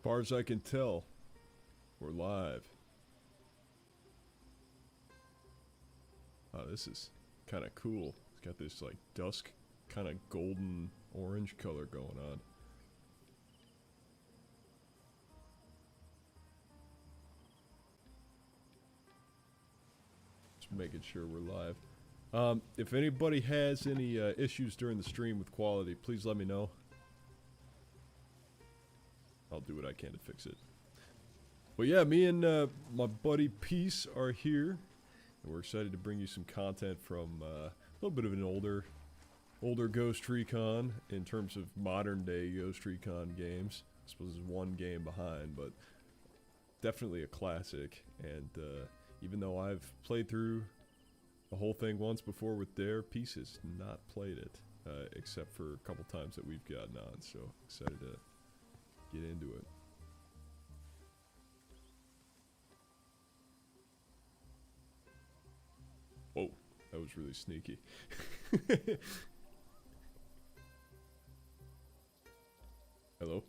Far as I can tell, we're live. Oh, this is kind of cool. It's got this like dusk kind of golden orange color going on. Just making sure we're live. If anybody has any issues during the stream with quality, please let me know. I'll do what I can to fix it. But yeah, me and my buddy Peace are here. And we're excited to bring you some content from a little bit of an older Ghost Recon in terms of modern day Ghost Recon games. I suppose there's one game behind, but definitely a classic. And even though I've played through the whole thing once before with Dare, Peace has not played it, except for a couple times that we've gotten on. So excited to get into it. Whoa, that was really sneaky. Hello?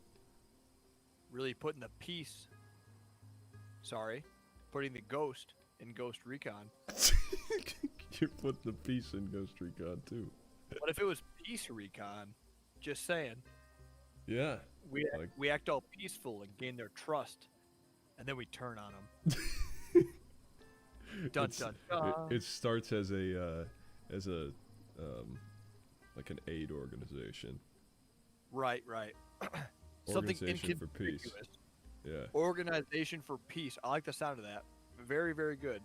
Really putting the piece. Sorry. Putting the ghost in Ghost Recon. You put the Peace in Ghost Recon too. What if it was Peace Recon? Just saying. Yeah. We act all peaceful and gain their trust, and then we turn on them. Dun dun dun. It starts as a like an aid organization. Right. Something Organization for Peace. inconspicuous. Yeah. Organization for Peace. I like the sound of that. Very, very good.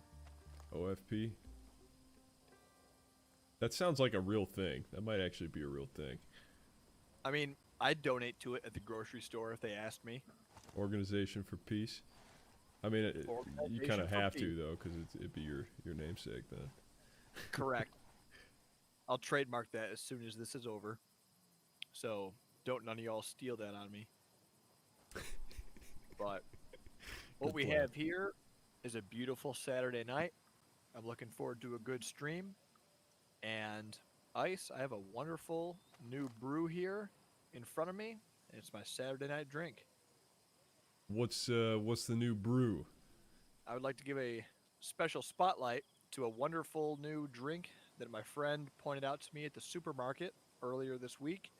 OFP. That sounds like a real thing. That might actually be a real thing. I mean, I'd donate to it at the grocery store if they asked me. Organization for Peace. I mean, you kind of have to though, because it'd be your namesake then. Correct. I'll trademark that as soon as this is over. So don't none of y'all steal that on me. But what we have here is a beautiful Saturday night. I'm looking forward to a good stream. And Ice, I have a wonderful new brew here in front of me. It's my Saturday night drink. What's the new brew? I would like to give a special spotlight to a wonderful new drink that my friend pointed out to me at the supermarket earlier this week.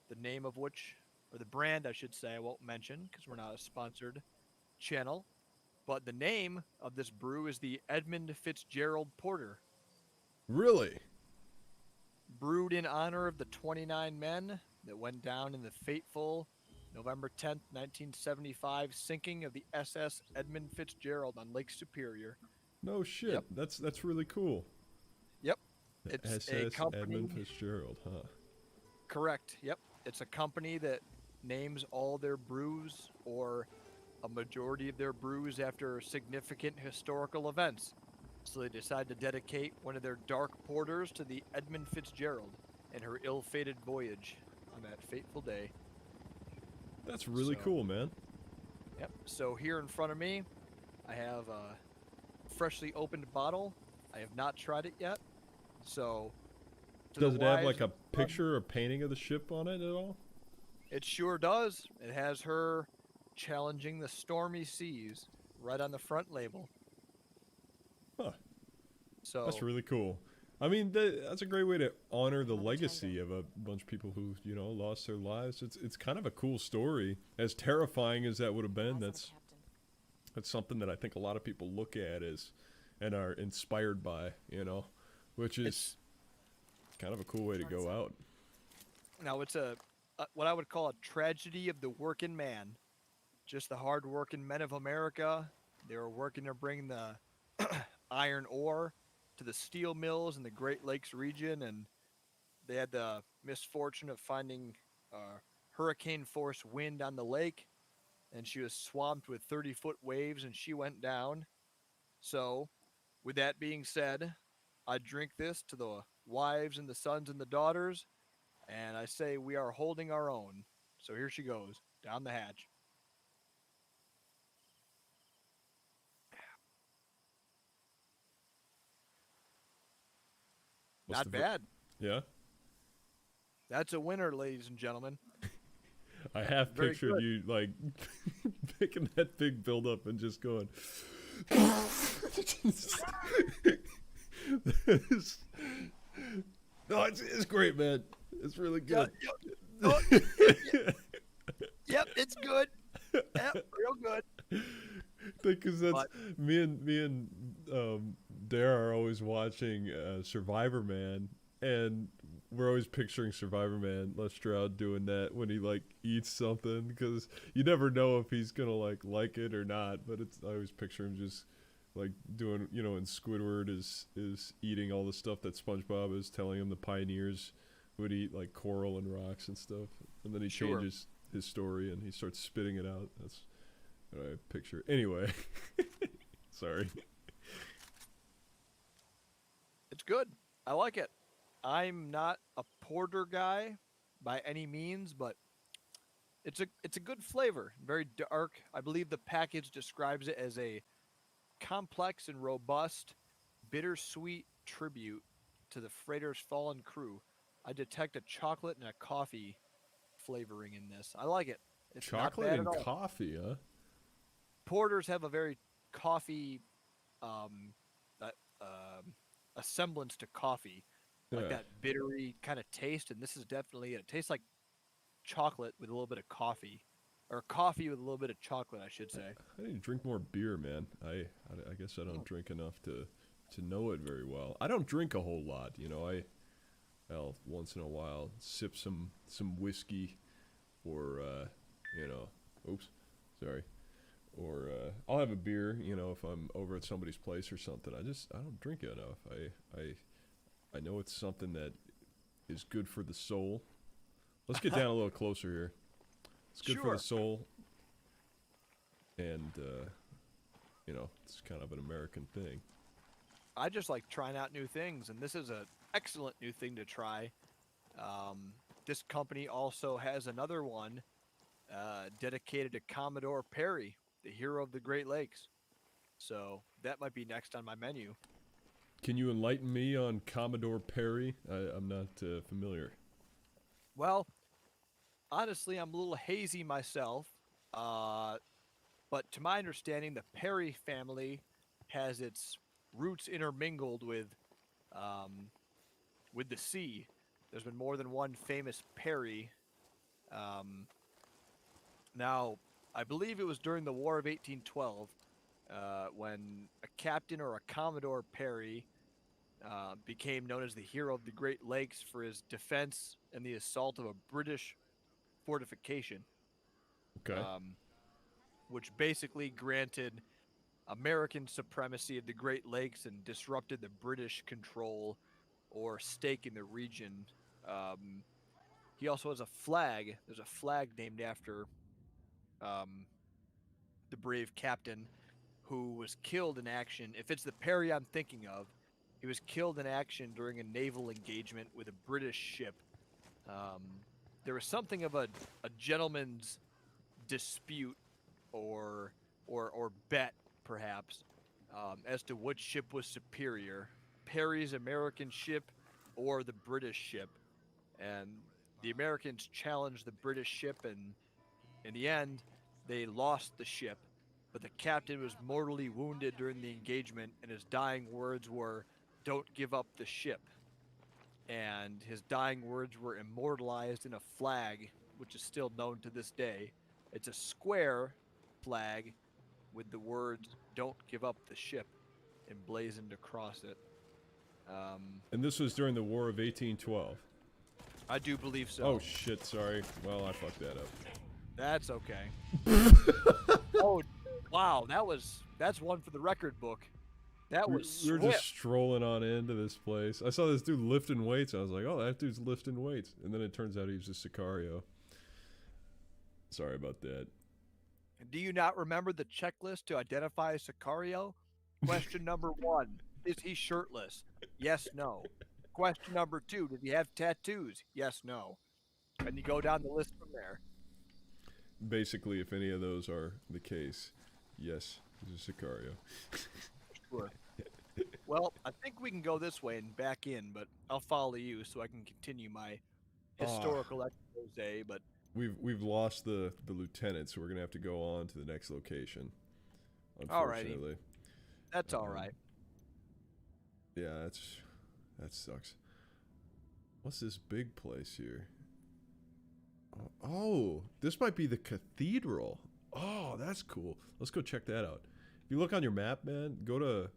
The name of which, or the brand I should say, I won't mention because we're not a sponsored channel. But the name of this brew is the Edmund Fitzgerald Porter. Really? Brewed in honor of the 29 men that went down in the fateful November 10th, 1975 sinking of the SS Edmund Fitzgerald on Lake Superior. No shit. Yep. That's really cool. Yep. The It's SS a company. Edmund Fitzgerald, huh? Correct. Yep. It's a company that names all their brews or a majority of their brews after significant historical events. So they decide to dedicate one of their dark porters to the Edmund Fitzgerald and her ill-fated voyage on that fateful day. That's really cool, man. Yep. So here in front of me, I have a freshly opened bottle. I have not tried it yet. So Does it have like a picture or painting of the ship on it at all? It sure does. It has her challenging the stormy seas right on the front label. Huh. So That's really cool. I mean, that's a great way to honor the legacy of a bunch of people who, you know, lost their lives. It's kind of a cool story. As terrifying as that would have been, that's something that I think a lot of people look at as and are inspired by, you know, which is kind of a cool way to go out. Now it's a what I would call a tragedy of the working man. Just the hard-working men of America. They were working to bring the iron ore to the steel mills in the Great Lakes region, and they had the misfortune of finding hurricane-force wind on the lake, and she was swamped with 30-foot waves, and she went down. So, with that being said, I drink this to the wives and the sons and the daughters, and I say we are holding our own. So here she goes, down the hatch. Not bad. Yeah? That's a winner, ladies and gentlemen. I half Very pictured good. you like picking that big build up and just going. No, it's great, man. It's really Yeah, good. yeah. Oh, yep, it's good. Yep, real good. Because that's But me and Dara are always watching Survivor Man, and we're always picturing Survivor Man Lestrade doing that when he like eats something, because you never know if he's gonna like it or not. But it's I always picture him just like doing, and Squidward is eating all the stuff that SpongeBob is telling him the pioneers would eat, like coral and rocks and stuff, and then he sure, changes his story and he starts spitting it out. That's what I picture. Anyway, sorry. it's good. I like it. I'm not a porter guy by any means, but it's a good flavor. Very dark. I believe the package describes it as a complex and robust, bittersweet tribute to the freighter's fallen crew. I detect a chocolate and a coffee flavoring in this. I like it. It's not Chocolate bad at and all. coffee, huh? Porters have a very coffee, um, uh, a semblance to coffee, like Yeah. that bittery kind of taste, and this is definitely it. It tastes like chocolate with a little bit of coffee, or coffee with a little bit of chocolate, I should say. I need to drink more beer, man. I guess I don't drink enough to know it very well. I don't drink a whole lot, I'll once in a while sip some whiskey, or oops, sorry, or I'll have a beer, if I'm over at somebody's place or something. I don't drink enough. I know it's something that is good for the soul. Let's get down a little closer here. It's good for the Sure. soul, and it's kind of an American thing. I just like trying out new things, and this is an excellent new thing to try. This company also has another one dedicated to Commodore Perry, the hero of the Great Lakes. So that might be next on my menu. Can you enlighten me on Commodore Perry? I'm not familiar. Well, honestly, I'm a little hazy myself, uh, but to my understanding, the Perry family has its roots intermingled um, with the sea. There's been more than one famous Perry. Um, Now, I believe it was during the War of 1812 when a captain or a Commodore Perry became known as the hero of the Great Lakes for his defense and the assault of a British fortification, Okay. um, which basically granted American supremacy of the Great Lakes and disrupted the British control or stake in the region. Um, he also has a flag. There's a flag named after um, the brave captain who was killed in action. If it's the Perry I'm thinking of, he was killed in action during a naval engagement with a British ship. Um, there was something of a gentleman's dispute or or bet, perhaps, as to which ship was superior, Perry's American ship or the British ship. And the Americans challenged the British ship, and in the end, they lost the ship, but the captain was mortally wounded during the engagement, and his dying words were, "Don't give up the ship." And his dying words were immortalized in a flag, which is still known to this day. It's a square flag with the words, "Don't give up the ship," emblazoned across it. Um, And this was during the War of 1812. I do believe Oh so. shit, sorry. Well, I fucked that up. That's okay. Oh, wow, that's one for the record book. That We, was we were just swift. strolling on into this place. I saw this dude lifting weights. I was like, oh, that dude's lifting weights. And then it turns out he was a Sicario. Sorry about that. Do you not remember the checklist to identify a Sicario? Question number one, is he shirtless? Yes, no. Question number two, did he have tattoos? Yes, no. And you go down the list from there. Basically, if any of those are the case, yes, he's a Sicario. Sure. Well, I think we can go this way and back in, but I'll follow you so I can continue my Ah, historical expose. But we've lost the lieutenant, so we're gonna have to go on to the next location. Alrighty. Unfortunately. That's all right. Yeah, that sucks. What's this big place here? Oh, this might be the cathedral. Oh, that's cool. Let's go check that out. If you look on your map, man, go to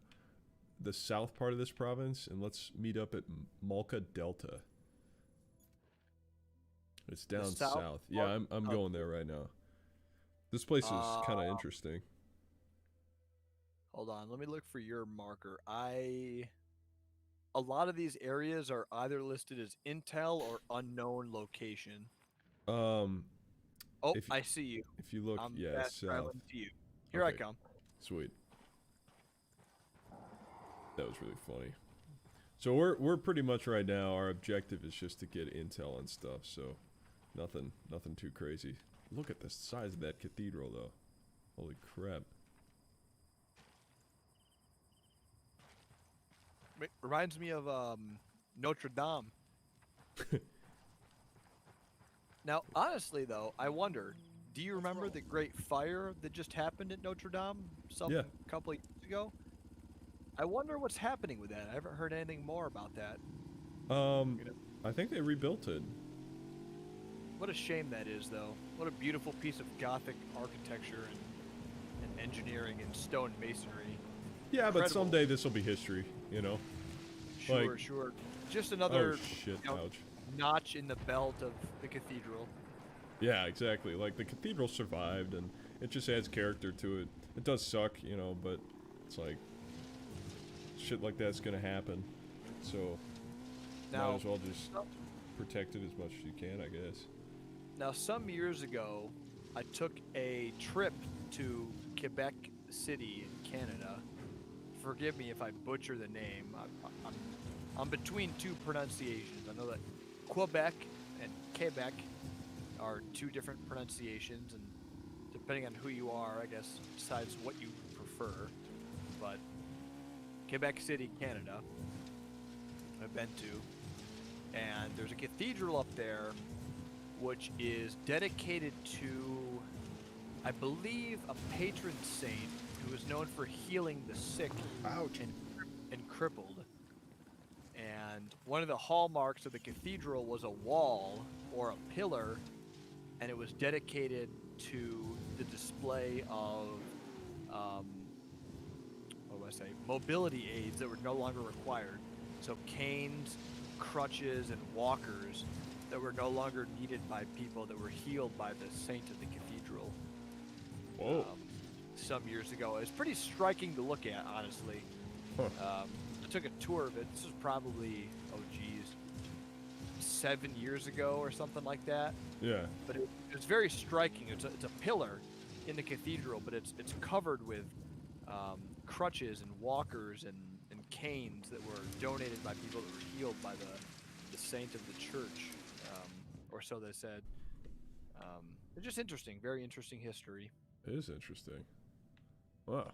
the south part of this province and let's meet up at Malka Delta. It's down south. Yeah, I'm going there right now. This place is kind of interesting. Hold on, let me look for your marker. A lot of these areas are either listed as intel or unknown location. Oh, I see you. If you look, I'm yeah, fast south. traveling to you. Here I come. Sweet. That was really funny. So we're pretty much right now, our objective is just to get intel and stuff, so nothing too crazy. Look at the size of that cathedral though. Holy crap. It reminds me of Notre Dame. Now, honestly though, I wonder, do you remember the Great Fire that just happened at Notre Dame Yeah. a couple of years ago? I wonder what's happening with that. I haven't heard anything more about that. I think they rebuilt it. What a shame that is, though. What a beautiful piece of Gothic architecture and engineering and stone masonry. Yeah, but someday this will be history, you know? Sure, like, sure. Just another oh shit, ouch. notch in the belt of the cathedral. Yeah, exactly. Like, the cathedral survived, and it just adds character to it. It does suck, you know, but it's like, shit like that's gonna happen. So, now, might as well just protect it as much as you can, I guess. Now, some years ago, I took a trip to Quebec City in Canada. Forgive me if I butcher the name. I'm between two pronunciations. I know that Quebec and Quebec are two different pronunciations, and depending on who you are, I guess, decides what you prefer. But Quebec City, Canada, I've been to, and there's a cathedral up there which is dedicated to, I believe, a patron saint who is known for healing the sick and crippled. And one of the hallmarks of the cathedral was a wall or a pillar, and it was dedicated to the display of mobility aids that were no longer required. So canes, crutches, and walkers that were no longer needed by people that were healed by the saint of the cathedral. Whoa. Some years ago. It was pretty striking to look at, honestly. Huh. I took a tour of it. This was probably, 7 years ago or something like that. Yeah. But it was very striking. It's a pillar in the cathedral, but it's covered with crutches and walkers and canes that were donated by people that were healed by the saint of the church, or so they said. It's just interesting, very interesting history. It is interesting. Wow.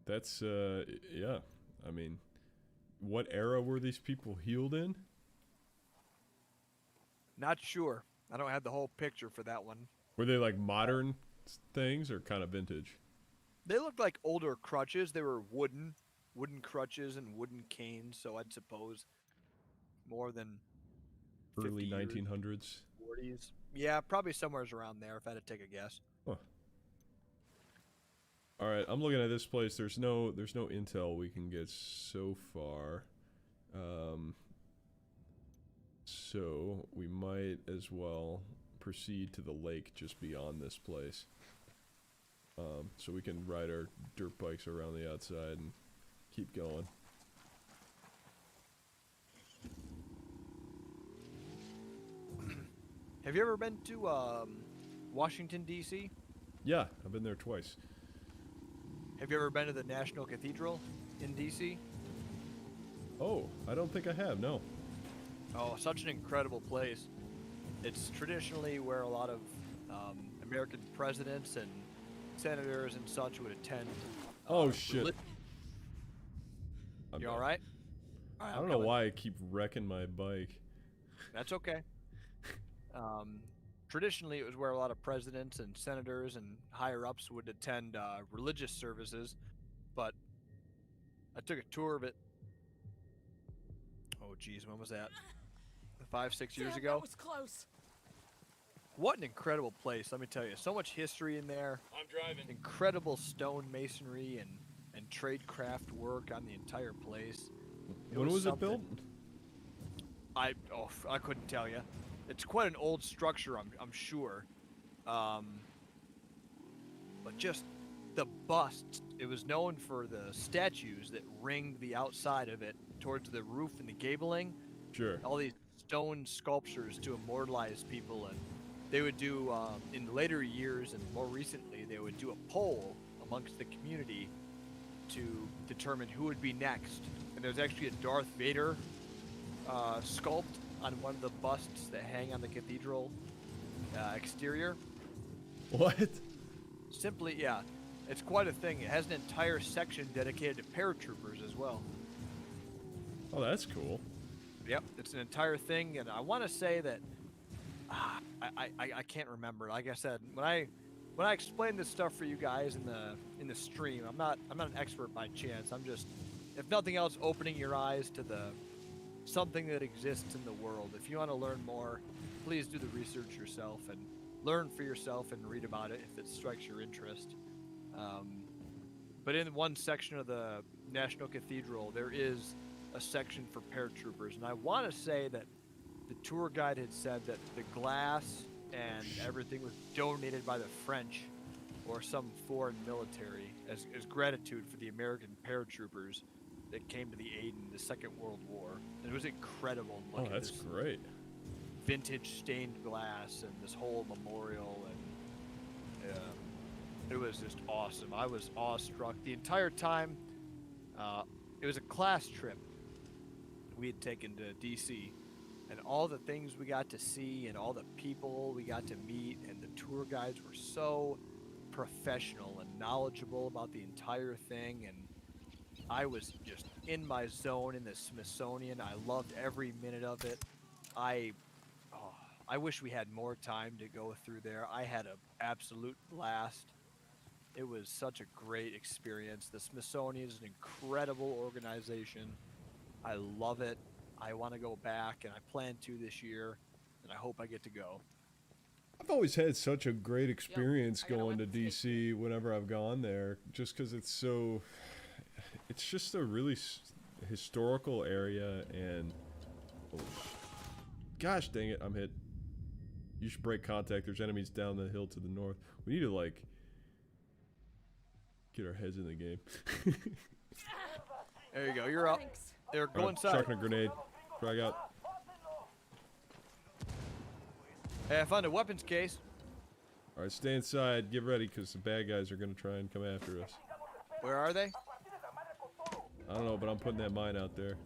That's, yeah. I mean, what era were these people healed in? Not sure. I don't have the whole picture for that one. Were they like modern things or kind of vintage? They looked like older crutches. They were wooden crutches and wooden canes, so I'd suppose more than Early 50 1900s? 40s. Yeah, probably somewhere around there if I had to take a guess. Huh. All right, I'm looking at this place. There's no intel we can get so far. So we might as well proceed to the lake just beyond this place. So we can ride our dirt bikes around the outside and keep going. Have you ever been to Washington, D.C.? Yeah, I've been there twice. Have you ever been to the National Cathedral in D.C.? Oh, I don't think I have, no. Oh, such an incredible place. It's traditionally where a lot of American presidents and senators and such would attend. Oh, shit. You all right? I don't know why I keep wrecking my bike. That's okay. Traditionally, it was where a lot of presidents and senators and higher ups would attend religious services, but I took a tour of it. Oh, geez, when was that? 5, 6 years ago. That was close. What an incredible place, let me tell you. So much history in there. I'm driving. Incredible stone masonry and trade craft work on the entire place. When was it built? I couldn't tell you. It's quite an old structure, I'm sure. But just the busts. It was known for the statues that ringed the outside of it towards the roof and the gabling. Sure. All these stone sculptures to immortalize people, and they would do in later years and more recently they would do a poll amongst the community to determine who would be next. And there's actually a Darth Vader sculpt on one of the busts that hang on the cathedral exterior. What? Simply, yeah, it's quite a thing. It has an entire section dedicated to paratroopers as well. Oh, that's cool. Yep, it's an entire thing, and I want to say that I can't remember. Like I said, when I explain this stuff for you guys in the stream, I'm not an expert by chance. I'm just, if nothing else, opening your eyes to something that exists in the world. If you want to learn more, please do the research yourself and learn for yourself and read about it if it strikes your interest. But in one section of the National Cathedral, there is a section for paratroopers, and I want to say that the tour guide had said that the glass and everything was donated by the French or some foreign military as gratitude for the American paratroopers that came to the aid in the Second World War. And it was incredible. Oh, that's great. Vintage stained glass and this whole memorial, and it was just awesome. I was awestruck the entire time. It was a class trip we had taken to DC, and all the things we got to see and all the people we got to meet, and the tour guides were so professional and knowledgeable about the entire thing, and I was just in my zone in the Smithsonian. I loved every minute of it. I wish we had more time to go through there. I had an absolute blast. It was such a great experience. The Smithsonian is an incredible organization. I love it. I want to go back, and I plan to this year, and I hope I get to go. I've always had such a great experience going to DC whenever I've gone there, just because it's just a really historical area, and gosh dang it, I'm hit. You should break contact. There's enemies down the hill to the north. We need to, like, get our heads in the game. There you go. You're up. There, go inside. Chucking a grenade. Frag out. Hey, I found a weapons case. Alright, stay inside. Get ready, because the bad guys are going to try and come after us. Where are they? I don't know, but I'm putting that mine out there.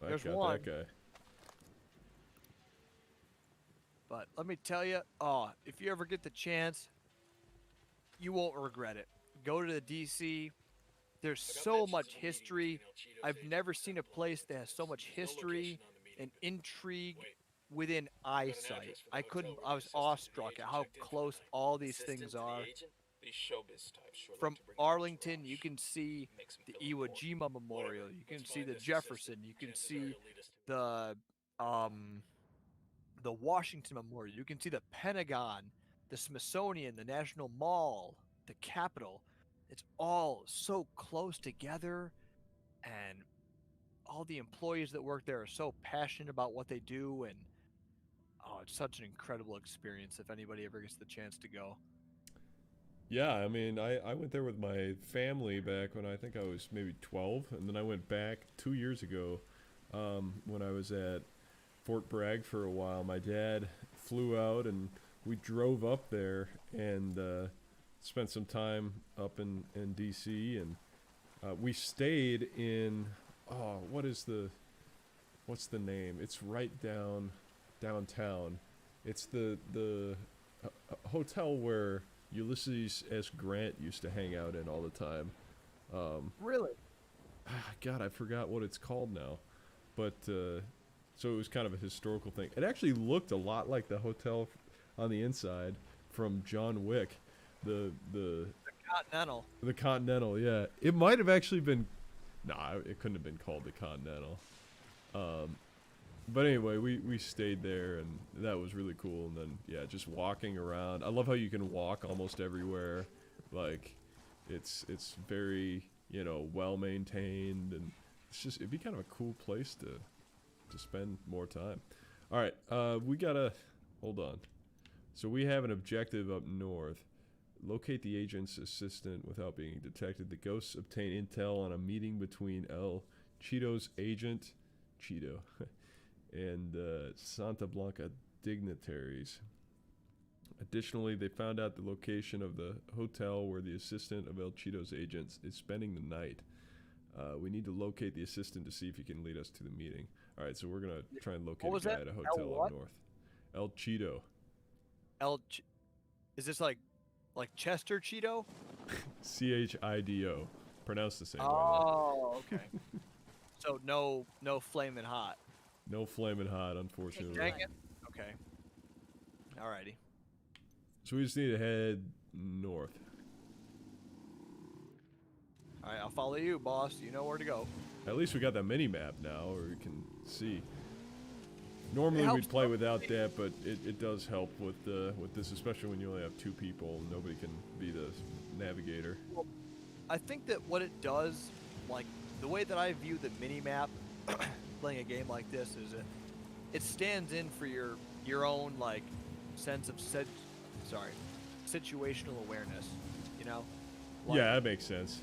There's got one. that guy. But let me tell you, if you ever get the chance, you won't regret it. Go to the DC. There's so much history. I've never seen a place that has so much history and intrigue within eyesight. I was awestruck at how close all these things are. From Arlington, you can see the Iwo Jima Memorial. You can see the Jefferson. You can see the Washington Memorial. You can see the Pentagon, the Smithsonian, the National Mall, the Capitol. It's all so close together, and all the employees that work there are so passionate about what they do, and it's such an incredible experience if anybody ever gets the chance to go. Yeah, I mean, I went there with my family back when I think I was maybe 12, and then I went back 2 years ago when I was at Fort Bragg for a while. My dad flew out, and we drove up there and spent some time up in DC, and we stayed in, what's the name? It's right downtown. It's the hotel where Ulysses S. Grant used to hang out in all the time. Really? God, I forgot what it's called now, but So it was kind of a historical thing. It actually looked a lot like the hotel on the inside from John Wick, the Continental. the Continental. Yeah, it might have actually been. Nah, it couldn't have been called the Continental. But anyway, we stayed there, and that was really cool. And then, yeah, just walking around. I love how you can walk almost everywhere. Like, it's very, you know, well maintained, and it'd be kind of a cool place to spend more time. All right, we gotta hold on. So we have an objective up north. Locate the agent's assistant without being detected. The ghosts obtain intel on a meeting between El Cheeto's agent, Cheeto, and Santa Blanca dignitaries. Additionally, they found out the location of the hotel where the assistant of El Cheeto's agents is spending the night. We need to locate the assistant to see if he can lead us to the meeting. All right, so we're going to try and locate a guy at a hotel up north. El Cheeto. Is this like Chester Cheeto? Chido. Pronounced the same way. Oh, okay. So no flaming hot. No flaming hot, unfortunately. Dang it. Okay. Alrighty. So we just need to head north. Alright, I'll follow you, boss. You know where to go. At least we got that mini map now, where we can see. Normally we'd play without that, but it does help with this, especially when you only have 2 people. Nobody can be the navigator. Well, I think that what it does, like the way that I view the mini map, playing a game like this, is it stands in for your own like sense of situational awareness. You know? Like, yeah, that makes sense.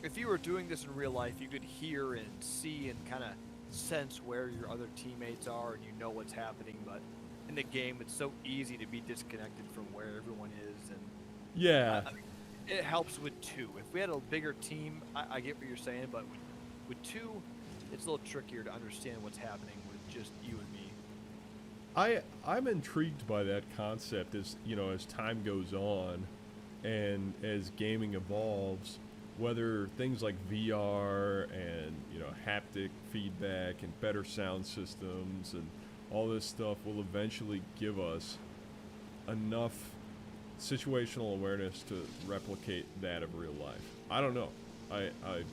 If you were doing this in real life, you could hear and see and kind of sense where your other teammates are, and you know what's happening. But in the game, it's so easy to be disconnected from where everyone is, and yeah, I mean, it helps with 2. If we had a bigger team, I get what you're saying, but with 2, it's a little trickier to understand what's happening with just you and me. I'm intrigued by that concept as time goes on, and as gaming evolves. Whether things like VR and haptic feedback and better sound systems and all this stuff will eventually give us enough situational awareness to replicate that of real life. I don't know. I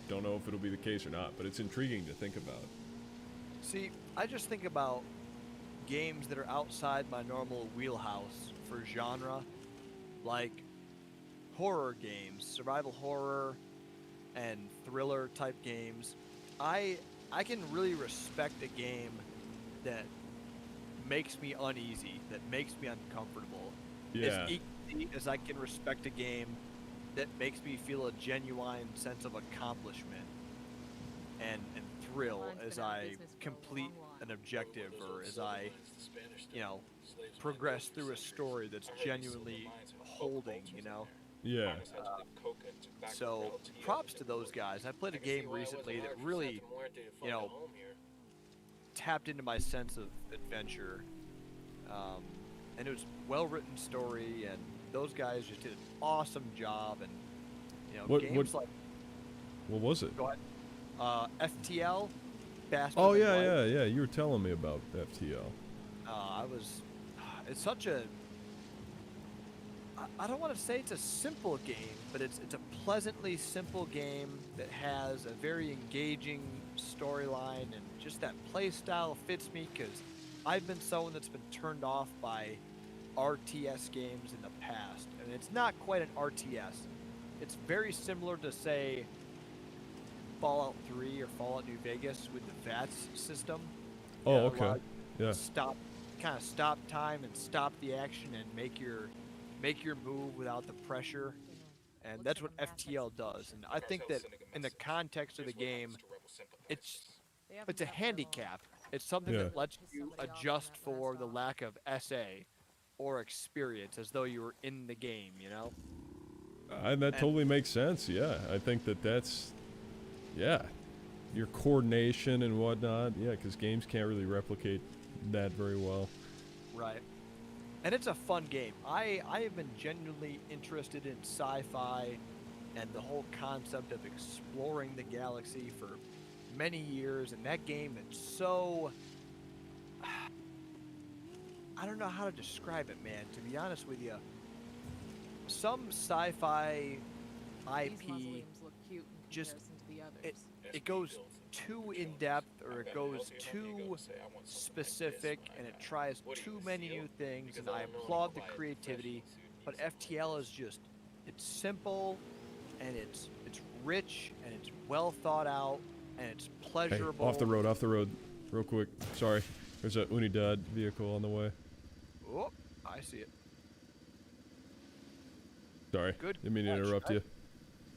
don't know if it'll be the case or not, but it's intriguing to think about. See, I just think about games that are outside my normal wheelhouse for genre, like horror games, survival horror, and thriller type games. I can really respect a game that makes me uneasy, that makes me uncomfortable. Yeah. As equally as I can respect a game that makes me feel a genuine sense of accomplishment and thrill as I complete an objective, or as I progress through a story that's genuinely holding, Yeah. So props to those guys. I played a game recently that really, tapped into my sense of adventure, and it was well-written story, and those guys just did an awesome job. And games like what was it? Go ahead. FTL. Oh yeah. You were telling me about FTL. It's such a. I don't want to say it's a simple game, but it's a pleasantly simple game that has a very engaging storyline, and just that play style fits me, because I've been someone that's been turned off by RTS games in the past, and it's not quite an RTS. It's very similar to, say, Fallout 3 or Fallout New Vegas with the VATS system. Oh, okay. Yeah. Stop time and stop the action and make your move without the pressure, and that's what FTL does. And I think that in the context of the game, it's a handicap. It's something that lets you adjust for the lack of SA or experience, as though you were in the game, That totally makes sense. Yeah, I think that's your coordination and whatnot. Yeah, because games can't really replicate that very well. Right. And it's a fun game. I have been genuinely interested in sci-fi and the whole concept of exploring the galaxy for many years, and that game is so I don't know how to describe it, man. To be honest with you, some sci-fi These IP mausoleums look cute in just comparison to the it others. it goes too in depth, or it goes too specific, and it tries too many new things. And I applaud the creativity, but FTL is just it's simple, and it's rich, and it's well thought out, and it's Hey, pleasurable. off the road, real quick. Sorry, there's a Unidad vehicle on the way. Oh, I see it. Sorry, Good didn't mean to catch. interrupt you.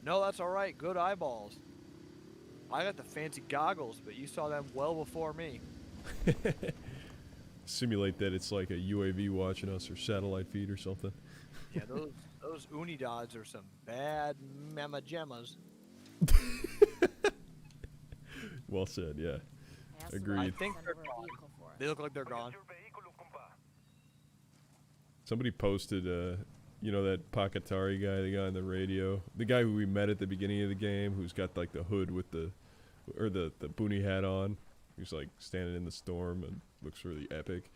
No, that's all right. Good eyeballs. I got the fancy goggles, but you saw them well before me. Simulate that it's like a UAV watching us or satellite feed or something. Yeah, those Unidods are some bad mama gemmas. Well said, yeah. ASUS Agreed. I think sent they're over a gone. vehicle for us. They look like they're gone. Somebody posted, you know that Pakatari guy, the guy on the radio? The guy who we met at the beginning of the game, who's got like the hood with the boonie hat on. He's like standing in the storm and looks really epic.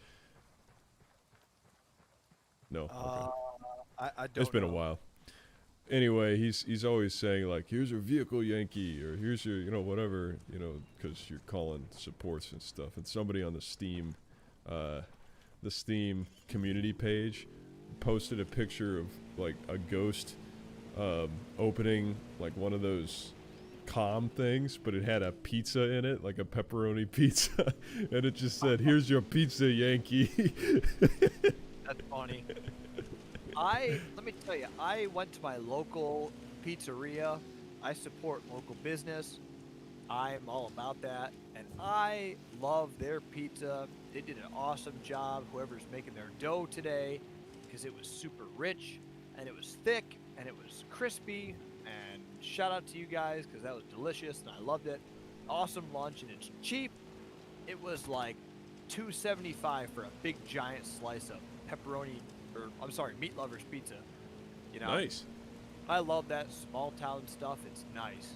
No, okay. I don't It's been know. a while. Anyway, he's always saying like, here's your vehicle, Yankee, or here's your, you know, whatever, you know, because you're calling supports and stuff. And somebody on the Steam community page posted a picture of like a ghost opening like one of those comm things, but it had a pizza in it, like a pepperoni pizza, and it just said, here's your pizza, Yankee. That's funny. Let me tell you, I went to my local pizzeria. I support local business. I'm all about that, and I love their pizza. They did an awesome job, whoever's making their dough today, because it was super rich, and it was thick, and it was crispy, and shout out to you guys, because that was delicious, and I loved it. Awesome lunch, and it's cheap. It was like $2.75 for a big giant slice of pepperoni, or I'm sorry, meat lovers pizza. You know, Nice. I love that small town stuff. It's nice.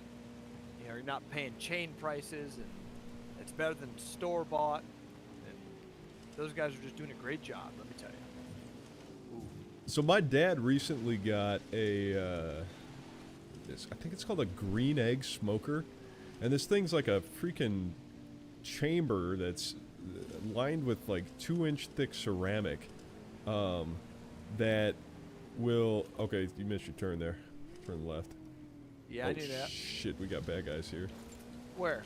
You know, you're not paying chain prices, and it's better than store bought. And those guys are just doing a great job. Let me tell you. Ooh. So my dad recently got a, I think it's called a green egg smoker, and this thing's like a freaking chamber that's lined with like 2-inch thick ceramic, that will. Okay, you missed your turn there. Turn left. Yeah, Oh, I knew that. Shit, we got bad guys here. Where?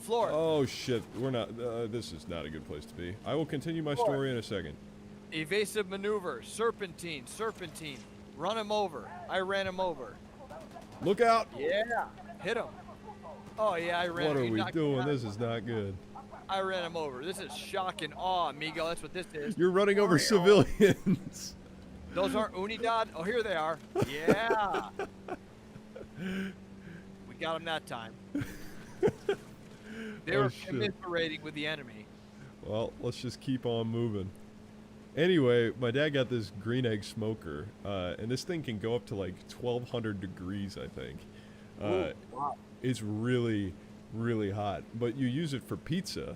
Florida. Oh shit, we're not. This is not a good place to be. I will continue my Florida. story in a second. Evasive maneuver. Serpentine. Run him over. I ran him over. Look out! Yeah. Hit him. Oh yeah, I ran What him. are You we knocked me doing? out. This is not good. I ran him over. This is shock and awe, amigo. That's what this is. You're running over civilians. Those aren't Unidad? Oh, here they are. Yeah. We got them that time. They Oh, were shit. commiserating with the enemy. Well, let's just keep on moving. Anyway, my dad got this green egg smoker, and this thing can go up to like 1,200 degrees, I think. Ooh, wow. It's really, really hot. But you use it for pizza,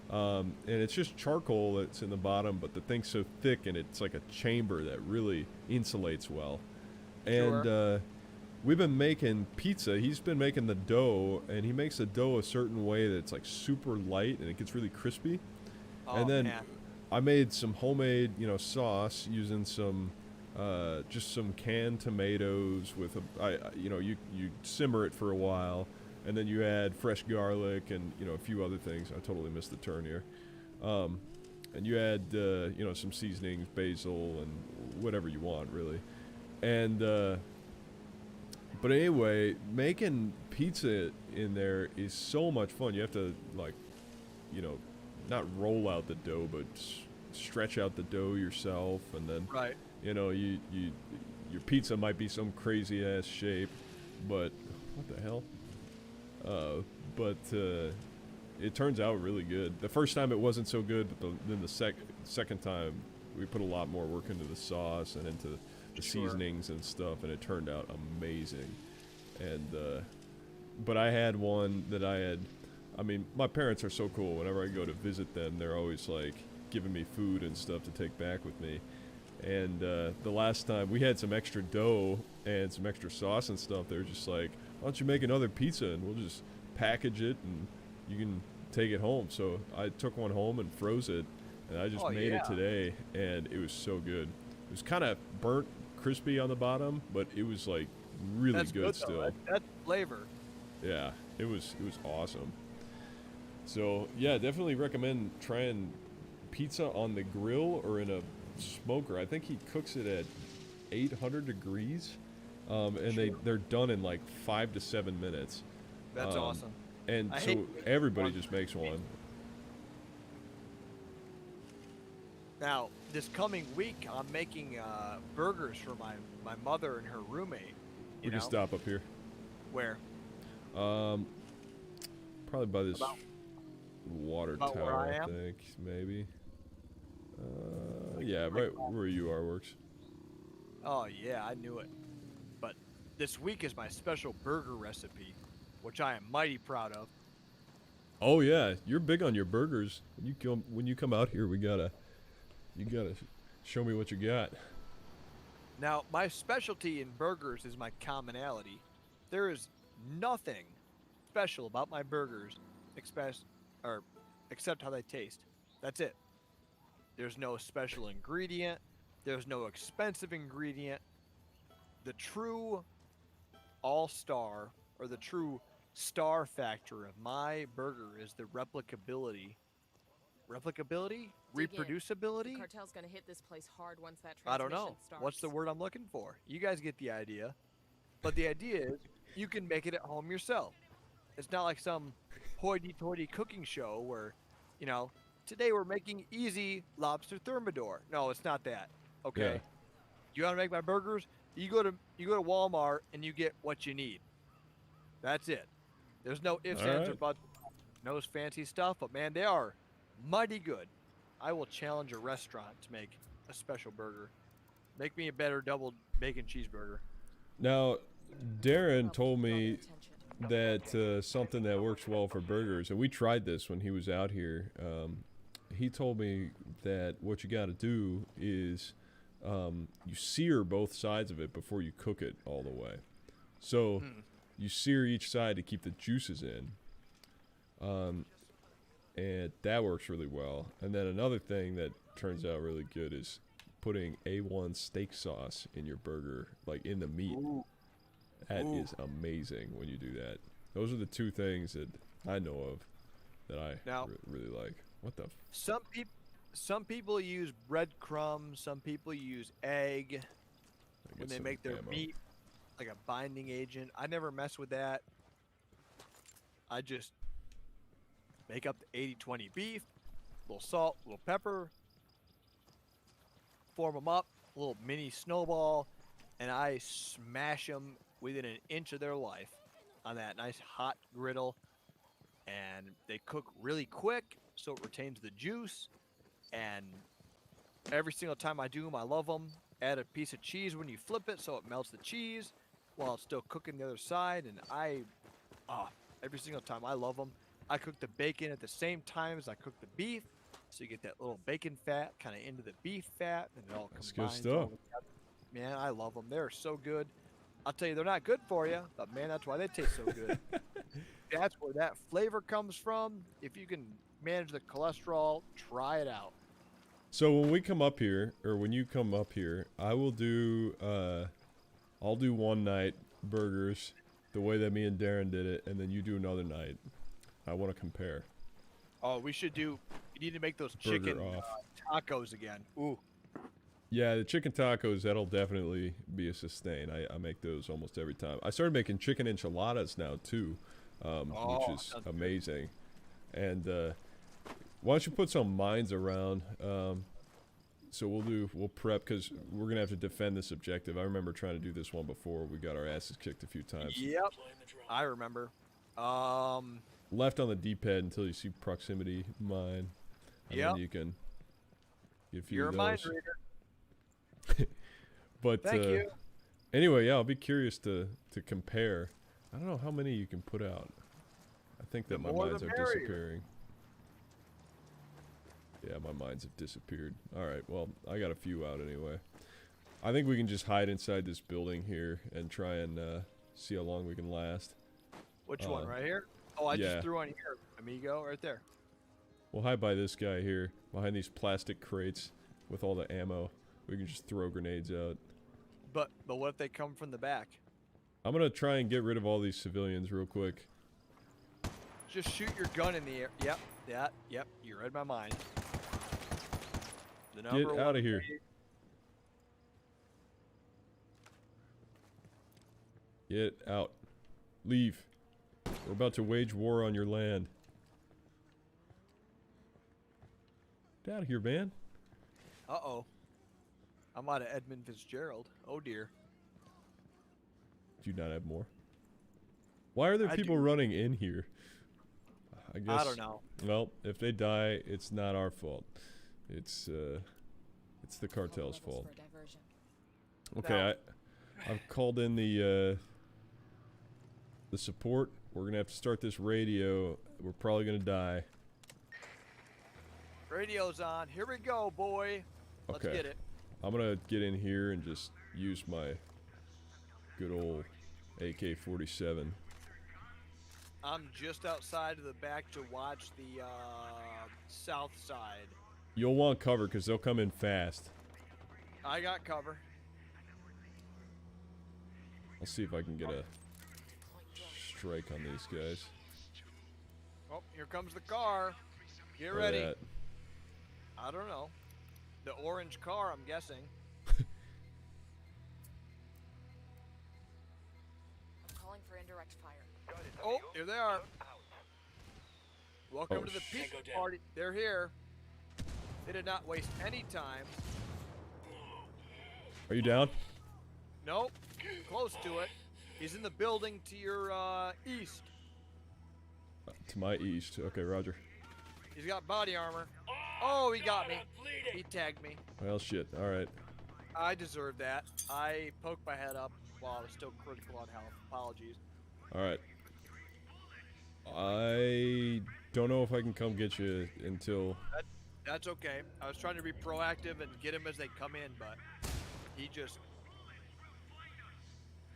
and it's just charcoal that's in the bottom, but the thing's so thick, and it's like a chamber that really insulates well. And Sure. we've been making pizza. He's been making the dough, and he makes the dough a certain way that's like super light, and it gets really crispy. Oh, And then man. I made some homemade, you know, sauce using some, just some canned tomatoes with you know, you simmer it for a while, and then you add fresh garlic and, you know, a few other things. I totally missed the turn here. And you add, you know, some seasonings, basil, and whatever you want, really. And, but anyway, making pizza in there is so much fun. You have to, like, you know, not roll out the dough, but stretch out the dough yourself, and then Right. you know your pizza might be some crazy ass shape, but what the hell? But it turns out really good. The first time it wasn't so good, but then the second time we put a lot more work into the sauce and into the Sure. seasonings and stuff, and it turned out amazing. And but I had one that I mean, my parents are so cool. Whenever I go to visit them, they're always like, giving me food and stuff to take back with me. And the last time we had some extra dough and some extra sauce and stuff, they were just like, why don't you make another pizza and we'll just package it and you can take it home. So I took one home and froze it, and I just made it today, and it was so good. It was kind of burnt, crispy on the bottom, but it was like really good still. That's flavor. Yeah, it was awesome. So yeah, definitely recommend trying pizza on the grill or in a smoker. I think he cooks it at 800 degrees, and they're done in like 5 to 7 minutes. That's awesome. And so everybody just makes one. Now, this coming week, I'm making burgers for my mother and her roommate. We can stop up here. Where? Probably by this water tower, I think, maybe. Yeah, right where you are works. Oh, yeah, I knew it. But this week is my special burger recipe, which I am mighty proud of. Oh yeah, you're big on your burgers. When you come out here, you gotta show me what you got. Now, my specialty in burgers is my commonality. There is nothing special about my burgers except how they taste. That's it. There's no special ingredient. There's no expensive ingredient. The true all-star, or the true star factor of my burger is the replicability. Replicability? Reproducibility? The cartel's gonna hit this place hard once that I transmission don't know. starts. What's the word I'm looking for? You guys get the idea. But the idea is you can make it at home yourself. It's not like some hoity-toity cooking show where, you know, today we're making easy lobster thermidor. No, it's not that. Okay. Yeah. You want to make my burgers? You go to Walmart and you get what you need. That's it. There's no ifs, ands, or buts. No fancy stuff, but man, they are mighty good. I will challenge a restaurant to make a special burger. Make me a better double bacon cheeseburger. Now, Darren told me that something that works well for burgers, and we tried this when he was out here. He told me that what you got to do is you sear both sides of it before you cook it all the way. So you sear each side to keep the juices in. And that works really well. And then another thing that turns out really good is putting A1 steak sauce in your burger, like in the meat. That is amazing when you do that. Those are the two things that I know of that I really like. What the? Some people use breadcrumbs. Some people use egg when they make their meat, like a binding agent. I never mess with that. I just make up the 80-20 beef, a little salt, a little pepper, form them up, a little mini snowball, and I smash them within an inch of their life on that nice hot griddle. And they cook really quick, so it retains the juice. And every single time I do them, I love them. Add a piece of cheese when you flip it, so it melts the cheese while it's still cooking the other side. And every single time, I love them. I cook the bacon at the same time as I cook the beef, so you get that little bacon fat kind of into the beef fat, and it all combines. That's good stuff. Man, I love them. They're so good. I'll tell you, they're not good for you, but man, that's why they taste so good. That's where that flavor comes from. If you can manage the cholesterol, try it out. So when we come up here, or when you come up here, I will do, I'll do one night burgers the way that me and Darren did it, and then you do another night. I want to compare. Oh, you need to make those chicken tacos again. Ooh. Yeah, the chicken tacos, that'll definitely be a sustain. I make those almost every time. I started making chicken enchiladas now, too, which is amazing. And why don't you put some mines around? So we'll prep, because we're going to have to defend this objective. I remember trying to do this one before. We got our asses kicked a few times. Yep, I remember. Left on the D-pad until you see proximity mine. And then you can get a few of those. You're a mine reader. But thank you. Anyway, yeah, I'll be curious to compare. I don't know how many you can put out. I think that my mines are disappearing. Yeah, my mines have disappeared. Alright, well, I got a few out anyway. I think we can just hide inside this building here and try and see how long we can last. Which one, right here? Oh, I yeah. just threw one here, amigo, right there. We'll hide by this guy here, behind these plastic crates with all the ammo. We can just throw grenades out. But what if they come from the back? I'm gonna try and get rid of all these civilians real quick. Just shoot your gun in the air. Yep, yep. You read my mind. The Get out of here. Get out. Leave. We're about to wage war on your land. Get out of here, man. Uh-oh. I'm out of Edmund Fitzgerald. Oh, dear. Do you not have more? Why are there people running in here? I guess. I don't know. Well, if they die, it's not our fault. It's the cartel's fault. Okay, I've called in the support. We're gonna have to start this radio. We're probably gonna die. Radio's on. Here we go, boy. Let's get it. I'm gonna get in here and just use my good old AK-47. I'm just outside of the back to watch the south side. You'll want cover because they'll come in fast. I got cover. I'll see if I can get a strike on these guys. Oh, here comes the car. Get Where they ready. at? I don't know. The orange car, I'm guessing. I'm calling for indirect fire. Oh, here they are. Welcome Oh, to the pizza party. They're here. They did not waste any time. Are you down? Nope. Close to it. He's in the building to your east. To my east. Okay, roger. He's got body armor. Oh, he got me. He tagged me. Well, shit. All right. I deserve that. I poked my head up while I was still critical on health. Apologies. All right. I don't know if I can come get you until... That's okay. I was trying to be proactive and get him as they come in, but he just...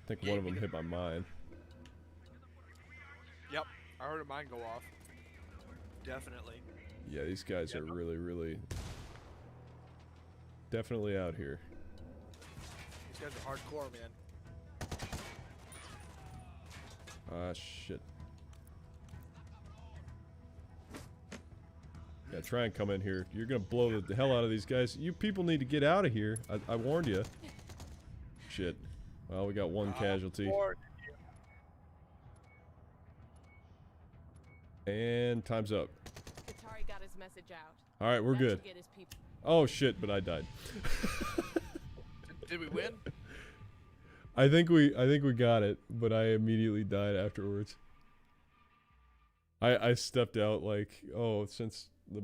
I think one of them hit my mine. Yep. I heard mine go off. Definitely. Yeah, these guys are really definitely out here. These guys are hardcore, man. Ah, shit. Yeah, try and come in here. You're gonna blow the hell out of these guys. You people need to get out of here. I warned you. Shit. Well, we got one casualty. And time's up. Atari got his message out. All right, we're That good. should get his people. Oh shit, but I died. Did we win? I think we got it, but I immediately died afterwards. I stepped out like, oh, since the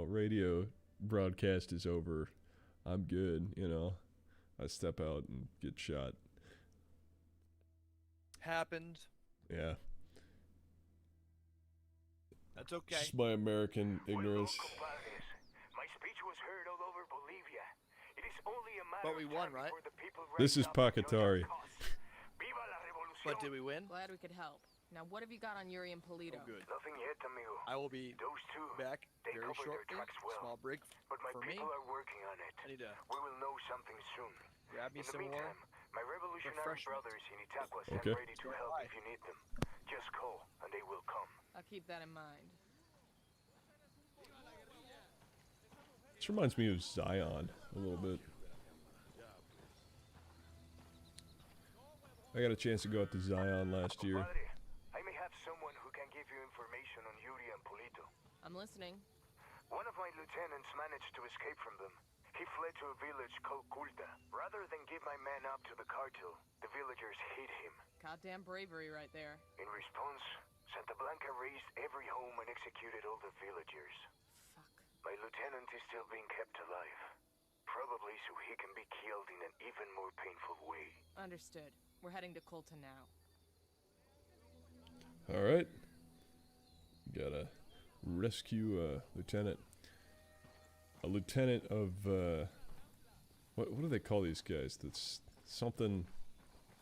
radio broadcast is over, I'm good, I step out and get shot. Happened. Yeah. That's okay. Just my American ignorance. My speech was heard all over Bolivia. It is only a matter But we won, right? This is Pakatari. But did we win? Glad we could help. Now, what have you got on Yuri and Polito? Oh, good. Nothing yet, amigo. I will be Those two, back they very covered their shortly. tracks well. Small break but my for me. people are working on it. I need to We will know something soon. grab me In the some more. meantime, my revolutionary refreshments. brothers in Itaqua stand Okay. ready to help if you need them. Just call, and they will come. I'll keep that in mind. This reminds me of Zion a little bit. I got a chance to go out to Zion last year. Compadre, I may have someone who can give you information on Yuri and Polito. I'm listening. One of my lieutenants managed to escape from them. He fled to a village called Culta. Rather than give my men up to the cartel, the villagers hid him. Goddamn bravery right there. In response, Santa Blanca razed every home and executed all the villagers. Fuck. My lieutenant is still being kept alive. Probably so he can be killed in an even more painful way. Understood. We're heading to Colton now. Alright. Gotta rescue Lieutenant. a lieutenant of what do they call these guys? That's something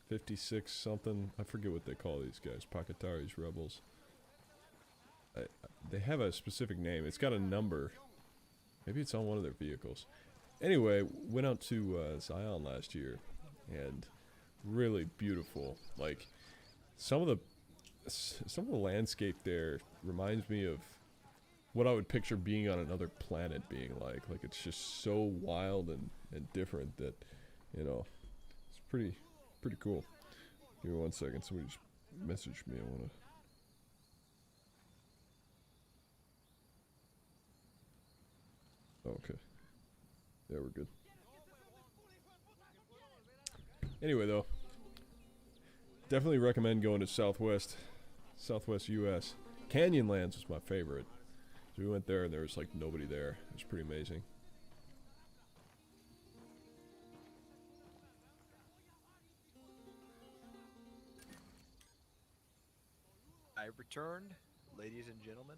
56 something. I forget what they call these guys. Pakatari's rebels. They have a specific name. It's got a number. Maybe it's on one of their vehicles. Anyway, went out to Zion last year, and really beautiful. Like some of the landscape there reminds me of what I would picture being on another planet being like. Like it's just so wild and different that, you know, it's pretty cool. Give me 1 second. Somebody just messaged me. I wanna. Oh, okay. Yeah, we're good. Anyway, though, definitely recommend going to Southwest U.S. Canyonlands was my favorite. So we went there and there was like nobody there. It was pretty amazing. I returned, ladies and gentlemen.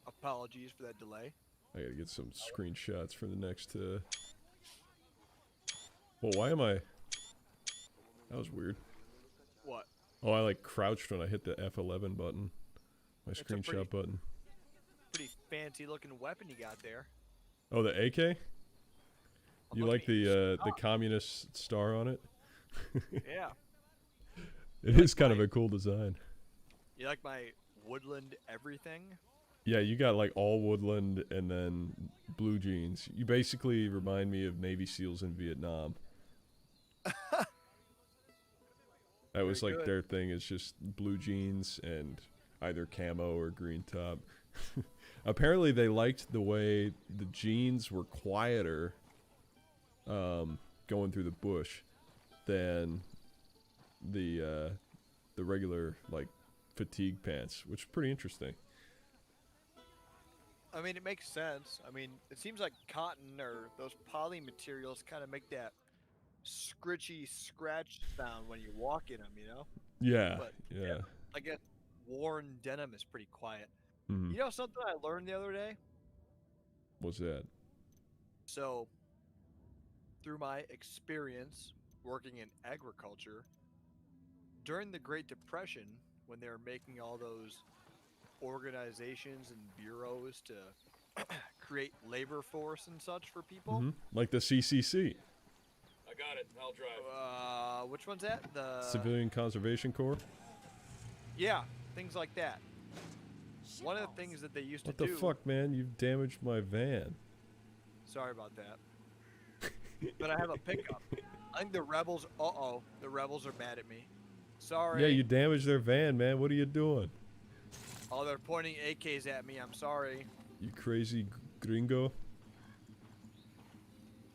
Apologies for that delay. I gotta get some screenshots for the next. Well, why am I? That was weird. What? Oh, I like crouched when I hit the F11 button. My It's a screenshot button. Pretty fancy looking weapon you got there. Oh, the AK? I'm You like looking at the communist star on it? Yeah. It is kind of a cool design. You like my woodland everything? Yeah, you got like all woodland and then blue jeans. You basically remind me of Navy SEALs in Vietnam. That was Very like good. their thing. It's just blue jeans and either camo or green top. Apparently they liked the way the jeans were quieter going through the bush than the regular like fatigue pants, which is pretty interesting. I mean, it makes sense. I mean, it seems like cotton or those poly materials kind of make that scritchy scratch sound when you walk in them, you know? Yeah, But, yeah. I guess worn denim is pretty quiet. Mhm. You know something I learned the other day? What's that? So, through my experience working in agriculture, during the Great Depression, when they were making all those organizations and bureaus to create labor force and such for people. Mhm. Like the CCC, I got it. I'll drive. Which one's that? The Civilian Conservation Corps. Yeah, things like that. One of the things that they used What to the do. fuck, man? You've damaged my van. Sorry about that. But I have a pickup. I think the rebels. The rebels are mad at me. Sorry. Yeah, you damaged their van, man. What are you doing? Oh, they're pointing AKs at me. I'm sorry. You crazy gringo.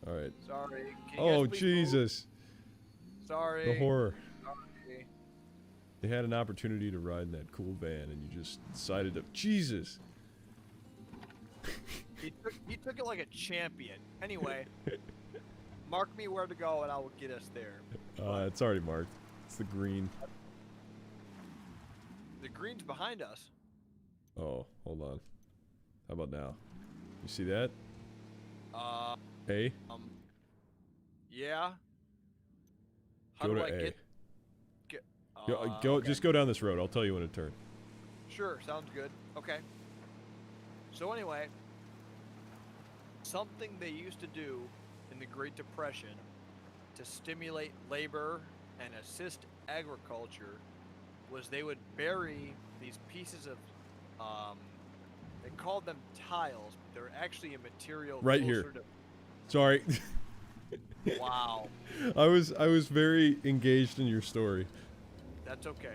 All right. Sorry. Can you Oh, guys please move? Jesus. Sorry. The horror. Sorry. They had an opportunity to ride in that cool van, and you just decided to. Jesus. He took it like a champion. Anyway, mark me where to go, and I will get us there. It's already marked. It's the green. The green's behind us. Oh, hold on. How about now? You see that? Uh, A? yeah. How Go do to I A. get? Go, Okay. Just go down this road. I'll tell you when to turn. Sure, sounds good. Okay. So anyway, something they used to do in the Great Depression to stimulate labor and assist agriculture was they would bury these pieces of, they called them tiles, but they're actually a material Right closer here. Sorry. to. Wow, I was very engaged in your story. that's okay.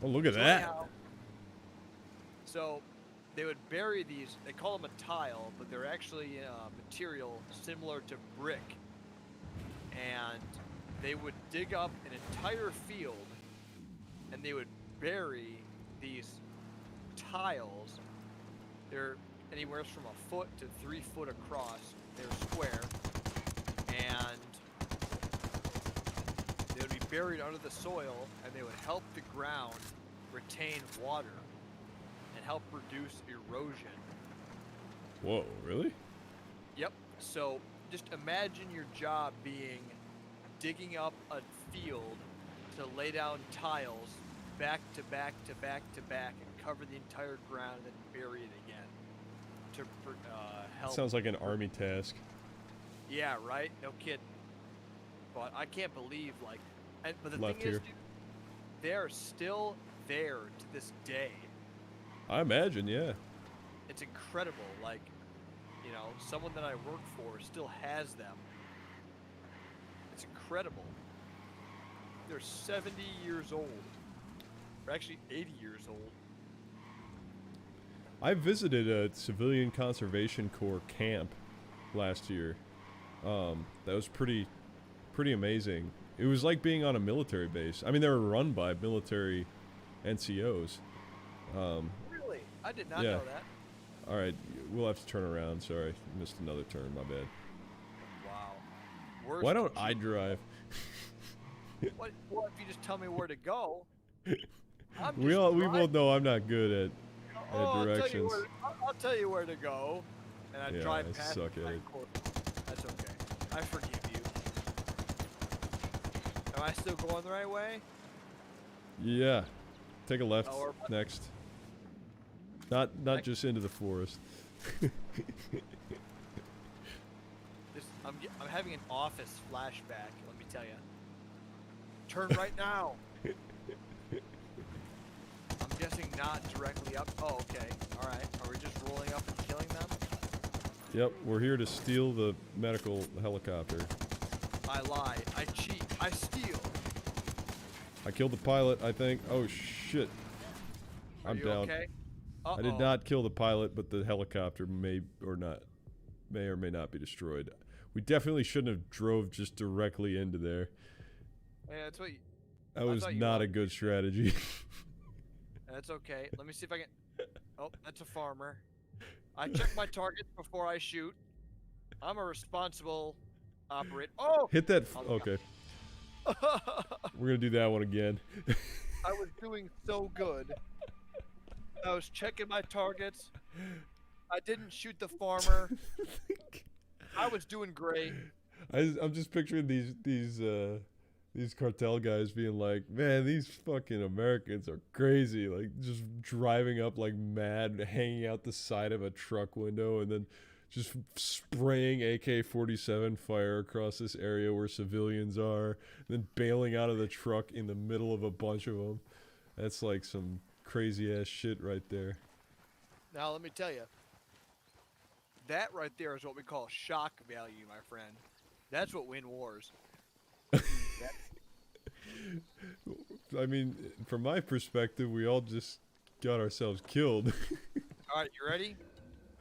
Oh, look at So that. anyhow, so they would bury these. They call them a tile, but they're actually material similar to brick. And they would dig up an entire field, and they would bury these tiles. They're anywhere from 1 foot to 3 foot across. They're square, and they would be buried under the soil, and they would help the ground retain water. help reduce erosion. Whoa, really? Yep. So just imagine your job being digging up a field to lay down tiles back to back to back to back and cover the entire ground and then bury it again to help. Sounds like an army task. Yeah, right? No kidding. But I can't believe, like, but the Left thing is, here. dude, they're still there to this day. I imagine, yeah. It's incredible. Like, you know, someone that I work for still has them. It's incredible. They're 70 years old. Or actually 80 years old. I visited a civilian conservation corps camp last year. That was pretty amazing. It was like being on a military base. I mean, they were run by military NCOs. Really? I did not yeah. know that. All right, we'll have to turn around. Sorry, missed another turn. My bad. Wow. Worst Why don't I drive? What if you just tell me where to go? We both know I'm not good at directions. I'll tell you where to go. And I Yeah, drive I past suck the at right it. corner. That's okay. I forgive you. Am I still going the right way? Yeah, take a left Oh, or what? next. Not just into the forest. I'm having an office flashback. Let me tell you. Turn right now. I'm guessing not directly up. Oh, okay. All right. Are we just rolling up and killing them? Yep, we're here to steal the medical helicopter. I lie. I cheat. I steal. I killed the pilot, I think. Oh shit. Are I'm you down. okay? I did not kill the pilot, but the helicopter may or may not be destroyed. We definitely shouldn't have drove just directly into there. Yeah, that's what. That was not a good strategy. That's okay. Let me see if I can. Oh, that's a farmer. I check my targets before I shoot. I'm a responsible operator. Oh! Hit that. Okay. We're gonna do that one again. I was doing so good. I was checking my targets. I didn't shoot the farmer. I was doing great. I'm just picturing these cartel guys being like, man, these fucking Americans are crazy. Like, just driving up like mad, hanging out the side of a truck window, and then just spraying AK-47 fire across this area where civilians are, and then bailing out of the truck in the middle of a bunch of them. That's like some crazy ass shit right there. Now, let me tell you. That right there is what we call shock value, my friend. That's what win wars. I mean, from my perspective, we all just got ourselves killed. All right, you ready?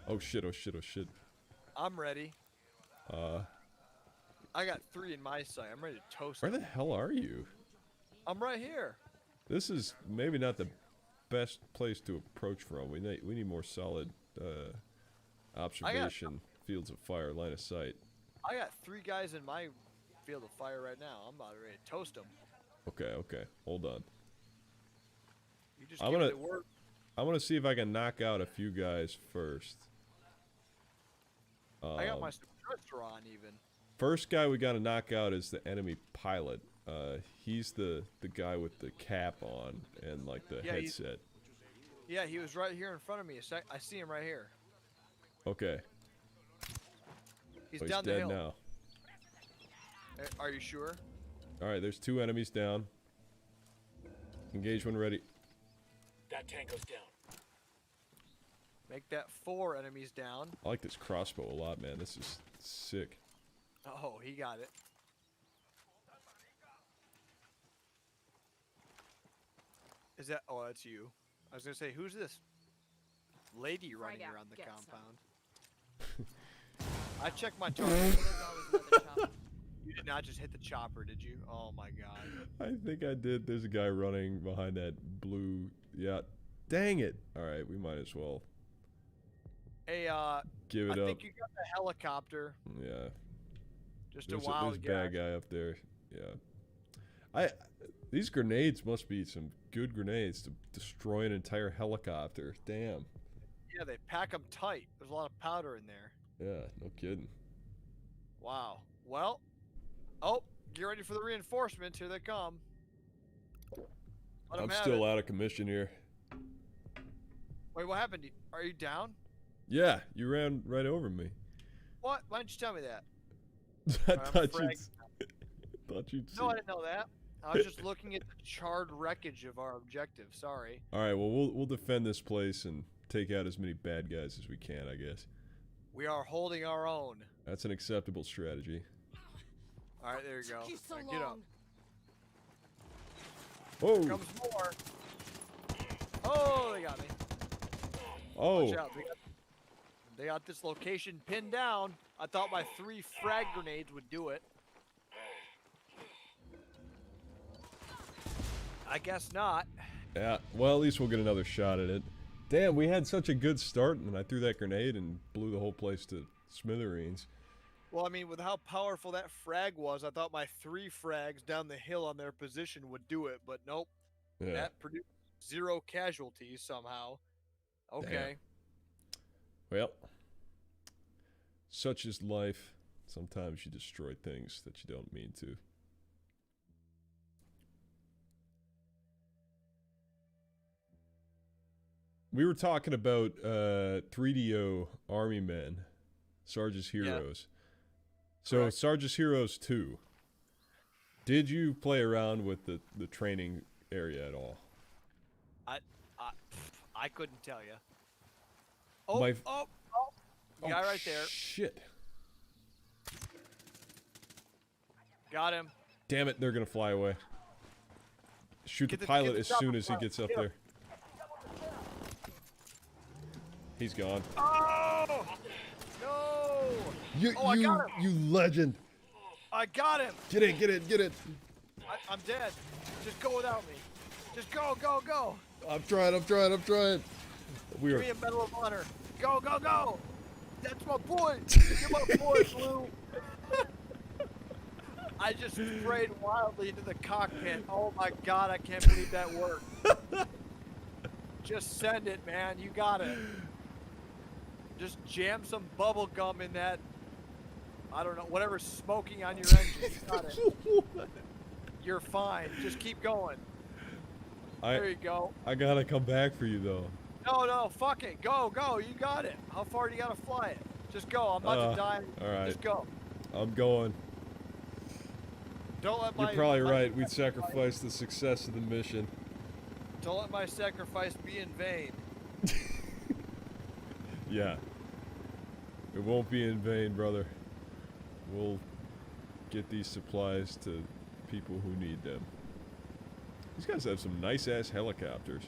Oh shit, oh shit, oh shit. I'm ready. I got 3 in my sight. I'm ready to toast Where them. the hell are you? I'm right here. This is maybe not the best place to approach from. We need more solid observation, fields of fire, line of sight. I got 3 guys in my field of fire right now. I'm about ready to toast them. Okay, hold on. You just give me the word. I want to see if I can knock out a few guys first. I got my suppressor on even. First guy we got to knock out is the enemy pilot. He's the guy with the cap on and like the headset. Yeah, he was right here in front of me. I see him right here. Okay. He's Oh, down the dead hill. now. Are you sure? All right, there's 2 enemies down. Engage when ready. That tango's down. Make that 4 enemies down. I like this crossbow a lot, man. This is sick. Oh, he got it. Is that? Oh, that's you. I was gonna say, who's this lady running out, around the get compound? I checked my target. There's always another chopper. You did not just hit the chopper, did you? Oh my god. I think I did. There's a guy running behind that blue yacht. Dang it. All right, we might as well Hey, give it I up. think you got the helicopter. Yeah. Just There's a wild there's a bad guy. guy up there. Yeah. These grenades must be some good grenades to destroy an entire helicopter. Damn. Yeah, they pack them tight. There's a lot of powder in there. Yeah, no kidding. Wow. Well, oh, get ready for the reinforcements. Here they come. Let 'em I'm have still it. out of commission here. Wait, what happened? Are you down? Yeah, you ran right over me. What? Why didn't you tell me that? I I'm thought fragged. you'd see. No, I didn't know that. I was just looking at the charred wreckage of our objective. Sorry. All right, well, we'll defend this place and take out as many bad guys as we can, I guess. We are holding our own. That's an acceptable strategy. All right, there you go. Took you so All right, get up. long. Oh, Here comes more. Oh, they got me. oh, Watch out. They got this location pinned down. I thought my 3 frag grenades would do it. I guess not. yeah. Well, at least we'll get another shot at it. Damn, we had such a good start, and then I threw that grenade and blew the whole place to smithereens. Well, I mean, with how powerful that frag was, I thought my 3 frags down the hill on their position would do it, but nope. Yeah. That produced 0 casualties somehow. Okay. Well, such is life. Sometimes you destroy things that you don't mean to. We were talking about 3DO Army Men, Sarge's Heroes. So Correct. Sarge's Heroes 2. Did you play around with the training area at all? I couldn't tell you. Oh, My- oh. Guy right there. Shit. Got him. Damn it, they're gonna fly away. Shoot Get the the- pilot get the as chopper soon as he pilot. gets up Get him. there. He's gone. Oh! No! You, Oh, I got him. you legend. I got him. Get in, get in, get in. I'm dead. Just go without me. Just go, go, go. I'm trying. We Give are. me a Medal of Honor. Go, go, go. That's my boy. You're my boy, Blue. I just sprayed wildly into the cockpit. Oh my god, I can't believe that worked. Just send it, man. You got it. Just jam some bubble gum in that. I don't know, whatever's smoking on your engine. You got it. You're fine. Just keep going. There you go. I gotta come back for you though. No, fuck it. Go, go. You got it. How far do you gotta fly it? Just go. I'm about to die. All right. Just go. I'm going. Don't let You're my. probably my right. We'd sacrifice- sacrifice the success of the mission. Don't let my sacrifice be in vain. Yeah. It won't be in vain, brother. We'll get these supplies to people who need them. These guys have some nice ass helicopters.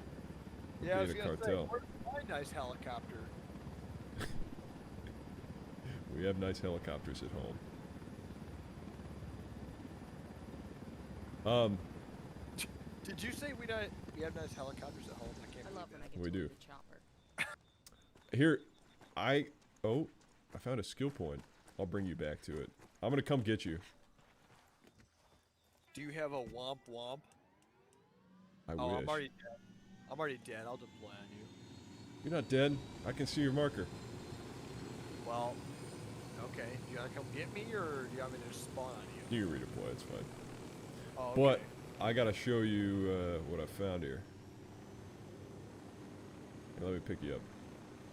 Yeah, I was Being a gonna say, cartel. where's my nice helicopter? We have nice helicopters at home. Did you say we have nice helicopters at home? I can't I believe love when I that. get We to do. lead the chopper. Here, I found a skill point. I'll bring you back to it. I'm gonna come get you. Do you have a womp womp? I Oh, wish. I'm already dead. I'm already dead. I'll deploy on you. You're not dead. I can see your marker. Well, okay. Do you gotta come get me, or do you want me to just spawn on you? You can redeploy. It's fine. Oh, But okay. I gotta show you what I found here. Here, let me pick you up.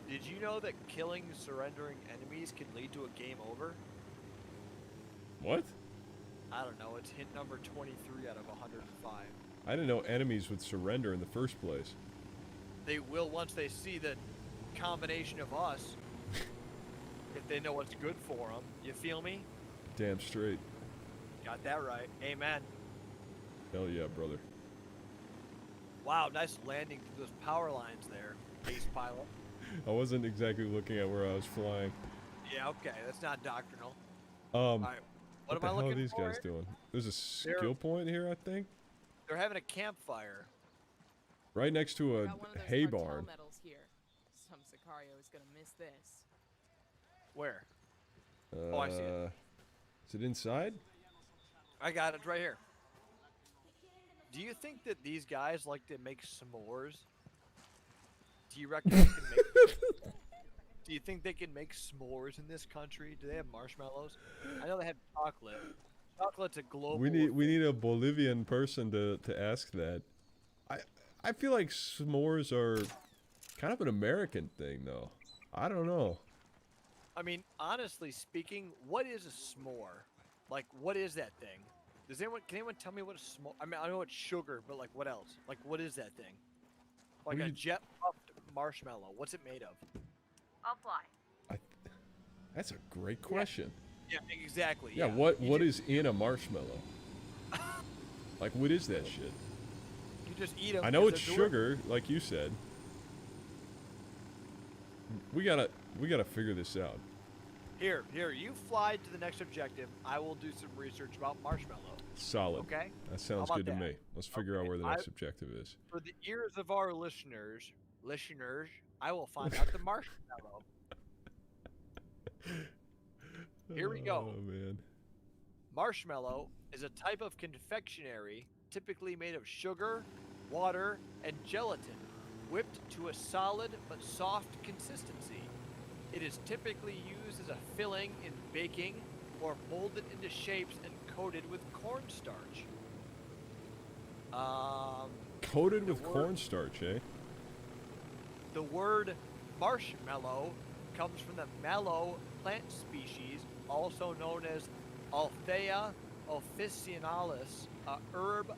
Did you know that killing surrendering enemies can lead to a game over? What? I don't know. It's hint number 23 out of 105. I didn't know enemies would surrender in the first place. They will once they see the combination of us. If they know what's good for them. You feel me? Damn straight. Got that right. Amen. Hell yeah, brother. Wow, nice landing through those power lines there, ace pilot. I wasn't exactly looking at where I was flying. Yeah, okay. That's not doctrinal. All Right. What What the am I hell are looking these for? guys doing? There's a They're- skill point here, I think. They're having a campfire. Right next to a Got one of those hay cartel barn. medals here. Some Sicario is gonna miss this. Where? Oh, I see it. Is it inside? I got it right here. Do you think that these guys like to make s'mores? Do you reckon they can make? Do you think they can make s'mores in this country? Do they have marshmallows? I know they have chocolate. Chocolate's a global. We need a Bolivian person to ask that. I feel like s'mores are kind of an American thing, though. I don't know. I mean, honestly speaking, what is a s'more? Like, what is that thing? Can anyone tell me what a s'more? I mean, I know it's sugar, but like, what else? Like, what is that thing? Like a jet puffed marshmallow. What's it made of? I'll fly. That's a great question. Yeah, exactly. Yeah, what is in a marshmallow? Like, what is that shit? You just eat them. I know it's sugar, like you said. We gotta figure this out. Here, you fly to the next objective. I will do some research about marshmallow. Solid. Okay. That sounds about good to that? me. Let's figure out where the next objective is. For the ears of our listeners, I will find out the marshmallow. Here we go. Oh man. Marshmallow is a type of confectionery typically made of sugar, water, and gelatin, whipped to a solid but soft consistency. It is typically used as a filling in baking or molded into shapes and coated with cornstarch. Coated with cornstarch, eh? The word marshmallow comes from the mallow plant species, also known as Althea officinalis, a herb.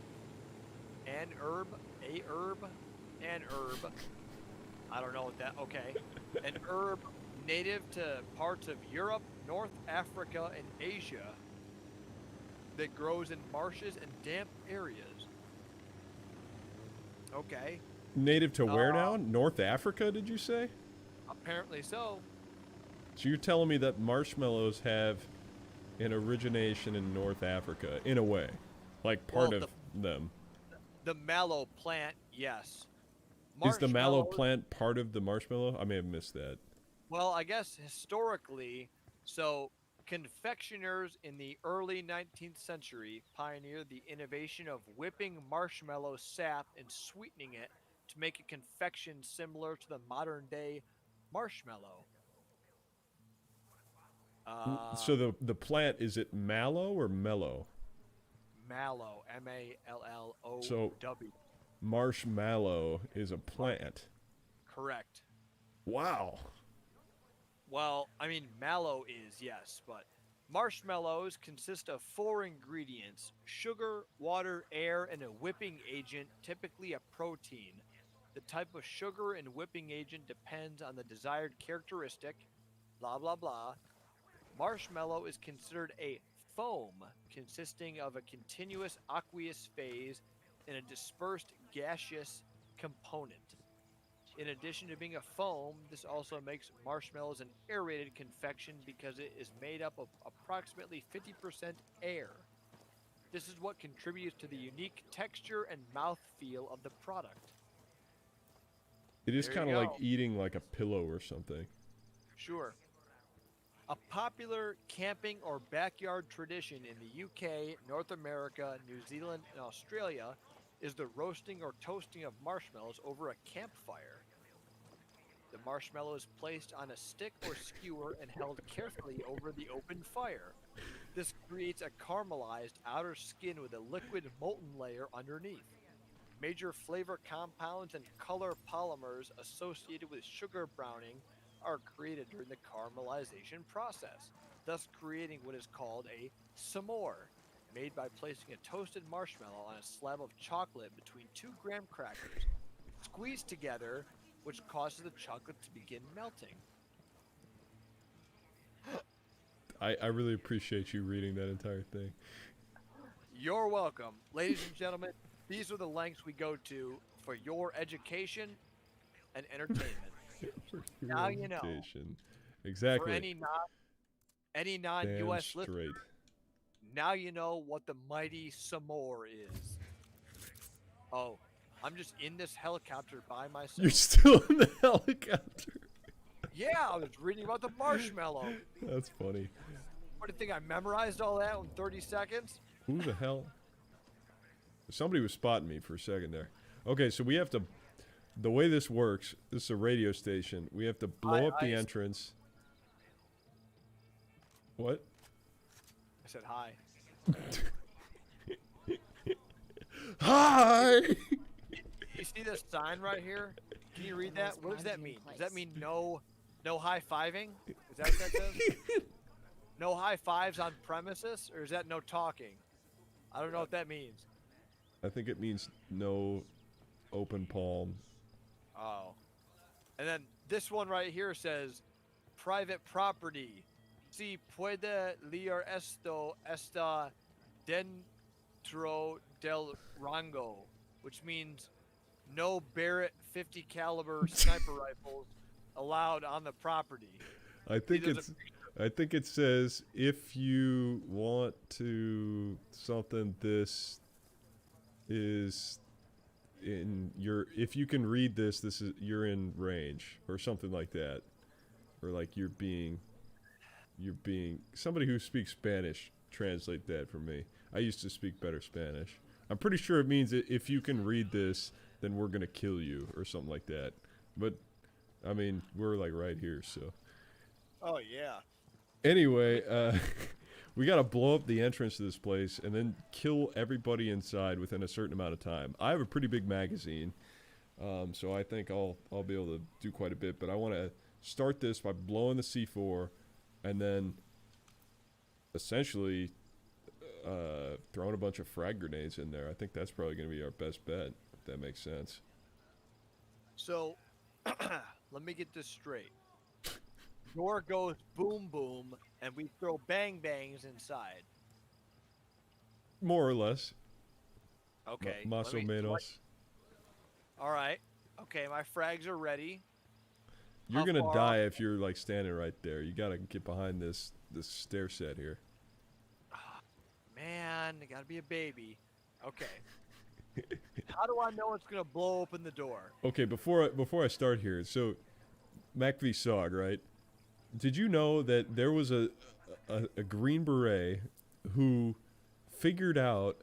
I don't know what that. Okay, an herb native to parts of Europe, North Africa, and Asia that grows in marshes and damp areas. Okay. Native to where now? North Africa, did you say? Apparently so. So you're telling me that marshmallows have an origination in North Africa, in a way, like part of them. The mallow plant, yes. Is the mallow plant part of the marshmallow? I may have missed that. Well, I guess historically, so confectioners in the early 19th century pioneered the innovation of whipping marshmallow sap and sweetening it to make a confection similar to the modern day marshmallow. So the plant, is it mallow or mellow? Mallow, M-A-L-L-O-W. So marshmallow is a plant. Correct. Wow. Well, I mean, mallow is, yes, but marshmallows consist of 4 ingredients: sugar, water, air, and a whipping agent, typically a protein. The type of sugar and whipping agent depends on the desired characteristic, blah, blah, blah. Marshmallow is considered a foam consisting of a continuous aqueous phase and a dispersed gaseous component. In addition to being a foam, this also makes marshmallows an aerated confection because it is made up of approximately 50% air. This is what contributes to the unique texture and mouthfeel of the product. It is There kind you of go. like eating like a pillow or something. Sure. A popular camping or backyard tradition in the UK, North America, New Zealand, and Australia is the roasting or toasting of marshmallows over a campfire. The marshmallow is placed on a stick or skewer and held carefully over the open fire. This creates a caramelized outer skin with a liquid molten layer underneath. Major flavor compounds and color polymers associated with sugar browning are created during the caramelization process, thus creating what is called a s'more, made by placing a toasted marshmallow on a slab of chocolate between 2 graham crackers, squeezed together, which causes the chocolate to begin melting. I really appreciate you reading that entire thing. You're welcome. Ladies and gentlemen, these are the lengths we go to for your education and entertainment. For Now your you know. education. Exactly. For any non-US Damn listener, straight. now you know what the mighty s'more is. Oh, I'm just in this helicopter by myself. You're still in the helicopter. Yeah, I was reading about the marshmallow. That's funny. What do you think? I memorized all that in 30 seconds? Who the hell? Somebody was spotting me for a second there. Okay, so we have to... The way this works, this is a radio station. We have to blow up the entrance. What? I said hi. Hi! You see this sign right here? Can you read that? What does that mean? Does that mean no high-fiving? Is that what that says? No high fives on premises? Or is that no talking? I don't know what that means. I think it means no open palm. Oh. And then this one right here says private property. Si puede leer esto está dentro del rango, which means no Barrett 50 caliber sniper rifles allowed on the property. I think it says if you want to something, this is in your, if you can read this, this is, you're in range or something like that, or like you're being somebody who speaks Spanish translate that for me. I used to speak better Spanish. I'm pretty sure it means that if you can read this, then we're gonna kill you or something like that. But I mean, we're like right here, so. Oh yeah. Anyway, we gotta blow up the entrance to this place and then kill everybody inside within a certain amount of time. I have a pretty big magazine, so I think I'll be able to do quite a bit. But I want to start this by blowing the C4, and then essentially throwing a bunch of frag grenades in there. I think that's probably going to be our best bet, if that makes sense. So, let me get this straight. Door goes boom boom, and we throw bang bangs inside. More or less. Okay. Más o menos. All right. Okay, my frags are ready. You're How gonna far die off? if you're like standing right there. You gotta get behind this stair set here. Man, I gotta be a baby. Okay. How do I know it's gonna blow open the door? Okay, before I start here, so Mac v Sog, right? Did you know that there was a Green Beret who figured out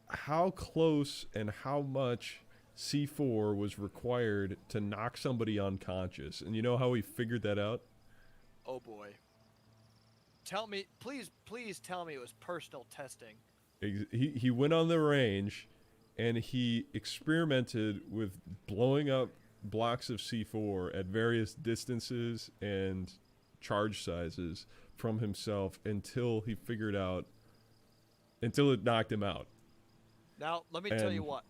how close and how much C4 was required to knock somebody unconscious? And you know how he figured that out? Oh boy. Tell me, please tell me it was personal testing. He went on the range and he experimented with blowing up blocks of C4 at various distances and charge sizes from himself until he figured out, until it knocked him out. Now, let me tell you what.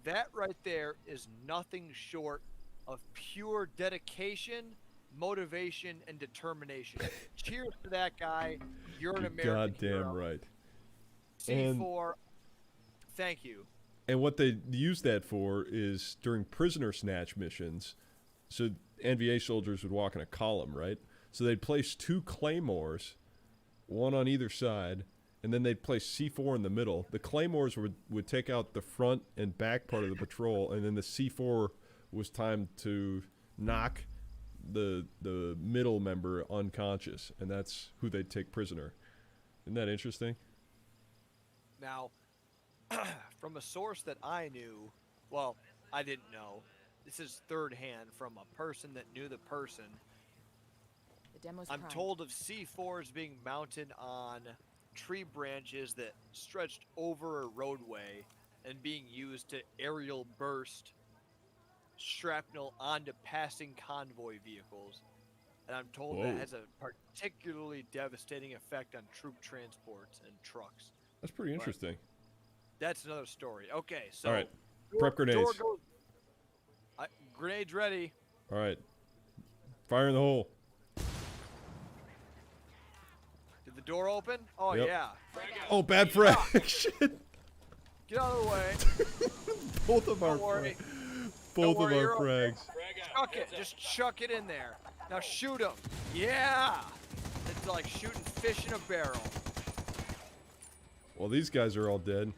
That right there is nothing short of pure dedication, motivation, and determination. Cheers to that guy. You're an American Goddamn hero. right. C4, thank you. And what they use that for is during prisoner snatch missions, so NVA soldiers would walk in a column, right? So they'd place 2 claymores, one on either side, and then they'd place C4 in the middle. The claymores would take out the front and back part of the patrol, and then the C4 was timed to knock the middle member unconscious, and that's who they'd take prisoner. Isn't that interesting? Now, from a source that I knew, well, I didn't know. This is third hand from a person that knew the person. The demo's I'm primed. told of C4s being mounted on tree branches that stretched over a roadway and being used to aerial burst shrapnel onto passing convoy vehicles. And I'm told Whoa. that has a particularly devastating effect on troop transports and trucks. That's pretty interesting. That's another story. Okay, so All right. Prep grenades. Grenades ready. All right. Fire in the hole. Did the door open? Oh, Yep. yeah. Oh, bad frag. Shit. Get out of the way. Both of our Don't worry. both worry, of you're our okay. frags. Frag out. Chuck it. Heads up. Just chuck it in there. Now shoot him. Yeah. It's like shooting fish in a barrel. Well, these guys are all dead.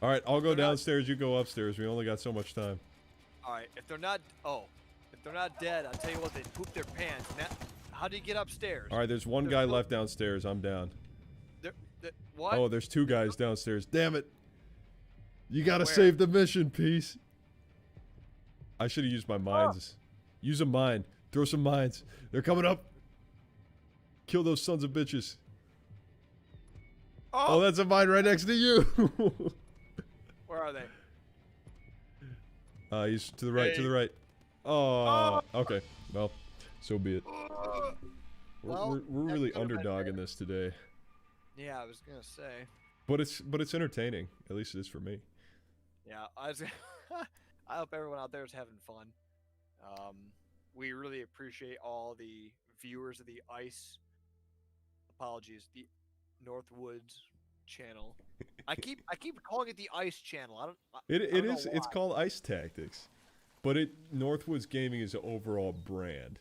All right, I'll go They're not- downstairs. You go upstairs. We only got so much time. All right. If they're not dead, I'll tell you what. They poop their pants. Now, how do you get upstairs? All right, there's one There's guy no- left downstairs. I'm down. What? Oh, there's 2 guys downstairs. Damn it. You gotta Where? save the mission, Peace. I should have used my mines. Use a mine. Throw some mines. They're coming up. Kill those sons of bitches. Oh, that's a mine right next to you. Where are they? He's to the right, to the right. Oh, okay. Well, so be it. We're really underdogging this today. Yeah, I was gonna say. But it's entertaining. At least it is for me. Yeah, I hope everyone out there is having fun. We really appreciate all the viewers of the Ice. Apologies, the Northwoods channel. I keep calling it the Ice channel. I don't know It's why. called Ice Tactics, but Northwoods Gaming is an overall brand.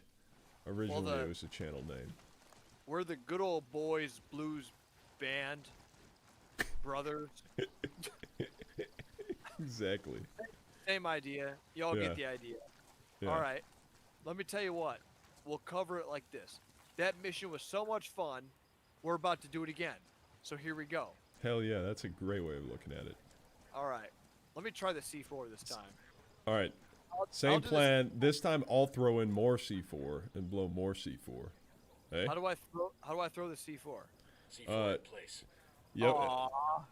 Originally, it was a channel name. We're the good old boys blues band, brothers. Exactly. Same idea. Y'all Yeah. get the idea. Yeah. All right. Let me tell you what. We'll cover it like this. That mission was so much fun. We're about to do it again. So here we go. Hell yeah, that's a great way of looking at it. All right. Let me try the C4 this time. All right. I'll Same do plan. This time I'll throw in more C4 and blow more C4. Hey? How do I throw the C4? C4 in place. Yep. Aw.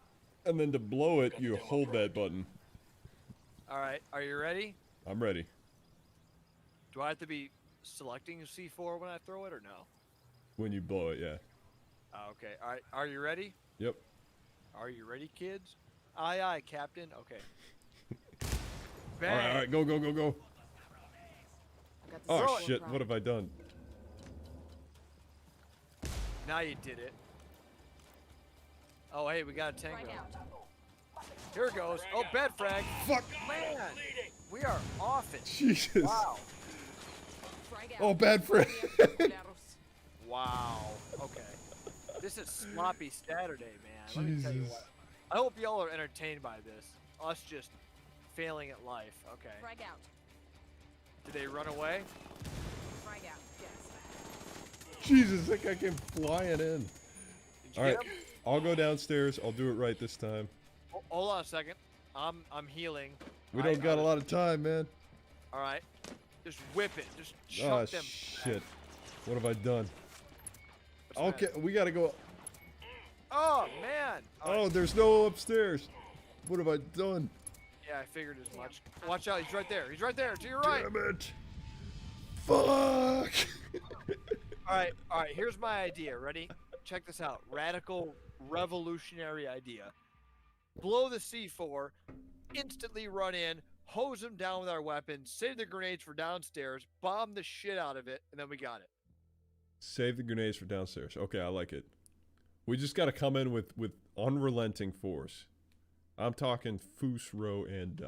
And then to blow it, you hold that button. All right. Are you ready? I'm ready. Do I have to be selecting C4 when I throw it or no? When you blow it, yeah. Okay. All right. Are you ready? Yep. Are you ready, kids? Aye, aye, Captain. Okay. All right, go, go, go, go. I got the Oh C4 shit! prime. What have I done? Now you did it. Oh, hey, we got a tango. Frag out. Here it goes. Oh, bed frag. Fuck! Man, we are off it. Jesus! Wow. Frag out. Oh, bad friend. Culeros. Wow. Okay. This is sloppy Saturday, man. Let me tell you Jesus. what. I hope y'all are entertained by this. Us just failing at life. Okay. Frag out. Did they run away? Frag out. Yes. Jesus! That guy came flying in. Did you All right, get 'em? I'll go downstairs. I'll do it right this time. Hold on a second. I'm healing. We don't got a lot of time, man. All right. Just whip it. Just Oh chuck them. shit! What have I done? What's the Okay, matter? we gotta go. Oh man. All Oh, right. there's no upstairs. What have I done? Yeah, I figured as much. Watch out. He's right there. He's right there. To your right. Damn it! Fuck! All right. All right. Here's my idea. Ready? Check this out. Radical, revolutionary idea. Blow the C4, instantly run in, hose them down with our weapons, save the grenades for downstairs, bomb the shit out of it, and then we got it. Save the grenades for downstairs. Okay, I like it. We just gotta come in with unrelenting force. I'm talking Foos, Row, and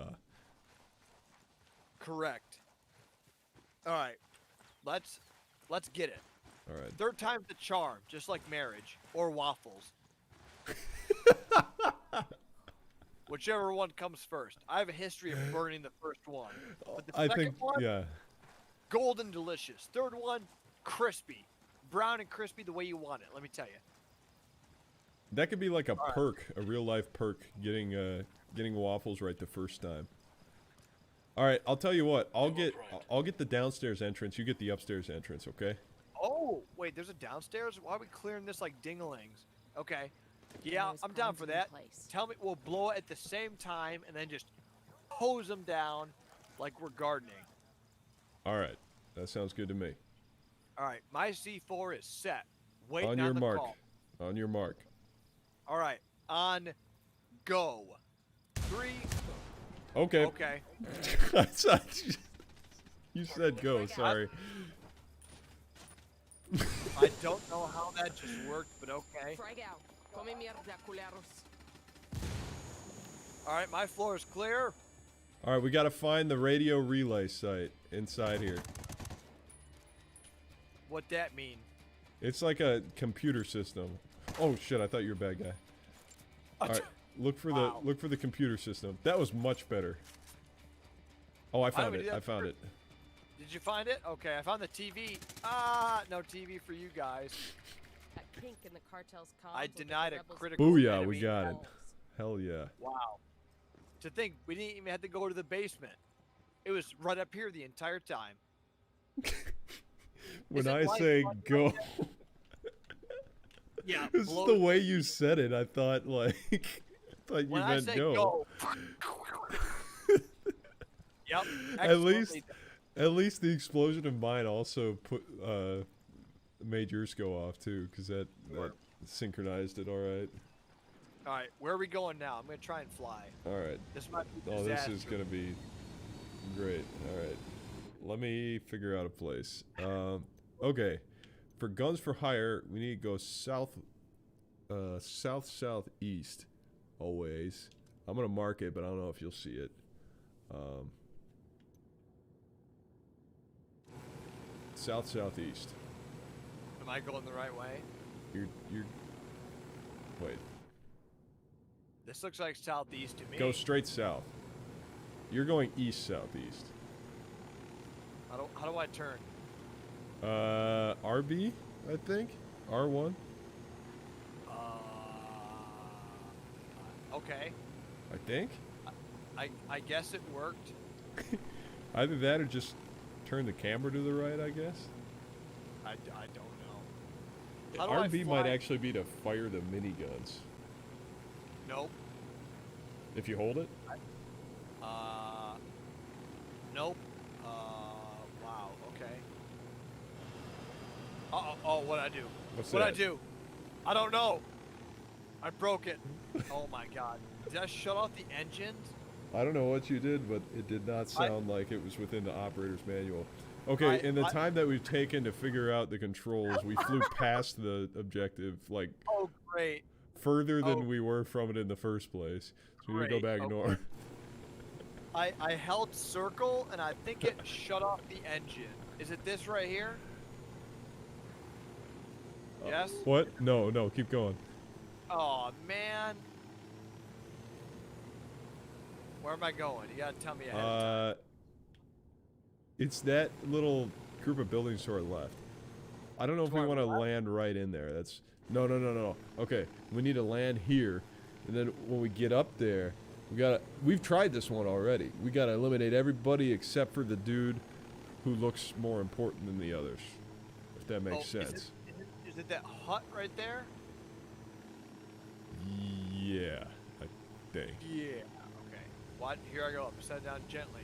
Correct. All right. Let's get it. all right. Third time's the charm, just like marriage or waffles. Whichever one comes first. I have a history of burning the first one. But the I second think, one, yeah. golden delicious. Third one, crispy. Brown and crispy the way you want it, let me tell you. That could be like a right. perk, a real life perk, getting waffles right the first time. All right, I'll tell you what. I'll get the downstairs entrance. You get the upstairs entrance, okay? Oh, wait, there's a downstairs? Why are we clearing this like dingalings? Okay. Yeah, Those I'm down primes for in that. place. Tell me we'll blow it at the same time and then just hose them down like we're gardening. All right, that sounds good to me. All right, my C4 is set. Waiting On your the mark. call. On your mark. All right, on go. 3. Okay. Okay. You said go. Sorry. I don't know how that just worked, but okay. Frag out. Come mierda, culeros. All right, my floor is clear. All right, we got to find the radio relay site inside here. What that mean? It's like a computer system. Oh shit! I thought you were a bad guy. All right, look for Wow. the computer system. That was much better. Oh, I found would it. do that I found it. Did you find it? Okay, I found the TV. Ah, no TV for you guys. kink in the cartel's comms I will get the denied a rebels critical Booyah, enemy we got it. balls. Hell yeah. Wow. To think we didn't even have to go to the basement. It was right up here the entire time. When Is it I light say like go, Yeah. this is the blows- way you said it. I thought like, I thought you When I meant say go. go. Yep. At least, excellently done. at least the explosion of mine also made yours go off too, because that synchronized it. All right. All right, where are we going now? I'm gonna try and fly. All right. This might be Oh, this is disaster. gonna be great. All right. Let me figure out a place. Okay. For guns for hire, we need to go south, southeast, always. I'm gonna mark it, but I don't know if you'll see it. Southeast. Am I going the right way? You're. Wait. This looks like southeast to me. Go straight south. You're going east southeast. How do I turn? RB, I think. R1. Okay. I think. I guess it worked. Either that or just turn the camera to the right, I guess. I don't know. How do I RB might fly? actually be to fire the miniguns. Nope. If you hold it? Nope. Wow. Okay. Oh, what'd I do? What's What'd I that? do? I don't know. I broke it. Oh my god. Did I shut off the engines? I don't know what you did, but it did not sound like it was within the operator's manual. Okay, in the time that we've taken to figure out the controls, we flew past the objective, like, Oh, great. further than Oh. we were from it in the first place. So we need to go Great, back okay. north. I held circle and I think it shut off the engine. Is it this right here? Yes? What? No, keep going. Oh man. Where am I going? You gotta tell me ahead of time. It's that little group of buildings to our left. I don't know if we To our want to left? land right in there. That's no. Okay, we need to land here, and then when we get up there, we've tried this one already. We gotta eliminate everybody except for the dude who looks more important than the others. If that makes Oh, sense. Is it that hut right there? Yeah, I think. Yeah. Okay. What? Here I go. Upside down gently.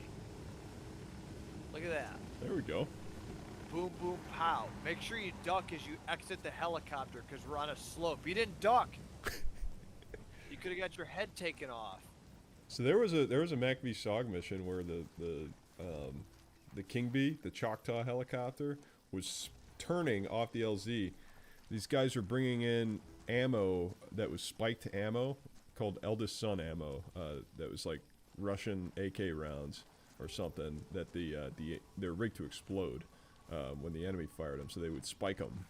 Look at that. There we go. Boom, boom, pow. Make sure you duck as you exit the helicopter because we're on a slope. You didn't duck. You could have got your head taken off. So there was a MACV-SOG mission where the King Bee, the Choctaw helicopter, was turning off the LZ. These guys were bringing in ammo that was spiked ammo called Eldest Son ammo. That was like Russian AK rounds or something that they're rigged to explode when the enemy fired them. So they would spike them.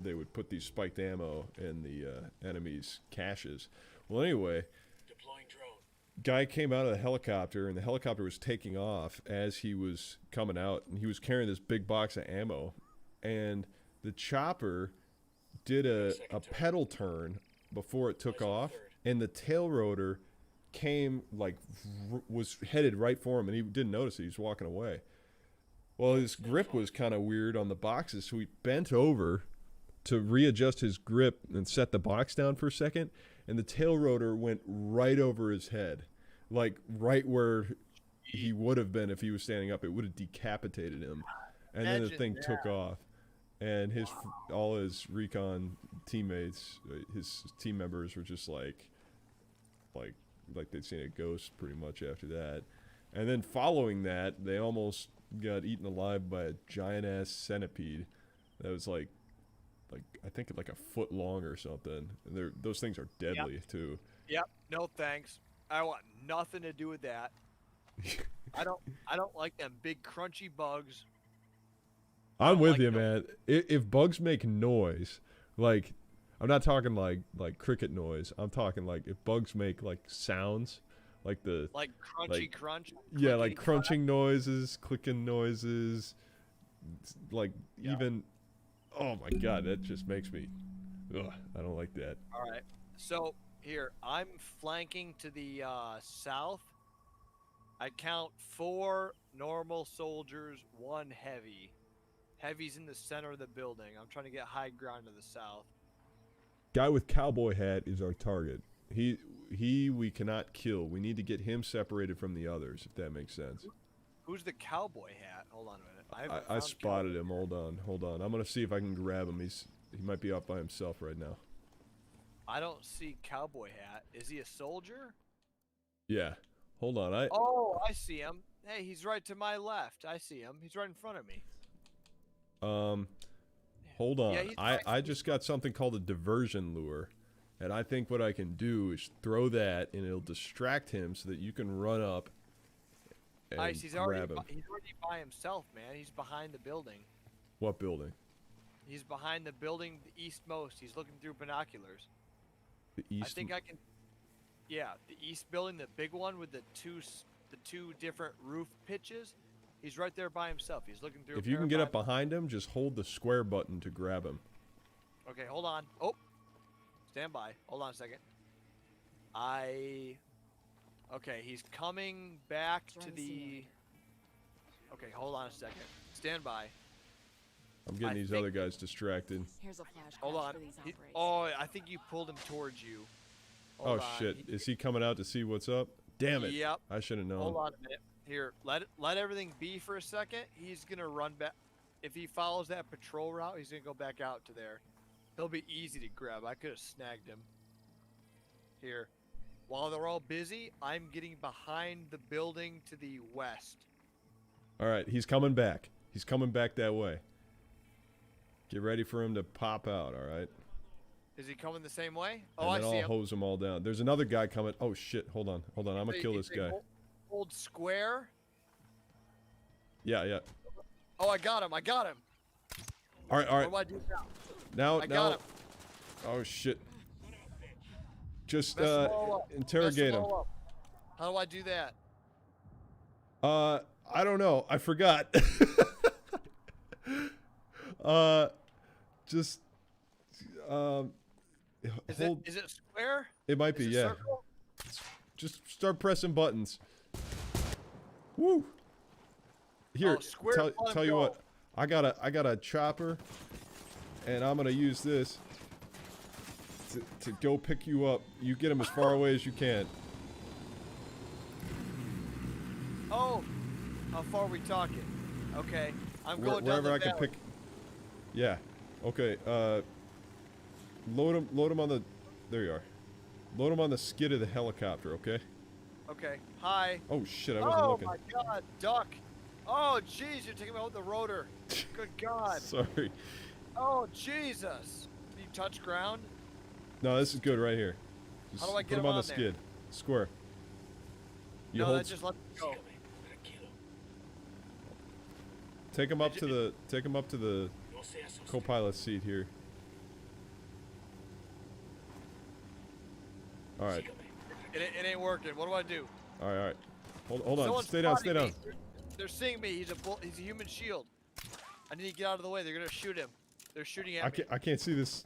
They would put these spiked ammo in the enemy's caches. Well, anyway. Deploying drone. Guy came out of the helicopter, and the helicopter was taking off as he was coming out, and he was carrying this big box of ammo, and the chopper did a pedal turn before it took off, and the tail rotor came, like, was headed right for him, and he didn't notice it. He was walking away. Well, his grip was kind of weird on the boxes, so he bent over to readjust his grip and set the box down for a second, and the tail rotor went right over his head, like right where he would have been if he was standing up. It would have decapitated him, and then the Imagine thing that. took off, and all his Recon teammates, his team members were just like they'd seen a ghost pretty much after that. And then following that, they almost got eaten alive by a giant ass centipede that was like I think like a foot long or something. And those things are deadly too. Yep. No thanks. I want nothing to do with that. I don't like them big crunchy bugs. I'm with like you, them. man. If bugs make noise, like I'm not talking like cricket noise. I'm talking like if bugs make like sounds, like the Like crunchy Like- crunch. yeah, like clickety-clack. crunching noises, clicking noises, like Yeah. even Oh my god, that just makes me. Ugh, I don't like that. All right. So here, I'm flanking to the south. I count 4 normal soldiers, 1 heavy. Heavy's in the center of the building. I'm trying to get high ground to the south. Guy with cowboy hat is our target. We cannot kill. We need to get him separated from the others, if that makes sense. Who's the cowboy hat? Hold on a minute. I spotted him. Hold on. I'm gonna see if I can grab him. He might be out by himself right now. I don't see cowboy hat. Is he a soldier? Yeah. Hold on. Oh, I see him. Hey, he's right to my left. I see him. He's right in front of me. Hold on. Yeah, I just got something called a diversion lure. And I think what I can do is throw that and it'll distract him so that you can run up and Nice. He's already grab him. he's already by himself, man. He's behind the building. What building? He's behind the building, the eastmost. He's looking through binoculars. The east. I think I can. Yeah, the east building, the big one with the two different roof pitches. He's right there by himself. He's looking through. If you can get up behind him, just hold the square button to grab him. Okay, hold on. Oh, stand by. Hold on a second. Okay, he's coming back to the. Okay, hold on a second. Stand by. I'm getting these other guys distracted. Here's a flash Hold crash on. for these He- outbreaks. oh, I think you pulled him towards you. Oh Hold on. shit! Is he coming out to see what's up? Damn it! Yep. I should have known. Hold on a minute. Here, let everything be for a second. He's gonna run back. If he follows that patrol route, he's gonna go back out to there. He'll be easy to grab. I could have snagged him. Here, while they're all busy, I'm getting behind the building to the west. All right, he's coming back. He's coming back that way. Get ready for him to pop out. All right. Is he coming the same way? Oh, And I then see I'll him. hose them all down. There's another guy coming. Oh shit! Hold on. I'm gonna kill this guy. Hold square. Yeah. Oh, I got him. All right. What do I do now? Now. I got him. Oh shit! Just Mess them all up. interrogate Mess him. them all up. How do I do that? I don't know. I forgot. Just hold. Is it square? It might be. Is it Yeah. circle? Just start pressing buttons. Woo! Here, square tell button, you go. what. I got a chopper, and I'm gonna use this to go pick you up. You get him as far away as you can. Oh, how far are we talking? Okay, I'm going down Wherever the I can valley. pick. Yeah. Okay. Load him on the. There you are. Load him on the skid of the helicopter. Okay. Okay, hi. Oh shit! I wasn't Oh looking. my God, duck. Oh jeez, you're taking me out with the rotor. Good God. Sorry. Oh Jesus. Can you touch ground? No, this is good right here. Just How do I put get him him on the on there? skid. Square. You No, hold. that just let me go. Take him up to the. Take him up to the No se asuste. co-pilot seat here. All right. It ain't working. What do I do? All right. Hold on. Someone's Stay down. Stay spotting down. me. They're seeing me. He's a human shield. I need to get out of the way. They're gonna shoot him. They're shooting at me. I can't see this.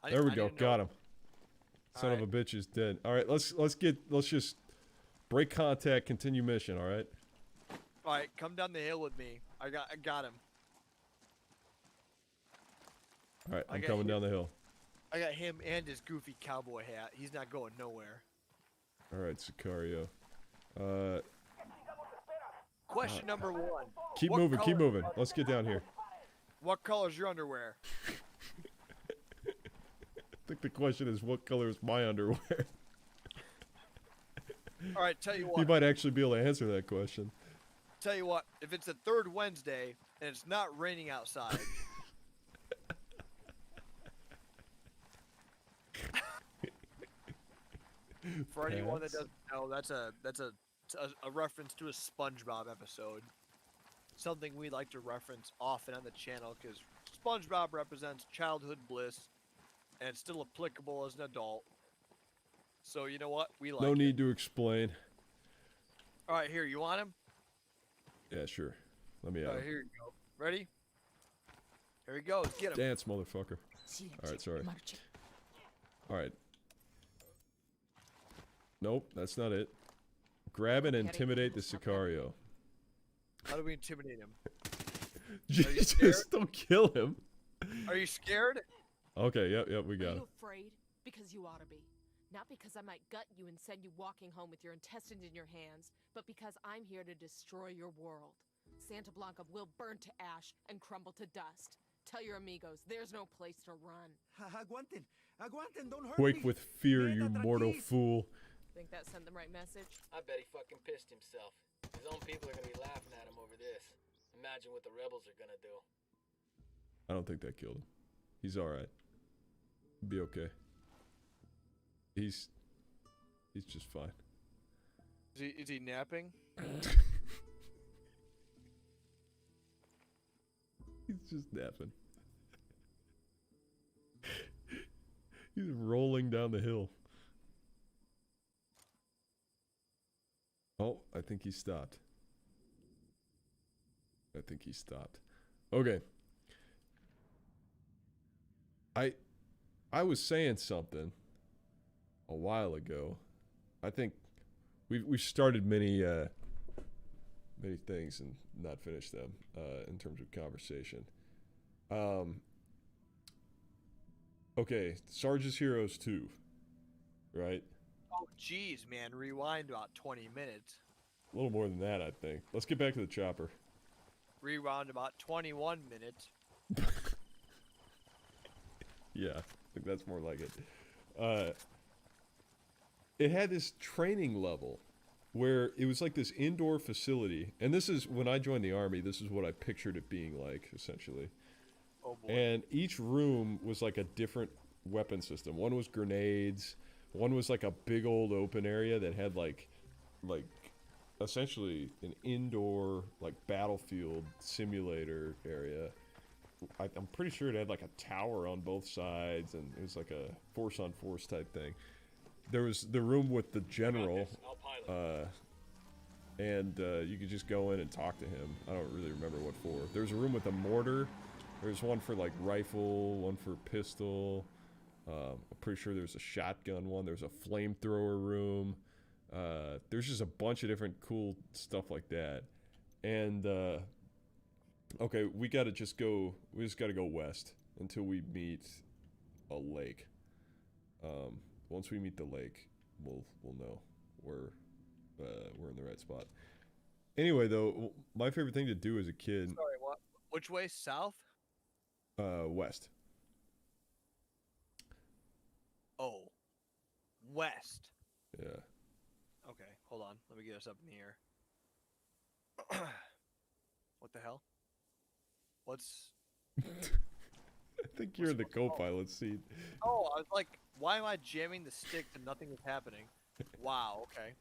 There we go. Got him. Son of a bitch is dead. All right. Let's just break contact. Continue mission. All right. All right, come down the hill with me. I got him. All right. I'm Okay, coming here. down the hill. I got him and his goofy cowboy hat. He's not going nowhere. All right, Sicario. Question number 1. Keep What moving. Keep color- moving. Let's get down here. What color's your underwear? I think the question is, what color is my underwear? All right, tell you You what. might actually be able to answer that question. Tell you what. If it's the third Wednesday and it's not raining outside, for anyone that Pants? doesn't know, that's a reference to a SpongeBob episode. Something we like to reference often on the channel because SpongeBob represents childhood bliss, and it's still applicable as an adult. So you know what? We like No it. need to explain. All right, here. You want him? Yeah, sure. Let me All out. right, here you go. Ready? Here he goes. Get him. Dance, motherfucker. Alright, sorry. Alright. Nope, that's not it. Grab and intimidate the Sicario. How do we intimidate him? Jesus, don't kill him. Are you scared? Okay, yep, we Are got it. you afraid? Because you ought to be. Not because I might gut you and send you walking home with your intestines in your hands, but because I'm here to destroy your world. Santa Blanca will burn to ash and crumble to dust. Tell your amigos, there's no place to run. Aguanten, aguanten, don't hurt Quake me. with fear, you mortal fool. Think that sent the right message? I bet he fucking pissed himself. His own people are gonna be laughing at him over this. Imagine what the rebels are gonna do. I don't think that killed him. He's alright. Be okay. He's just fine. Is he napping? He's just napping. He's rolling down the hill. Oh, I think he stopped. Okay. I was saying something a while ago. I think we've started many things and not finished them in terms of conversation. Okay, Sarge's Heroes 2, right? Oh, jeez, man. Rewind about 20 minutes. A little more than that, I think. Let's get back to the chopper. Rewound about 21 minutes. Yeah, I think that's more like it. It had this training level where it was like this indoor facility, and this is when I joined the army. This is what I pictured it being like, essentially. Oh boy. And each room was like a different weapon system. One was grenades. One was like a big old open area that had like essentially an indoor like battlefield simulator area. I'm pretty sure it had like a tower on both sides, and it was like a force on force type thing. There was the room with the general, and you could just go in and talk to him. I don't really remember what for. There's a room with a mortar. There's one for like rifle, one for pistol. I'm pretty sure there's a shotgun one. There's a flamethrower room. There's just a bunch of different cool stuff like that. And okay, we just gotta go west until we meet a lake. Once we meet the lake, we'll know we're in the right spot. Anyway, though, my favorite thing to do as a kid. Sorry, what? Which way? South? West. Oh, west. Yeah. Okay, hold on. Let me get us up in the air. What the hell? What's... I think you're in the co-pilot seat. Oh, I was like, why am I jamming the stick and nothing is happening? Wow, okay.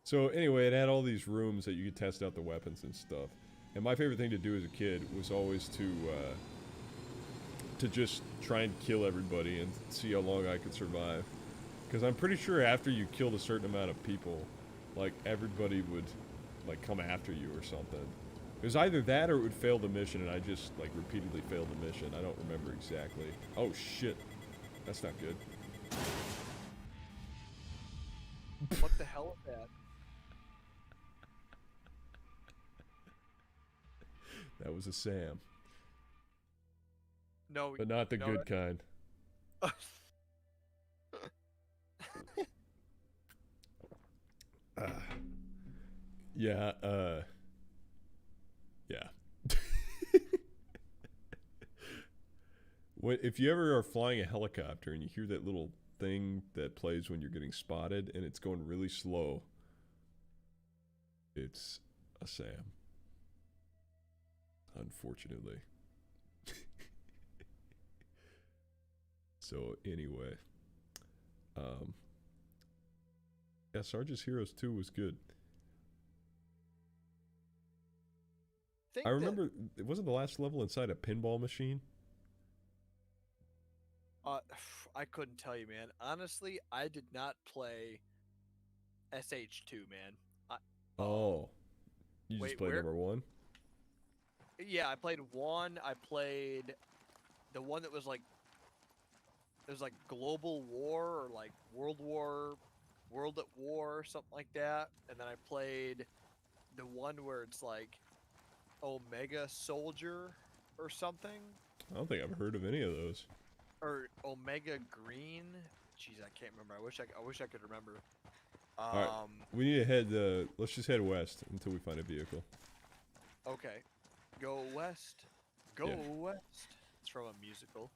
So anyway, it had all these rooms that you could test out the weapons and stuff. And my favorite thing to do as a kid was always to just try and kill everybody and see how long I could survive. Because I'm pretty sure after you killed a certain amount of people, like everybody would like come after you or something. It was either that or it would fail the mission, and I just like repeatedly failed the mission. I don't remember exactly. Oh shit, that's not good. What the hell is that? That was a Sam, No, but not the good kind. Yeah, yeah. If you ever are flying a helicopter and you hear that little thing that plays when you're getting spotted and it's going really slow, it's a Sam. Unfortunately. So anyway, yeah, Sarge's Heroes 2 was good. I remember it wasn't the last level inside a pinball machine. I couldn't tell you, man. Honestly, I did not play SH2, man. Oh, You Wait, just played where? number 1? Yeah, I played 1. I played the one that was like, it was like Global War or like World at War or something like that. And then I played the one where it's like Omega Soldier or something. I don't think I've heard of any of those. Or Omega Green. Jeez, I can't remember. I wish I could remember. Alright, we need to head, let's just head west until we find a vehicle. Okay. Go west. Go Yeah. west. It's from a musical.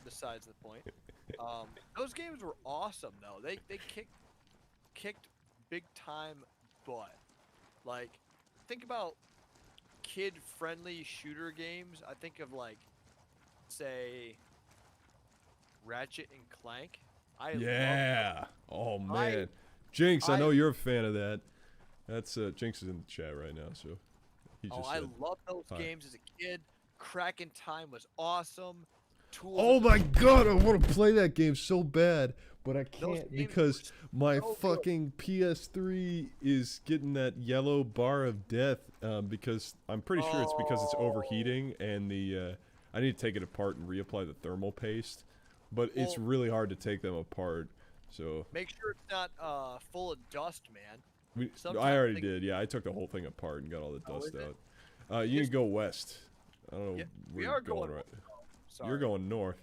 Besides the point. Those games were awesome though. They kicked big time butt. Like, think about kid-friendly shooter games. I think of like, say, Ratchet and Clank. Yeah. Oh man, Jinx, I know you're a fan of that. That's Jinx is in the chat right now, so he just I said, loved those hi. games as a kid. Crack in Time was awesome. Tools Oh of the my god, I want to play that game so bad, but I Those can't games because my so good. fucking PS3 is getting that yellow bar of death because I'm pretty sure it's because it's overheating and the I need to take it apart and reapply the thermal paste, but it's Well- really hard to take them apart. So Make sure it's not full of dust, man. I Sometimes already they- did. Yeah, I took the whole thing apart and got all the Oh, dust is it? out. You Just- can go west. I don't know Yeah, where we you're are going going right. Sorry. You're going north.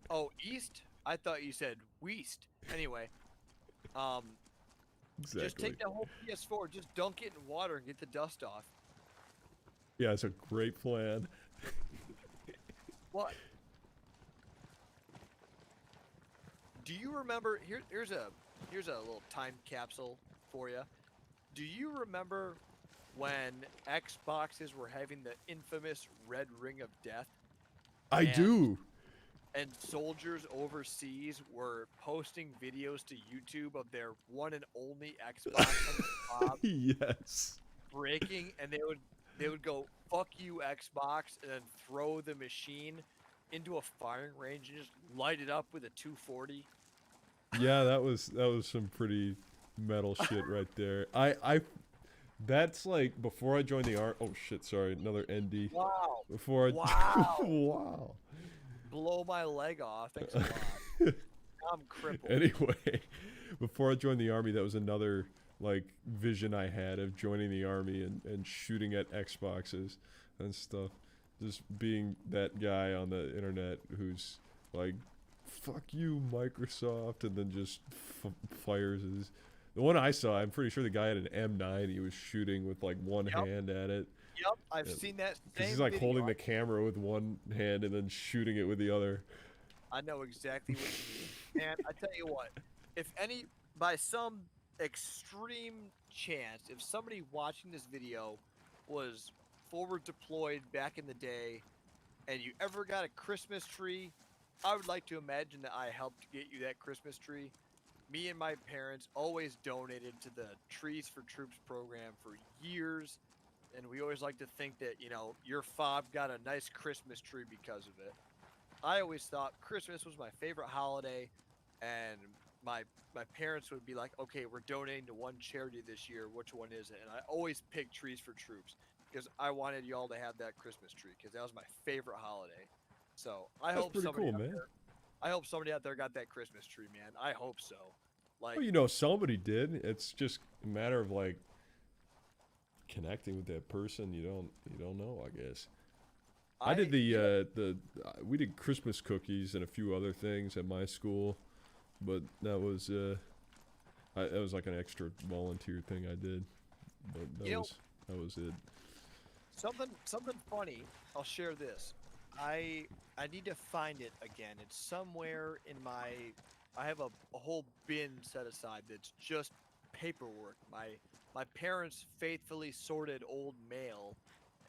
Oh, east? I thought you said west. Anyway, Exactly. just take that whole PS4, just dunk it in water and get the dust off. Yeah, it's a great plan. What? Do you remember? Here's a little time capsule for you. Do you remember when Xboxes were having the infamous red ring of death, I And- do. and soldiers overseas were posting videos to YouTube of their one and only Xbox on the top Yes. breaking, and they would go "fuck you Xbox" and then throw the machine into a firing range and just light it up with a 240. Yeah, that was some pretty metal shit right there. That's like before I joined the art. Oh shit! Sorry, another ND. Wow! Before I. Wow. Wow. Blow my leg off. Thanks a lot. I'm crippled. Anyway, before I joined the army, that was another like vision I had of joining the army and shooting at Xboxes and stuff. Just being that guy on the internet who's like, "Fuck you, Microsoft," and then just fires his. The one I saw, I'm pretty sure the guy had an M9. He was shooting with like one Yep. hand at it. Yep, I've Yeah, seen that. Because he's same like holding video. the camera with one hand and then shooting it with the other. I know exactly what you mean. And I tell you what, by some extreme chance, if somebody watching this video was forward deployed back in the day and you ever got a Christmas tree, I would like to imagine that I helped get you that Christmas tree. Me and my parents always donated to the Trees for Troops program for years, and we always like to think that, your fob got a nice Christmas tree because of it. I always thought Christmas was my favorite holiday, and my parents would be like, "Okay, we're donating to one charity this year. Which one is it?" And I always picked Trees for Troops because I wanted y'all to have that Christmas tree because that was my favorite holiday. So I That's hope pretty somebody cool, out man. there, I hope somebody out there got that Christmas tree, man. I hope so. Like, Well, somebody did. It's just a matter of like connecting with that person. You don't know, I guess. I did we did Christmas cookies and a few other things at my school, but that was that was like an extra volunteer thing I did. But that was it. something funny. I'll share this. I need to find it again. It's somewhere in my. I have a whole bin set aside that's just paperwork. My parents faithfully sorted old mail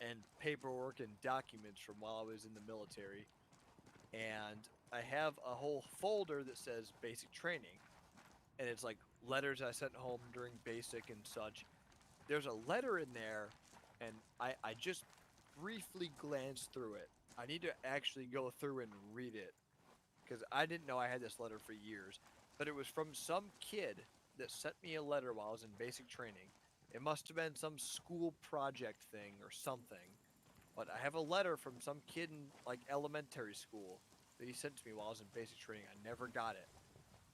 and paperwork and documents from while I was in the military, and I have a whole folder that says basic training, and it's like letters I sent home during basic and such. There's a letter in there, and I just briefly glanced through it. I need to actually go through and read it because I didn't know I had this letter for years, but it was from some kid that sent me a letter while I was in basic training, It must have been some school project thing or something. But I have a letter from some kid in like elementary school that he sent to me while I was in basic training. I never got it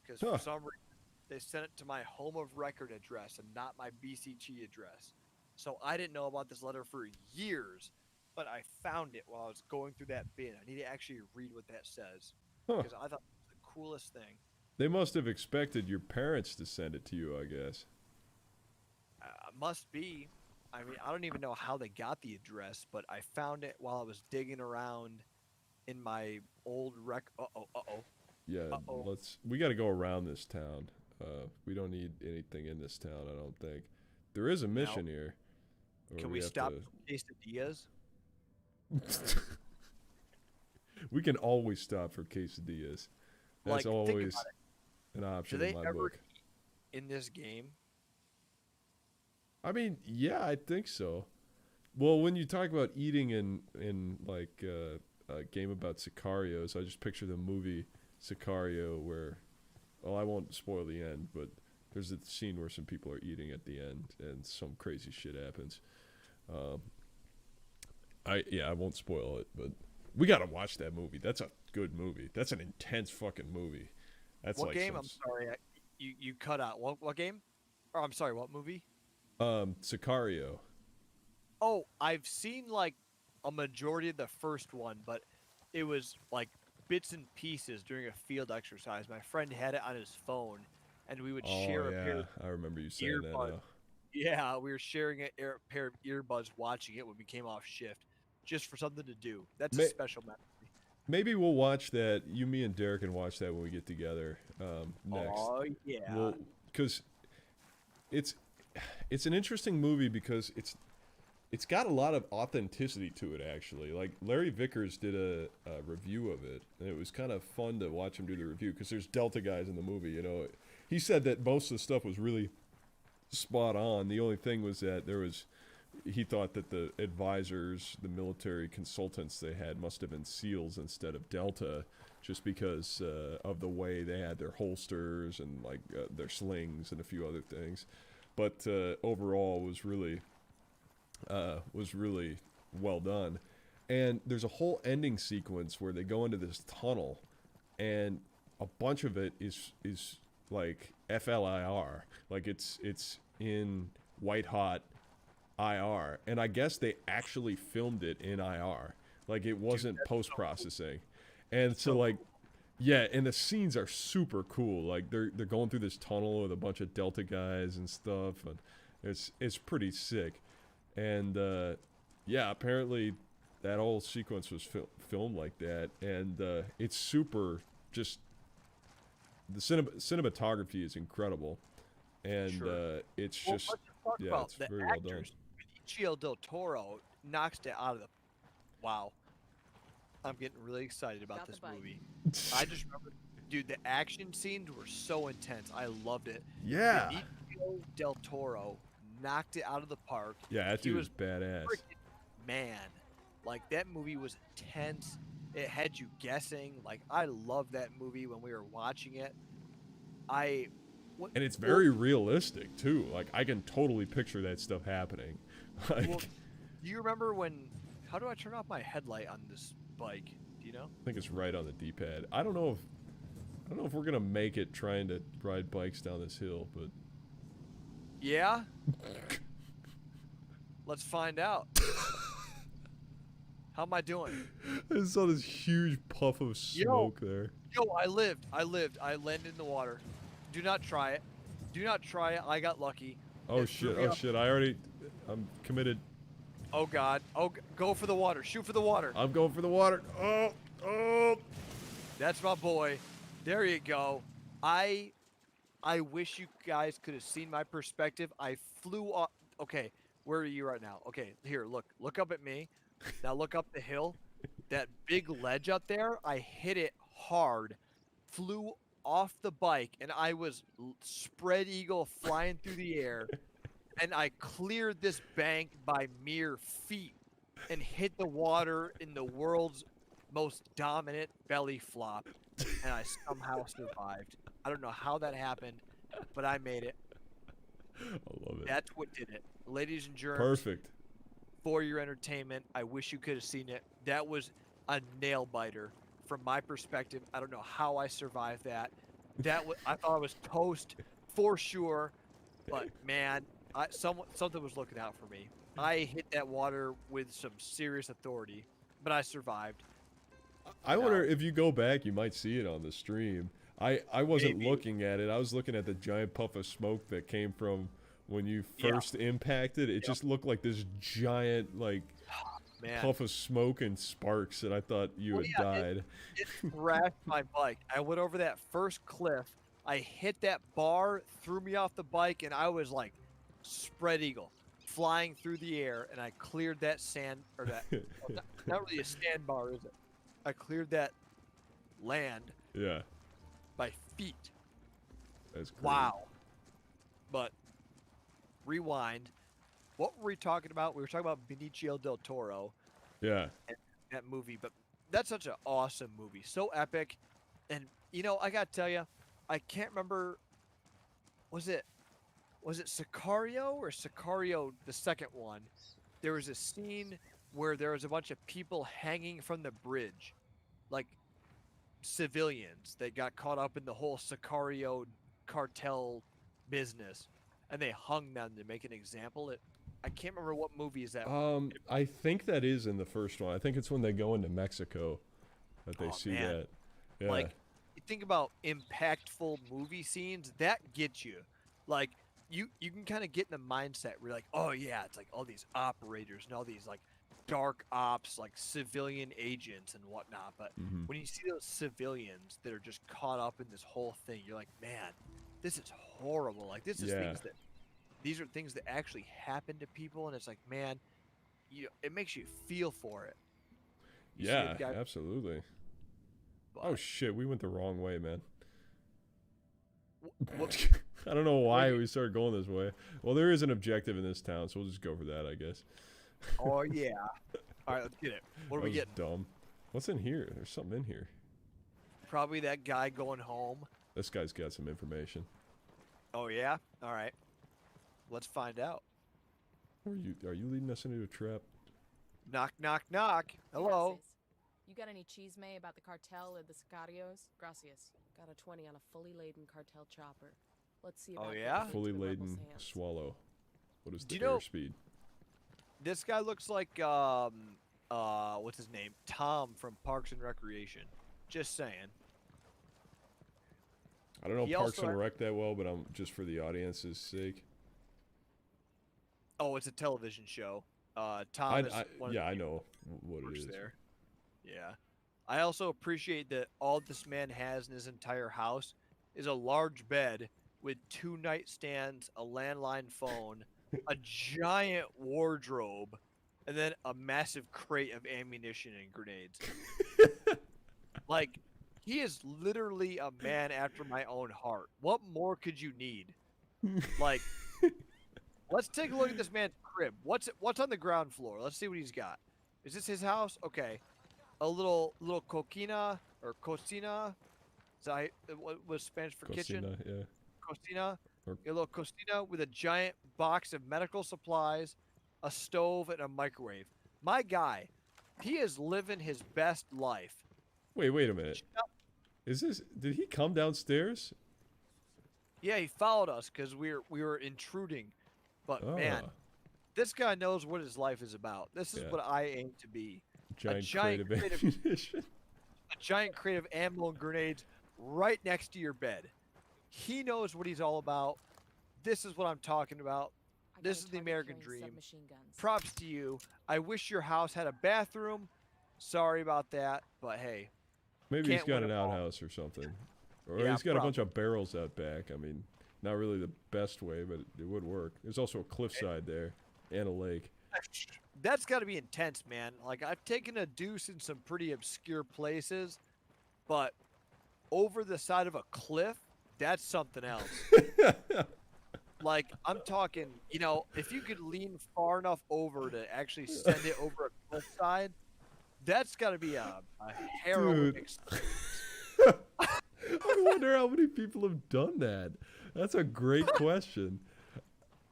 because Huh. for some reason they sent it to my home of record address and not my BCG address. So I didn't know about this letter for years, but I found it while I was going through that bin. I need to actually read what that says Huh. because I thought it was the coolest thing. They must have expected your parents to send it to you, I guess. Must be. I mean, I don't even know how they got the address, but I found it while I was digging around in my old Yeah, Uh-oh. we got to go around this town. We don't need anything in this town, I don't think. There is a mission here. where Can we have stop to- for quesadillas? We can always stop for quesadillas. That's Like, think always about an Do option they in my ever book. eat in this game? I mean, yeah, I think so. Well, when you talk about eating in like a game about Sicarios, I just picture the movie Sicario where, well, I won't spoil the end, but there's a scene where some people are eating at the end and some crazy shit happens. I won't spoil it, but we gotta watch that movie. That's a good movie. That's an intense fucking movie. That's What like game? some- I'm sorry, you cut out. What game? Or I'm sorry, what movie? Sicario. Oh, I've seen like a majority of the first one, but it was like bits and pieces during a field exercise. My friend had it on his phone, and we would share Oh a pair yeah, of I remember you saying that earbuds. now. Yeah, we were sharing a pair of earbuds watching it when we came off shift, just for something to do. That's a Ma- special memory. Maybe we'll watch that. You, me, and Derek can watch that when we get together next. Oh yeah. Well, because it's an interesting movie because it's got a lot of authenticity to it actually. Like Larry Vickers did a review of it, and it was kind of fun to watch him do the review because there's Delta guys in the movie. You know, he said that most of the stuff was really spot on. The only thing was that he thought that the advisors, the military consultants they had must have been SEALs instead of Delta, just because of the way they had their holsters and like their slings and a few other things. But overall was really well done. And there's a whole ending sequence where they go into this tunnel, and a bunch of it is like FLIR, like it's in white hot IR, and I guess they actually filmed it in IR, like it wasn't post processing, and so like, yeah, and the scenes are super cool. Like they're going through this tunnel with a bunch of Delta guys and stuff, and it's pretty sick, and yeah, apparently that whole sequence was filmed like that, and it's super just. The cinematography is incredible, and Sure. it's Well, just let's talk yeah, about it's the very well done. actors. Benicio del Toro knocks it out of the. Wow. I'm getting really excited about Got the this bite. movie. I just remember, dude, the action scenes were so intense. I loved it. Yeah, Benicio del Toro knocked it out of the park. yeah, that He dude was is badass. freaking man. Like that movie was intense. It had you guessing. Like I loved that movie when we were watching it. And it's very realistic too. Like I can totally picture that stuff happening. Like Well, do you remember when? How do I turn off my headlight on this bike? Do you know? I think it's right on the D-pad. I don't know if we're gonna make it trying to ride bikes down this hill, but Yeah. Let's find out. How am I doing? I saw this huge puff of smoke there. Yo, I lived. I landed in the water. Do not try it. Do not try it. I got lucky. Oh It threw shit! me Oh off. shit! I'm committed. Oh god. Oh, go for the water. Shoot for the water. I'm going for the water. Oh! That's my boy. There you go. I wish you guys could have seen my perspective. I flew off. Okay, where are you right now? Okay, here, look up at me. Now look up the hill. That big ledge up there, I hit it hard, flew off the bike, and I was spread eagle flying through the air, and I cleared this bank by mere feet and hit the water in the world's most dominant belly flop, and I somehow survived. I don't know how that happened, but I made it. I love it. That's what did it. Ladies and germs, Perfect. for your entertainment, I wish you could have seen it. That was a nail biter from my perspective. I don't know how I survived that. I thought I was toast for sure, but man, something was looking out for me. I hit that water with some serious authority, but I survived. I wonder if you go back, you might see it on the stream. I wasn't Maybe. looking at it. I was looking at the giant puff of smoke that came from when you first impacted. It just looked like this giant, like, Man, puff of smoke and sparks, and I thought you had died. it crashed my bike. I went over that first cliff. I hit that bar, threw me off the bike, and I was like spread eagle, flying through the air, and I cleared that sand, or that, not really a sandbar, is it? I cleared that land Yeah, by feet. that's great. Wow. But rewind. What were we talking about? We were talking about Benicio del Toro, Yeah. that movie, but that's such an awesome movie. So epic. And you know, I gotta tell you, I can't remember, was it Sicario or Sicario the second one? There was a scene where there was a bunch of people hanging from the bridge, like civilians that got caught up in the whole Sicario cartel business, and they hung them to make an example. I can't remember what movie is that. I think that is in the first one. I think it's when they go into Mexico that they Oh, see man. that. Yeah. Like, you think about impactful movie scenes, that gets you. Like, you can kind of get in the mindset where you're like, oh yeah, it's like all these operators and all these like dark ops, like civilian agents and whatnot. But when you see those civilians that are just caught up in this whole thing, you're like, man, this is horrible. Like, this is these are things that actually happen to people, and it's like, man, it makes you feel for it. You see Yeah, a guy- absolutely. but Oh shit, we went the wrong way, man. what- I don't know why we started going this way. Well, there is an objective in this town, so we'll just go for that, I guess. Oh yeah. All right, let's get it. What are we That was getting? dumb. What's in here? There's something in here. Probably that guy going home. This guy's got some information. Oh yeah. All right. Let's find out. Are you leading us into a trap? Knock, knock, knock. Hello. Gracias. You got any chisme about the cartel or the sicarios? Gracias. Got a 20 on a fully laden cartel chopper. Let's see Oh, about yeah? getting Fully into the rebels' laden hands. swallow. What is Do the you know- airspeed? This guy looks like what's his name? Tom from Parks and Recreation. Just saying. I don't know He Parks also and Rec that well, but I'm just for the audience's sake. Oh, it's a television show. Tom is one of the I people know what who it works is. there. Yeah. I also appreciate that all this man has in his entire house is a large bed with 2 nightstands, a landline phone, a giant wardrobe, and then a massive crate of ammunition and grenades. Like, he is literally a man after my own heart. What more could you need? Like, let's take a look at this man's crib. What's on the ground floor? Let's see what he's got. Is this his house? Okay. A little coquina or cocina. Is that what was Spanish for kitchen? Cocina, yeah. Cocina. Or- A little cocina with a giant box of medical supplies, a stove, and a microwave. My guy, he is living his best life. Wait a minute. Did he come downstairs? Yeah, he followed us because we were intruding. But man, Ah, this guy knows what his life is about. This is Yeah. what I aim to be. giant creative ammunition. A giant crate of ammo and grenades right next to your bed. He knows what he's all about. This is what I'm talking about. I got This a is the target American carrying dream. submachine guns. Props to you. I wish your house had a bathroom. Sorry about that, but hey. Maybe he's Can't got win an 'em all. outhouse or something. Or Yeah, he's got a bunch of barrels out back. I mean, not really the best way, but it would work. There's also a cliffside there and a lake. That's got to be intense, man. Like, I've taken a deuce in some pretty obscure places, but over the side of a cliff, that's something else. Like, I'm talking, if you could lean far enough over to actually send it over a cliffside, that's got to be a harrowing Dude. experience. I wonder how many people have done that. That's a great question.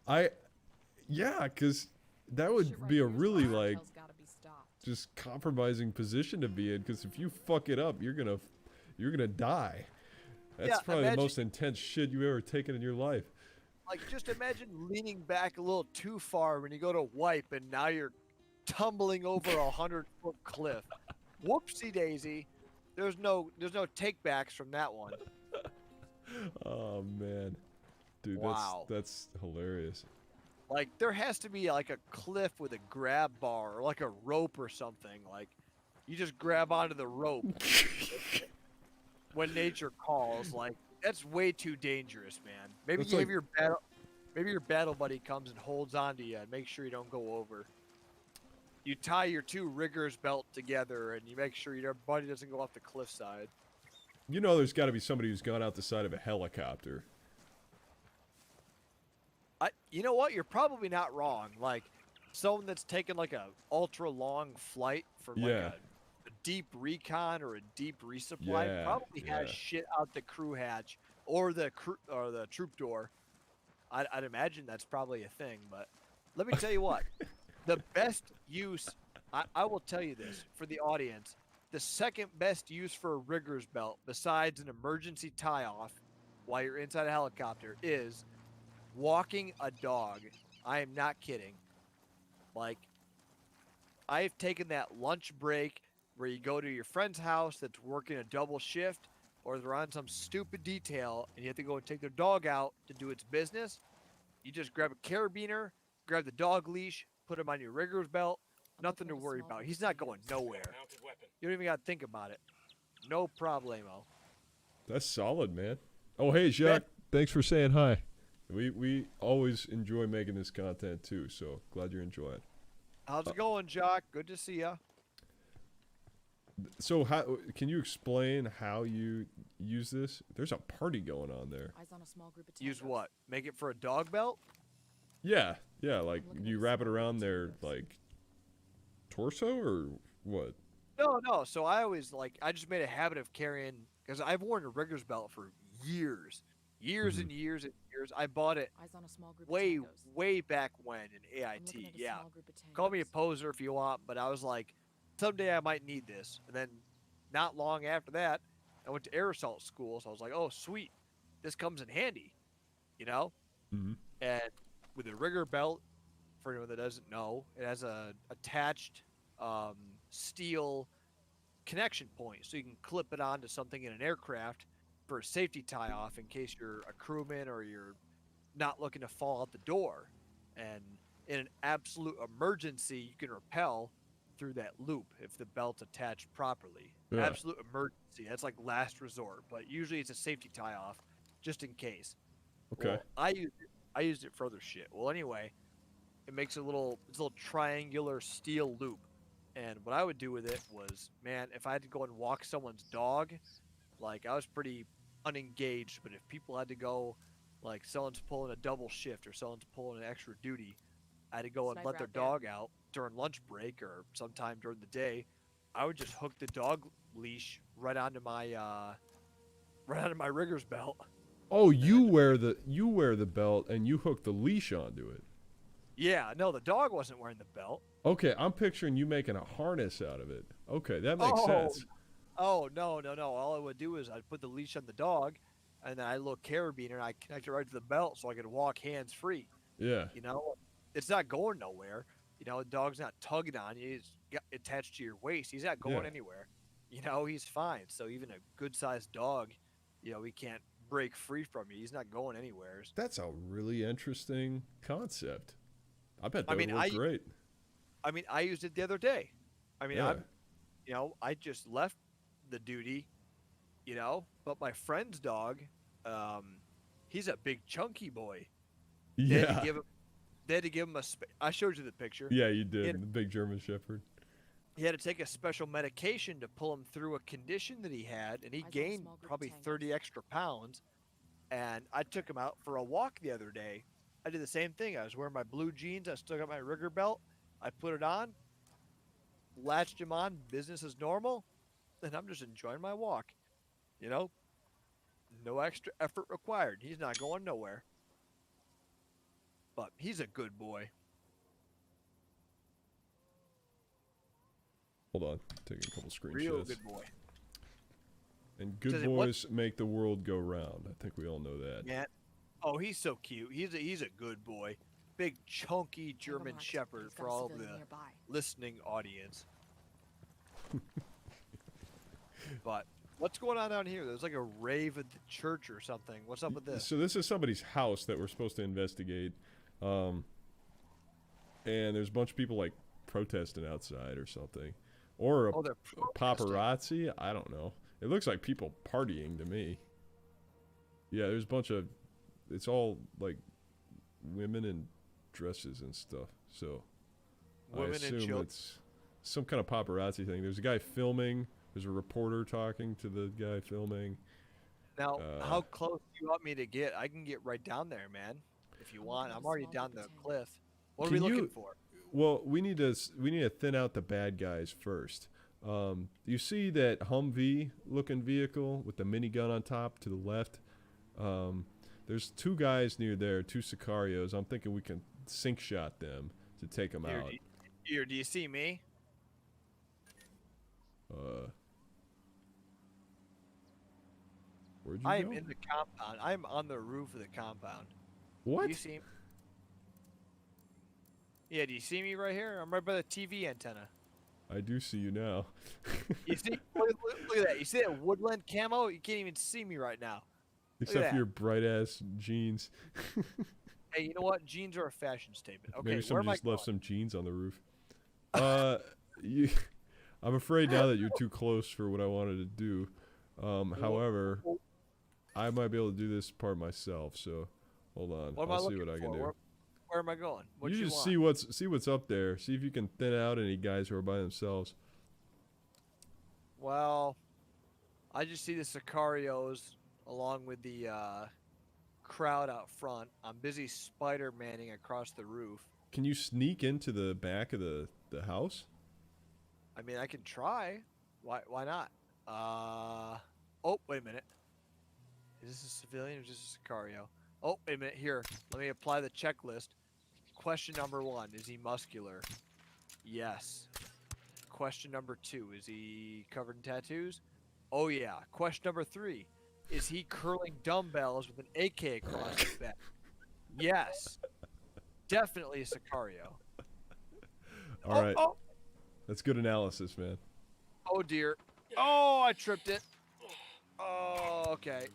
Yeah, because that would Shit right be a here's where really our like tail's gotta be stopped. just compromising position to be in. Because if you fuck it up, you're gonna die. That's Yeah, probably the imagine- most intense shit you've ever taken in your life. Like, just imagine leaning back a little too far when you go to wipe, and now you're tumbling over a 100-foot cliff. Whoopsie daisy. There's no takebacks from that one. Oh man, dude, Wow. that's hilarious. Like, there has to be like a cliff with a grab bar or like a rope or something. Like, you just grab onto the rope when nature calls. Like, that's way too dangerous, man. Maybe That's you like- have maybe your battle buddy comes and holds on to you and make sure you don't go over. You tie your two riggers belt together and you make sure your buddy doesn't go off the cliffside. You know, there's got to be somebody who's gone out the side of a helicopter. You know what? You're probably not wrong. Like, someone that's taken like a ultra long flight from like Yeah. a deep recon or a deep resupply Yeah, probably has yeah. shit out the crew hatch or the troop door. I'd imagine that's probably a thing. But let me tell you what, the best use, I will tell you this for the audience, the second best use for a rigger's belt besides an emergency tie-off while you're inside a helicopter is walking a dog. I am not kidding. Like, I've taken that lunch break where you go to your friend's house that's working a double shift, or they're on some stupid detail and you have to go and take their dog out to do its business. You just grab a carabiner, grab the dog leash, put him on your rigger's belt. Nothing to worry about. He's not going nowhere. Mounted weapon. You don't even got to think about it. No problemo. That's solid, man. Oh, hey, Jacques. Thanks for saying hi. We always enjoy making this content too, so glad you're enjoying. How's it going, Jock? Good to see ya. So, how can you explain how you use this? There's a party going on there. Eyes on a small group of Use tangos. what? Make it for a dog belt? Yeah, like Looking at you a wrap it small around their potatoes. like torso or what? No. So I always I just made a habit of carrying, because I've worn a rigger's belt for years, Mhm. and years and years. I bought it Eyes on a small group way, of tangos. way back when in I'm looking AIT. at a Yeah. small group of Call me a tangos. poser if you want, but I was like, someday I might need this. And then not long after that, I went to air assault school. So I was like, oh, sweet. This comes in handy, you know? Mm-hmm. And with a rigger belt, for anyone that doesn't know, it has a attached steel connection point. So you can clip it onto something in an aircraft for a safety tie-off in case you're a crewman or you're not looking to fall out the door. And in an absolute emergency, you can rappel through that loop if the belt's attached properly. Yeah. Absolute emergency. That's like last resort, but usually it's a safety tie-off just in case. Okay. Well, I used it for other shit. Well, anyway, it makes it's a little triangular steel loop. And what I would do with it was, man, if I had to go and walk someone's dog, like I was pretty unengaged, but if people had to go, like someone's pulling a double shift or someone's pulling an extra duty, I had to go and Sniper let their out there. dog out during lunch break or sometime during the day. I would just hook the dog leash right onto my rigger's belt. Oh, you wear the belt and you hook the leash onto it. Yeah, no, the dog wasn't wearing the belt. Okay, I'm picturing you making a harness out of it. Okay, that makes sense. Oh, no. All I would do is I'd put the leash on the dog, and then I had a little carabiner, and I connect it right to the belt so I could walk hands-free. Yeah. You know? It's not going nowhere. You know, the dog's not tugging on you. He's got attached to your waist. He's not going Yeah. anywhere. You know, he's fine. So even a good-sized dog, you know, he can't break free from you. He's not going anywhere. That's a really interesting concept. I bet that I mean, would work great. I mean, I used it the other day. I mean, Yeah. I just left the duty, but my friend's dog, he's a big chunky boy. They had to give him I showed you the picture. Yeah, you did. He The big German Shepherd. He had to take a special medication to pull him through a condition that he had, and he Eyes on a gained small group of probably tangos. 30 extra pounds. And I took him out for a walk the other day. I did the same thing. I was wearing my blue jeans. I still got my rigger belt. I put it on, latched him on, business as normal, and I'm just enjoying my walk. No extra effort required. He's not going nowhere. But he's a good boy. Hold on, taking a couple screenshots. Real good boy. And good Says it, what- boys make the world go round. I think we all know that. Yeah. Oh, he's so cute. He's a good boy. Big chunky German Marked. Shepherd He's got for a all of civilian the nearby. listening audience. But what's going on down here? There's like a rave at the church or something. What's up with this? So this is somebody's house that we're supposed to investigate. And there's a bunch of people like protesting outside or something. Or Oh, they're a paparazzi? I don't know. It looks like people partying to me. Yeah, there's a bunch of... It's all like women in dresses and stuff. So Women I and assume children. it's some kind of paparazzi thing. There's a guy filming. There's a reporter talking to the guy filming. Now, how close do you want me to get? I can get right down there, man. If you want, I'm already down the cliff. What are we Can looking you- for? Well, we need to thin out the bad guys first. You see that Humvee looking vehicle with the minigun on top to the left? There's two guys near there, two Sicarios. I'm thinking we can sink shot them to take them out. Do you see me? Where'd you I am go? in the compound. I'm on the roof of the compound. What? Do you see me? Yeah, do you see me right here? I'm right by the TV antenna. I do see you now. You see? Look at that. You see that woodland camo? You can't even see me right now. Except that. for your bright ass jeans. Hey, you know what? Jeans are a fashion statement. Okay, Maybe where somebody am I just left going? some jeans on the roof. I'm afraid now that you're too close for what I wanted to do. However, I might be able to do this part myself. So hold on, What am I I'll see looking what I can for? do. Where am I going? What You you just want? see what's up there. See if you can thin out any guys who are by themselves. Well, I just see the Sicarios along with the crowd out front. I'm busy Spider-Manning across the roof. Can you sneak into the back of the house? I mean, I can try. Why not? Oh, wait a minute. Is this a civilian or is this a Sicario? Oh, wait a minute. Here, let me apply the checklist. Question number 1, is he muscular? Yes. Question number 2, is he covered in tattoos? Oh, yeah. Question number 3, is he curling dumbbells with an AK across his back? Yes. Definitely a Sicario. All right, Oh, that's good analysis, man. oh, dear. Oh, I tripped it. Oh, okay.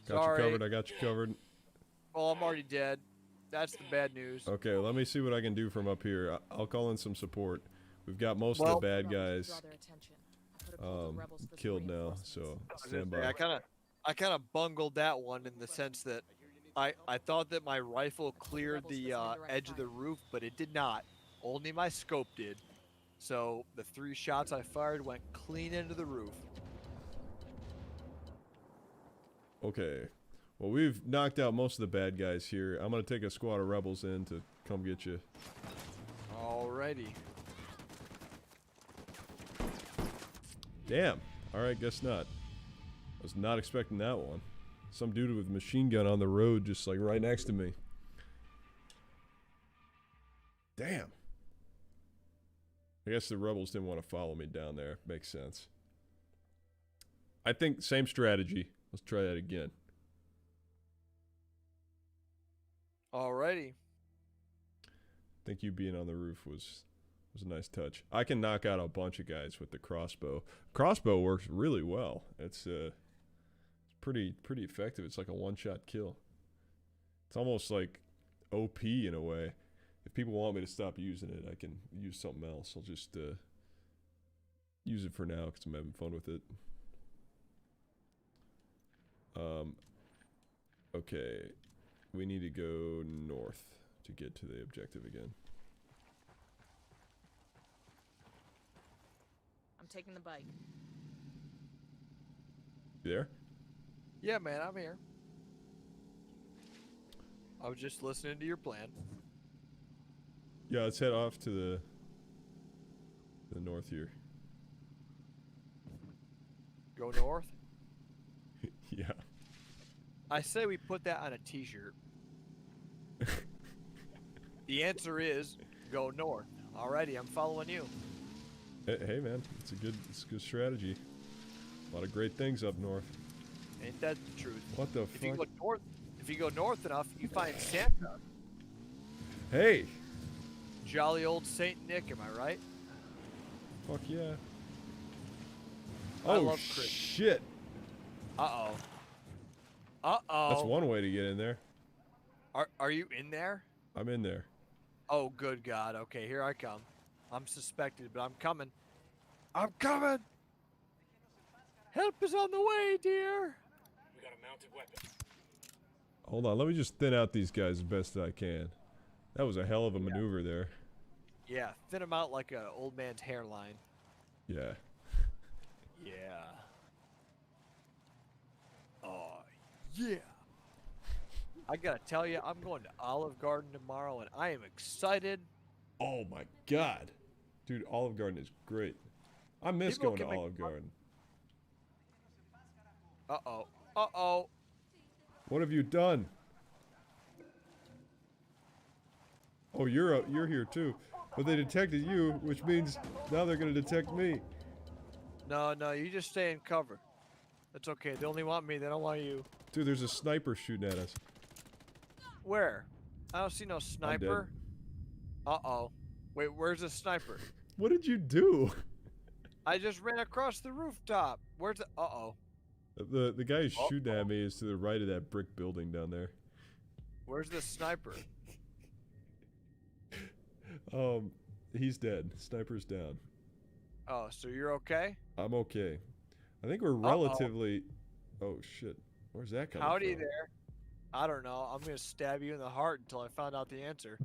Got Sorry. you covered. I got you covered. Oh, I'm already dead. That's the bad news. Okay, let me see what I can do from up here. I'll call in some support. We've got most Well- of the bad guys Draw their attention. I put a call to rebels for some killed now, reinforcements. so I was stand gonna say, by. I kind of bungled that one in the sense that I thought that my rifle cleared the edge of the roof, but it did not. Only my scope did. So the 3 shots I fired went clean into the roof. Okay. Well, we've knocked out most of the bad guys here. I'm gonna take a squad of rebels in to come get you. Alrighty. Damn. Alright, guess not. I was not expecting that one. Some dude with a machine gun on the road just like right next to me. Damn. I guess the rebels didn't want to follow me down there. Makes sense. I think same strategy. Let's try that again. Alrighty. I think you being on the roof was a nice touch. I can knock out a bunch of guys with the crossbow. Crossbow works really well. It's pretty effective. It's like a one-shot kill. It's almost like OP in a way. If people want me to stop using it, I can use something else. I'll just use it for now because I'm having fun with it. Okay, we need to go north to get to the objective again. I'm taking the bike. You there? Yeah, man, I'm here. I was just listening to your plan. Yeah, let's head off to the north here. Go north. Yeah. I say we put that on a t-shirt. The answer is go north. Alrighty, I'm following you. Hey man, it's a good strategy. A lot of great things up north. Ain't that the truth? What the If you fuck? go north, if you go north enough, you find Santa. Hey! Jolly old Saint Nick, am I right? Fuck yeah. I Oh love Christmas. shit! Uh-oh. Uh-oh. That's one way to get in there. Are you in there? I'm in there. Oh, good God. Okay, here I come. I'm suspected, but I'm coming. I'm coming! Help is on the way, dear! We got a mounted weapon. Hold on, let me just thin out these guys as best I can. That was a hell of a maneuver there. Yeah, thin him out like an old man's hairline. Yeah. Yeah. Oh, yeah. I gotta tell you, I'm going to Olive Garden tomorrow, and I am excited. Oh my god. Dude, Olive Garden is great. I miss People going to can make Olive Garden. Uh-oh. Uh-oh. What have you done? Oh, you're here too. But they detected you, which means now they're gonna detect me. No, you just stay in cover. That's okay. They only want me. They don't want you. Dude, there's a sniper shooting at us. Where? I don't see no sniper. Uh-oh. Wait, where's the sniper? What did you do? I just ran across the rooftop. Where's the... Uh-oh. The guy who's shooting at me is to the right of that brick building down there. Where's the sniper? He's dead. Sniper's down. Oh, so you're okay? I'm okay. I think we're relatively... Oh, shit. Where's that coming Howdy from? there. I don't know. I'm gonna stab you in the heart until I find out the answer.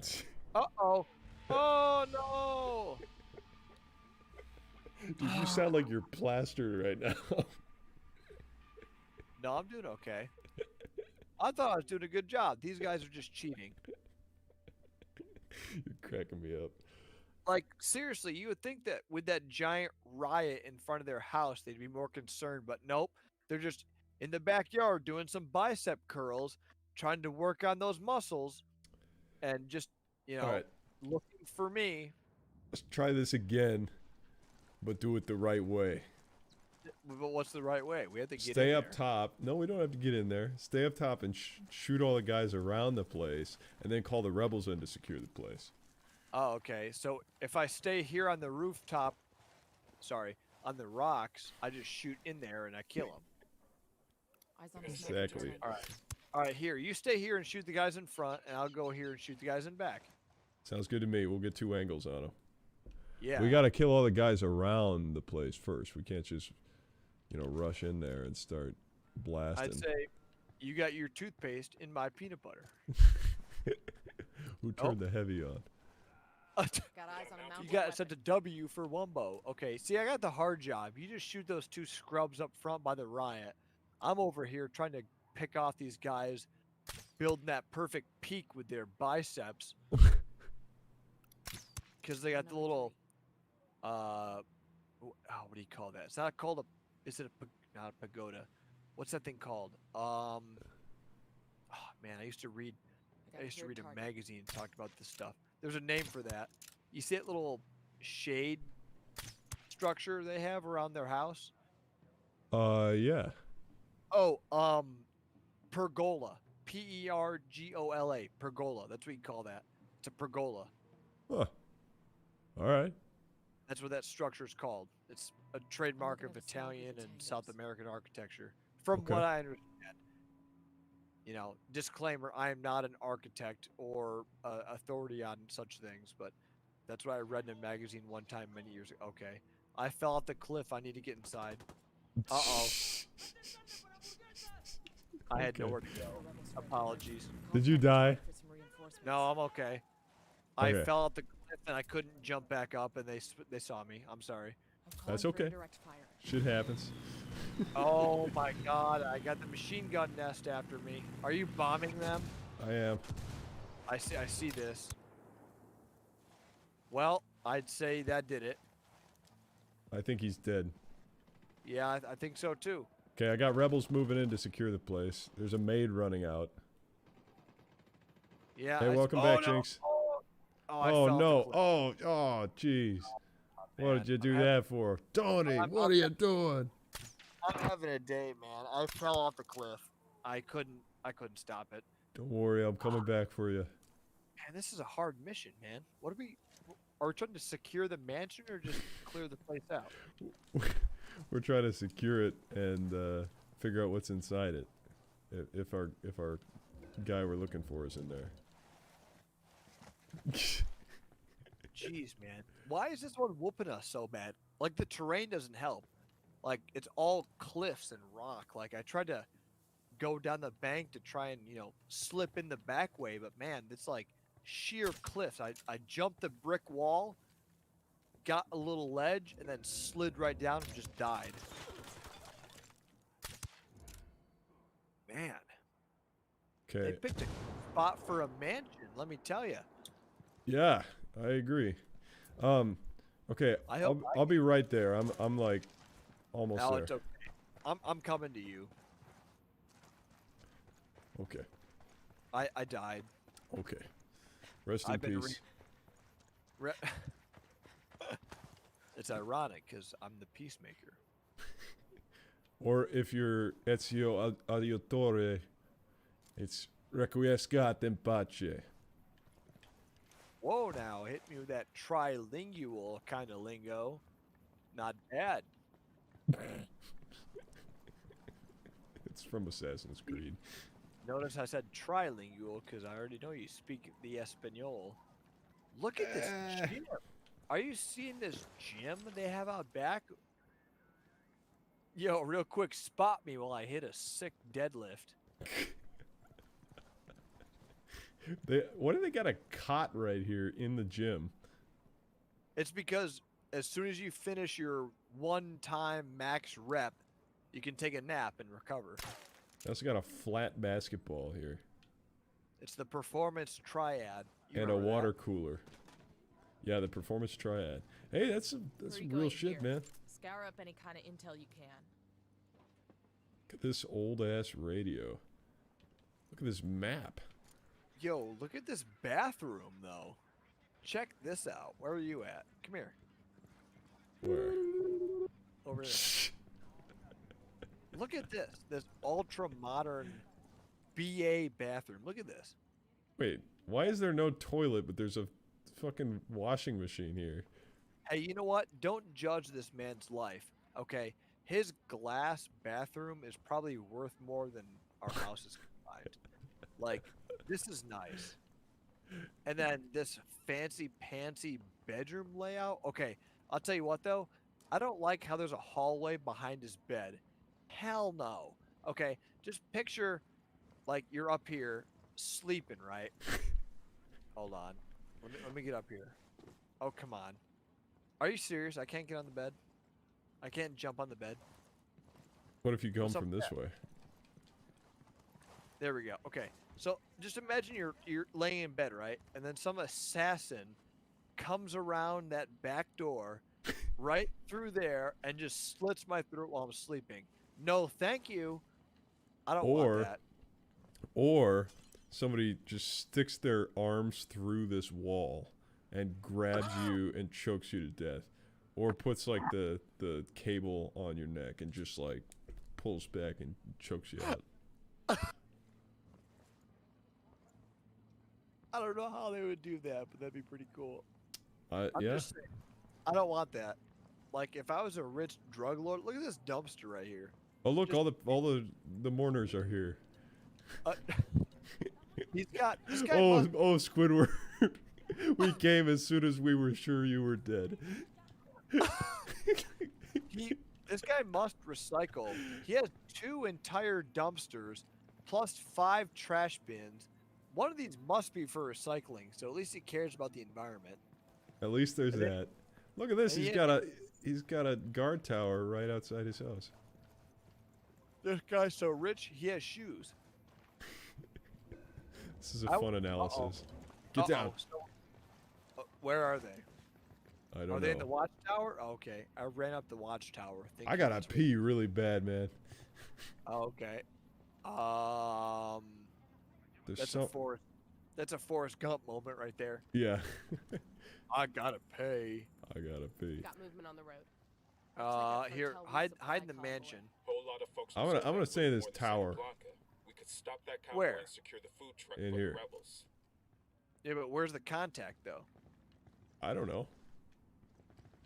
Uh-oh. Oh, no! Dude, you sound like you're plastered right now. No, I'm doing okay. I thought I was doing a good job. These guys are just cheating. You're cracking me up. Like, seriously, you would think that with that giant riot in front of their house, they'd be more concerned, but nope. They're just in the backyard doing some bicep curls, trying to work on those muscles, and just, you know, Alright, looking for me. let's try this again, but do it the right way. But what's the right way? We have to get Stay in up there. top. No, we don't have to get in there. Stay up top and shoot all the guys around the place, and then call the rebels in to secure the place. Oh, okay. So if I stay here on the rooftop, sorry, on the rocks, I just shoot in there and I kill them. Eyes on the Exactly. All right. All right, here. You stay here and shoot the guys in front, and I'll go here and shoot the guys in back. Sounds good to me. We'll get 2 angles on them. Yeah. We got to kill all the guys around the place first. We can't just, you know, rush in there and start blasting. I'd say you got your toothpaste in my peanut butter. Who turned the heavy on? Got eyes on a mounted You got weapon. sent a W for Wumbo. Okay, see, I got the hard job. You just shoot those 2 scrubs up front by the riot. I'm over here trying to pick off these guys, building that perfect peak with their biceps. Because they got the little, what do you call that? It's not called a, is it a, not a pagoda. What's that thing called? Oh, man, I used to read a magazine that talked about this stuff. There's a name for that. You see that little shade structure they have around their house? Yeah. Oh, pergola. Pergola. Pergola. That's what you call that. It's a pergola. Huh. All right. That's what that structure is called. It's a trademark of Italian and South American architecture, from Okay. what I understand. You know, disclaimer, I am not an architect or authority on such things, but that's what I read in a magazine one time many years ago. Okay. I fell off the cliff. I need to get inside. Uh-oh. I had Okay. nowhere to go. Apologies. Did you die? No, I'm okay. Okay. I fell off the cliff and I couldn't jump back up, and they saw me. I'm sorry. That's okay. Shit happens. Oh my God! I got the machine gun nest after me. Are you bombing them? I am. I see this. Well, I'd say that did it. I think he's dead. Yeah, I think so too. Okay, I got rebels moving in to secure the place. There's a maid running out. Yeah. Hey, welcome back, Jinx. I Oh fell off the no. cliff. Oh jeez. What man. did you do I'm that for? Tony, what are you doing? I'm having a day, man. I fell off the cliff. I couldn't stop it. Don't worry, I'm coming back for you. Man, this is a hard mission, man. What are we trying to secure the mansion or just clear the place out? We're trying to secure it and figure out what's inside it. If our guy we're looking for is in there. Jeez, man. Why is this one whooping us so bad? Like, the terrain doesn't help. Like, it's all cliffs and rock. Like, I tried to go down the bank to try and, slip in the back way, but man, it's like sheer cliffs. I jumped the brick wall, got a little ledge, and then slid right down and just died. Man. They Okay. picked a spot for a mansion, let me tell you. Yeah, I agree. Okay, I'll be right there. I'm like almost No, there. it's okay. I'm coming to you. Okay. I died. Okay. Rest in peace. It's ironic because I'm the peacemaker. Or if you're Ezio Adiotore, it's Requiescat in pace. Whoa, now hit me with that trilingual kind of lingo. Not bad. It's from Assassin's Creed. Notice I said trilingual because I already know you speak the Espanol. Look at this gym. Are you seeing this gym they have out back? Yo, real quick, spot me while I hit a sick deadlift. What do they got a cot right here in the gym? It's because as soon as you finish your one-time max rep, you can take a nap and recover. They also got a flat basketball here. It's the performance triad. And a water cooler. Yeah, the performance triad. Hey, that's some real shit, man. Scour up any kind of intel you can. Look at this old-ass radio. Look at this map. Yo, look at this bathroom, though. Check this out. Where are you at? Come here. Where? Over there. Look at this. This ultra-modern BA bathroom. Look at this. Wait, why is there no toilet, but there's a fucking washing machine here? Hey, you know what? Don't judge this man's life, okay? His glass bathroom is probably worth more than our houses combined. Like, this is nice. And then this fancy-pantsy bedroom layout. Okay, I'll tell you what, though. I don't like how there's a hallway behind his bed. Hell no. Okay, just picture, like, you're up here sleeping, right? Hold on. Let me get up here. Oh, come on. Are you serious? I can't get on the bed? I can't jump on the bed? What if you come What's up from with this that? way? There we go. Okay. So just imagine you're laying in bed, right? And then some assassin comes around that back door right through there and just slits my throat while I'm sleeping. No, thank you. I don't want that. Or somebody just sticks their arms through this wall and grabs you and chokes you to death. Or puts like the cable on your neck and just like pulls back and chokes you out. I don't know how they would do that, but that'd be pretty cool. I'm Yeah. just saying, I don't want that. Like, if I was a rich drug lord, look at this dumpster right here. Oh look, all the mourners are here. He's got this guy. Oh Squidward. We came as soon as we were sure you were dead. This guy must recycle. He has 2 entire dumpsters plus 5 trash bins. One of these must be for recycling, so at least he cares about the environment. At least there's that. Look at this. He's got a guard tower right outside his house. This guy's so rich, he has shoes. This is a fun analysis. Get down. So, where are they? I don't know. Are they in the watchtower? Okay, I ran up the watchtower. I gotta pee really bad, man. Okay. There's That's some. a forest. That's a Forrest Gump moment right there. Yeah. I gotta pay. I gotta pee. Got movement on the road. Looks like a Here, hotel hide resupply in the convoy. mansion. Whole lot of folks I'm gonna reserve stay in this for the Santa tower. Blanca. We could stop that convoy Where? and secure the food truck In for here. the rebels. Yeah, but where's the contact though? I don't know.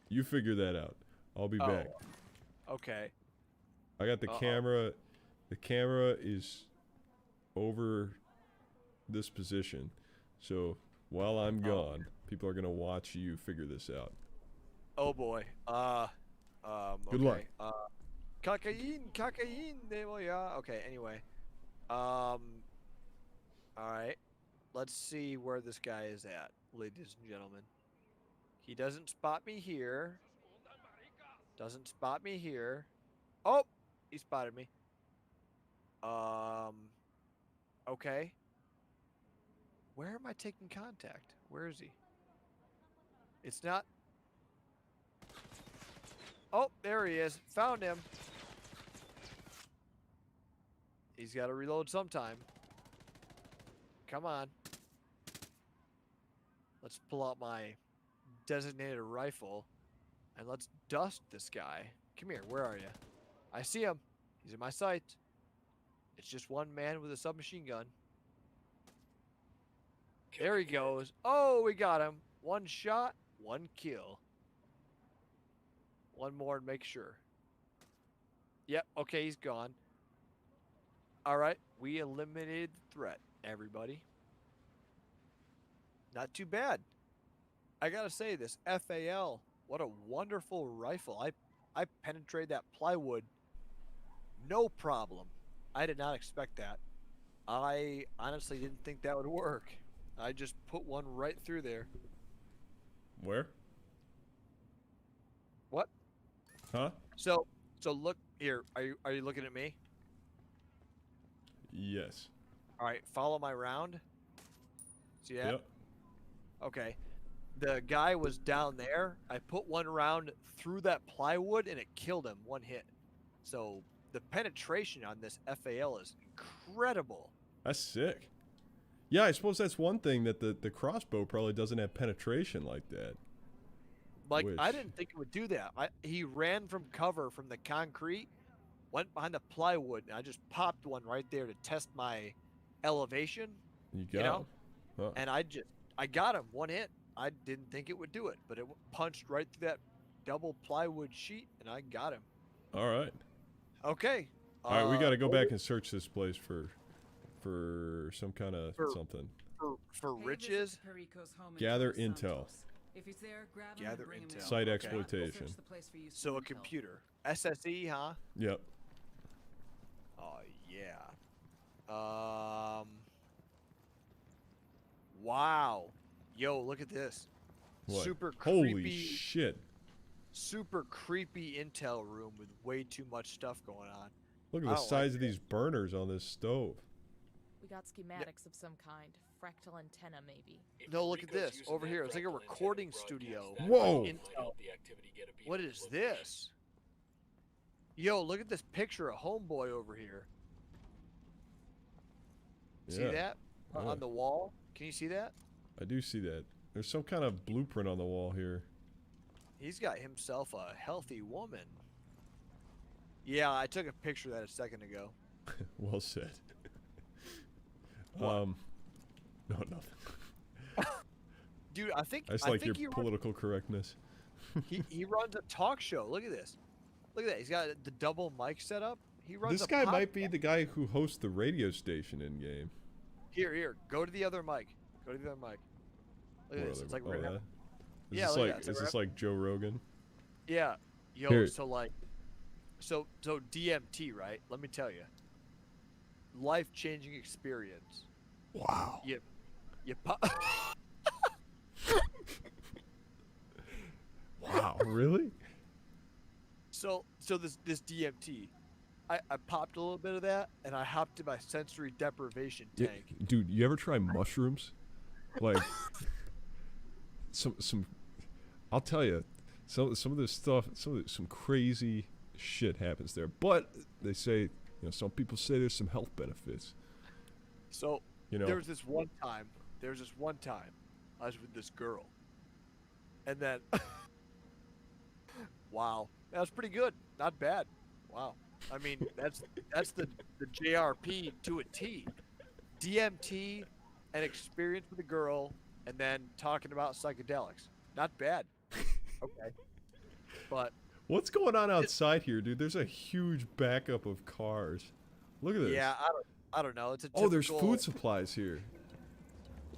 You figure that out. I'll be back. Okay. I got the camera. The camera is over this position. So while I'm gone, people are gonna watch you figure this out. Oh boy. Good luck. Cocaine. Yeah. Okay. Anyway. All right. Let's see where this guy is at, ladies and gentlemen. He doesn't spot me here. Doesn't spot me here. Oh, he spotted me. Okay. Where am I taking contact? Where is he? It's not. Oh, there he is. Found him. He's got to reload sometime. Come on. Let's pull out my designated rifle and let's dust this guy. Come here. Where are you? I see him. He's in my sight. It's just one man with a submachine gun. There he goes. Oh, we got him. One shot, one kill. One more and make sure. Yep. Okay, he's gone. All right. We eliminated the threat, everybody. Not too bad. I got to say, this FAL, what a wonderful rifle. I penetrated that plywood. No problem. I did not expect that. I honestly didn't think that would work. I just put one right through there. Where? What? Huh? So look here. Are you looking at me? Yes. All right. Follow my round. See that? Yep. Okay. The guy was down there. I put one round through that plywood and it killed him. One hit. So the penetration on this FAL is incredible. That's sick. Yeah, I suppose that's one thing that the crossbow probably doesn't have penetration like that. Like, I Which- didn't think it would do that. He ran from cover from the concrete, went behind the plywood, and I just popped one right there to test my elevation. You got know? him. Huh. And I got him one hit. I didn't think it would do it, but it punched right through that double plywood sheet, and I got him. All right. Okay. All right, we got to go back and search this place for some kind of something. For riches. Gather intel. If he's there, grab him Gather and bring him intel. in. Site Okay. exploitation. We'll search the place for useful So a intel. computer. SSE, huh? Yep. Oh yeah. Wow. Yo, look at this. What? Super Holy creepy. shit. Super creepy intel room with way too much stuff going on. Look at I the don't like size of these burners on this stove. We got schematics of some kind. Fractal antenna, maybe. No, look at this. Over here. It's like a recording studio. Whoa. Intel. What is this? Yo, look at this picture of Homeboy over here. See Yeah. that? Yeah. On the wall? Can you see that? I do see that. There's some kind of blueprint on the wall here. He's got himself a healthy woman. Yeah, I took a picture of that a second ago. Well said. What? No, nothing. Dude, I think I just like your he, political correctness. he runs a talk show. Look at this. Look at that. He's got the double mic set up. He runs This a guy might podcast. be the guy who hosts the radio station in game. Here. Go to the other mic. Go to the other mic. Look at this. It's like right now. Is Yeah, this look at like that. It's is like this like Joe Rogan? Yeah. Yo, Here. so DMT, right? Let me tell you. Life-changing experience. Wow. You pop. Wow, really? So this DMT, I popped a little bit of that, and I hopped in my sensory deprivation Yeah, tank. dude, you ever try mushrooms? Like some I'll tell you, some of this stuff, some crazy shit happens there. But they say, some people say there's some health benefits. So You know. there was this one time there's this one time I was with this girl, and then wow, that was pretty good. Not bad. Wow. I mean, that's the JRP to a T. DMT, an experience with a girl, and then talking about psychedelics. Not bad. Okay. But What's going on outside here, dude? There's a huge backup of cars. Look at this. yeah, I don't know. It's a Oh, there's typical- food supplies here.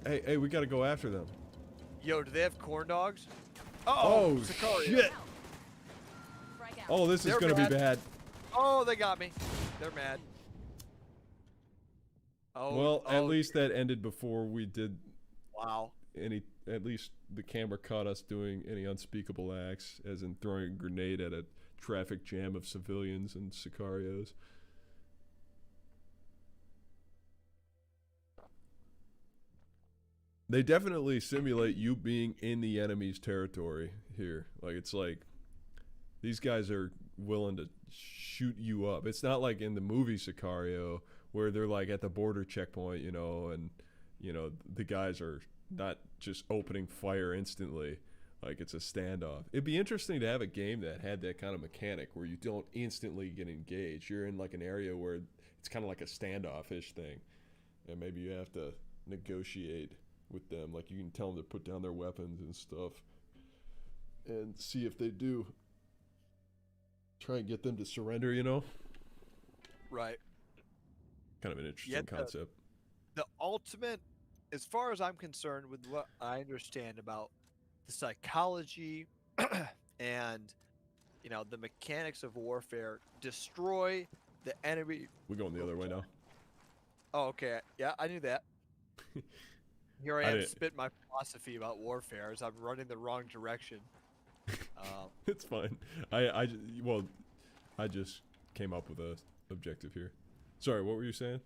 Hey, we gotta go after them. Yo, do they have corn dogs? Oh, Sicario. shit! Frag out. Oh, this is They're gonna be bad. bad. Oh, they got me. They're mad. Oh, Well, at oh, least that ended before we did wow. any. At least the camera caught us doing any unspeakable acts, as in throwing a grenade at a traffic jam of civilians and sicarios. They definitely simulate you being in the enemy's territory here. Like, it's like these guys are willing to shoot you up. It's not like in the movie Sicario where they're like at the border checkpoint, you know, and you know the guys are not just opening fire instantly. Like, it's a standoff. It'd be interesting to have a game that had that kind of mechanic where you don't instantly get engaged. You're in like an area where it's kind of like a standoffish thing, and maybe you have to negotiate with them. Like, you can tell them to put down their weapons and stuff and see if they do. Try and get them to surrender, you know? Right. Kind of an interesting Yet concept. The ultimate, as far as I'm concerned, with what I understand about the psychology and, you know, the mechanics of warfare, destroy the enemy. We're going the other way now. Oh, okay. Yeah, I knew that. Here I I am didn't- spitting my philosophy about warfare as I'm running the wrong direction. It's fine. Well, I just came up with a objective here. Sorry, what were you saying?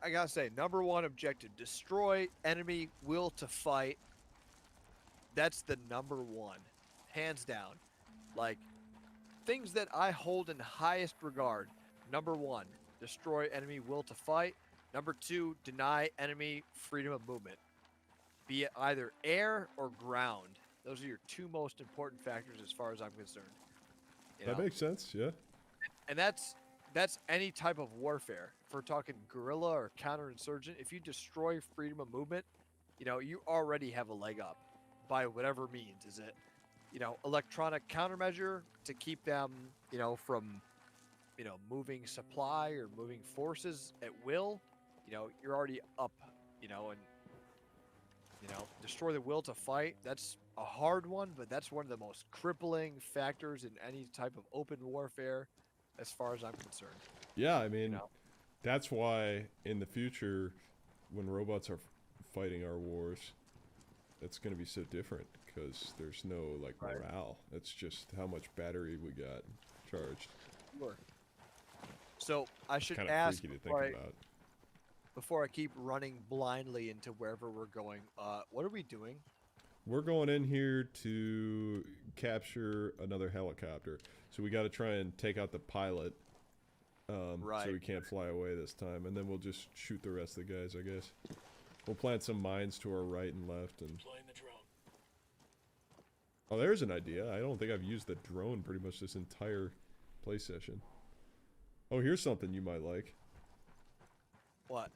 I gotta say, number one objective: destroy enemy will to fight. That's the number one, hands down. Like, things that I hold in highest regard. Number one, destroy enemy will to fight. Number two, deny enemy freedom of movement, be it either air or ground. Those are your two most important factors as far as I'm concerned. You That know? makes sense, yeah. And that's any type of warfare. If we're talking guerrilla or counterinsurgent, if you destroy freedom of movement, you know, you already have a leg up by whatever means. Is it, you know, electronic countermeasure to keep them, you know, from, you know, moving supply or moving forces at will? You know, you're already up, you know, and, you know, destroy the will to fight. That's a hard one, but that's one of the most crippling factors in any type of open warfare, as far as I'm concerned. Yeah, I mean, know? that's why in the future, when robots are fighting our wars, it's going to be so different, because there's no, like, Right. morale. It's just how much battery we got charged. Sure. So I should Kind of ask freaky to think about. before I keep running blindly into wherever we're going. What are we doing? We're going in here to capture another helicopter. So we got to try and take out the pilot. So Right. we can't fly away this time. And then we'll just shoot the rest of the guys, I guess. We'll plant some mines to our right and left. And Deploying the drone. oh, there's an idea. I don't think I've used the drone pretty much this entire play session. Oh, here's something you might like. What?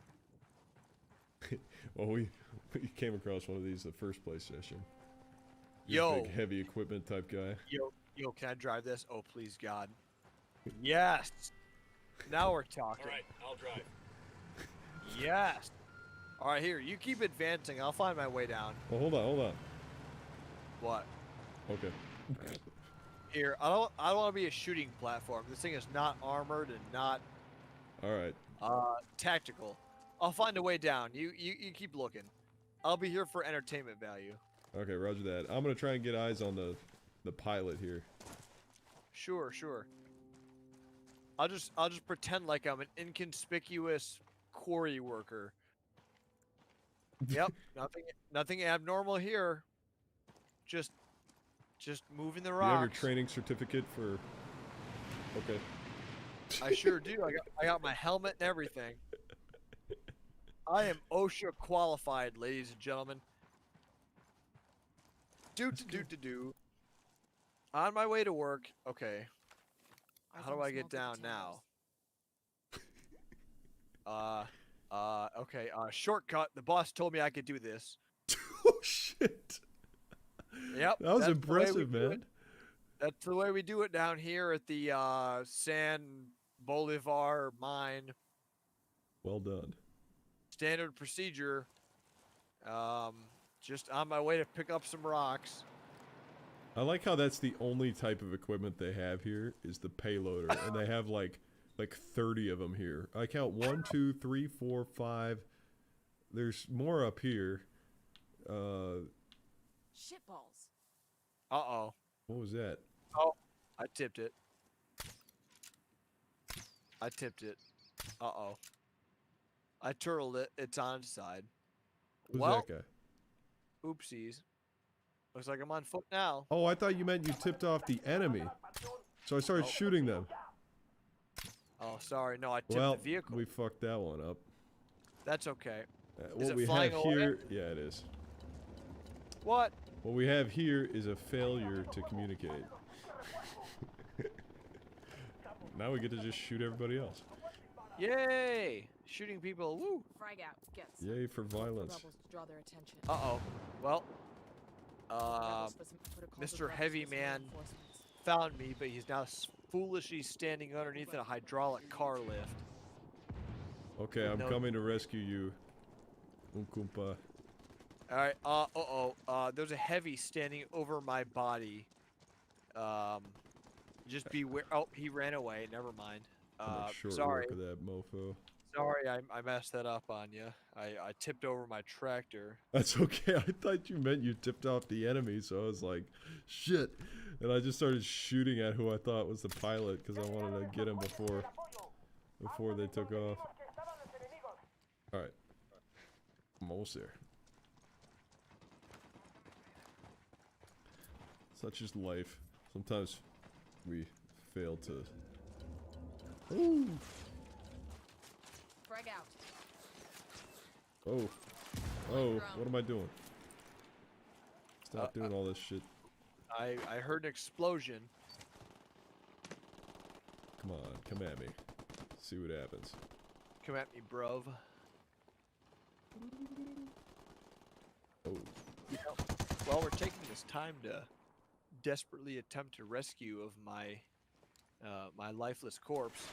Well, we came across one of these the first play session. Yo. Big heavy equipment type guy. Yo, can I drive this? Oh, please, God. Yes. Now we're talking. All right, I'll drive. Yes. All right, here. You keep advancing. I'll find my way down. Well, hold on. What? Okay. Here. I don't want to be a shooting platform. This thing is not armored and not All right. tactical. I'll find a way down. You keep looking. I'll be here for entertainment value. Okay, roger that. I'm gonna try and get eyes on the pilot here. Sure. I'll just pretend like I'm an inconspicuous quarry worker. Yep, nothing abnormal here. Just moving the Do you have your rocks. training certificate for? Okay. I sure do. I got my helmet and everything. I am OSHA qualified, ladies and gentlemen. Do. On my way to work. Okay. How do I get down now? Okay. Shortcut. The boss told me I could do this. Oh shit! Yep. That was that's the way we impressive, do man. it. That's the way we do it down here at the San Bolivar mine. Well done. Standard procedure. Just on my way to pick up some rocks. I like how that's the only type of equipment they have here is the payloader, and they have like 30 of them here. I count 1, 2, 3, 4, 5. There's more up here. Shitballs. Uh-oh. What was that? Oh, I tipped it. Uh-oh. I turtled it. It's on its side. Who's Well, that guy? oopsies. Looks like I'm on foot now. Oh, I thought you meant you tipped off the enemy. So I started shooting them. Oh, sorry. No, I tipped Well, the vehicle. we fucked that one up. That's okay. What it we flying have away? here, yeah, it is. What? What we have here is a failure to communicate. Now we get to just shoot everybody else. Yay! Shooting people. Woo! Frag out. Gets. Yay for violence. Rebels to draw their attention. Uh-oh. Well, Rebels was put a call to Mr. brothas Heavy with more Man reinforcements. found me, but he's now foolishly standing underneath a hydraulic car lift. Okay, I'm No. coming to rescue you. Unkumpa. Alright, there's a heavy standing over my body. Just beware. Oh, he ran away. Never mind. I'm a short Sorry. work of that mofo. Sorry, I messed that up on you. I tipped over my tractor. That's okay. I thought you meant you tipped off the enemy, so I was like, shit. And I just started shooting at who I thought was the pilot because I wanted to get him before they took off. Alright. I'm almost there. Such is life. Sometimes we fail to... Ooh! Frag out. Oh. Oh, what am I doing? Stop doing all this shit. I heard an explosion. Come on, come at me. See what happens. Come at me, bruv. Oh. You know, while we're taking this time to desperately attempt to rescue of my my lifeless corpse,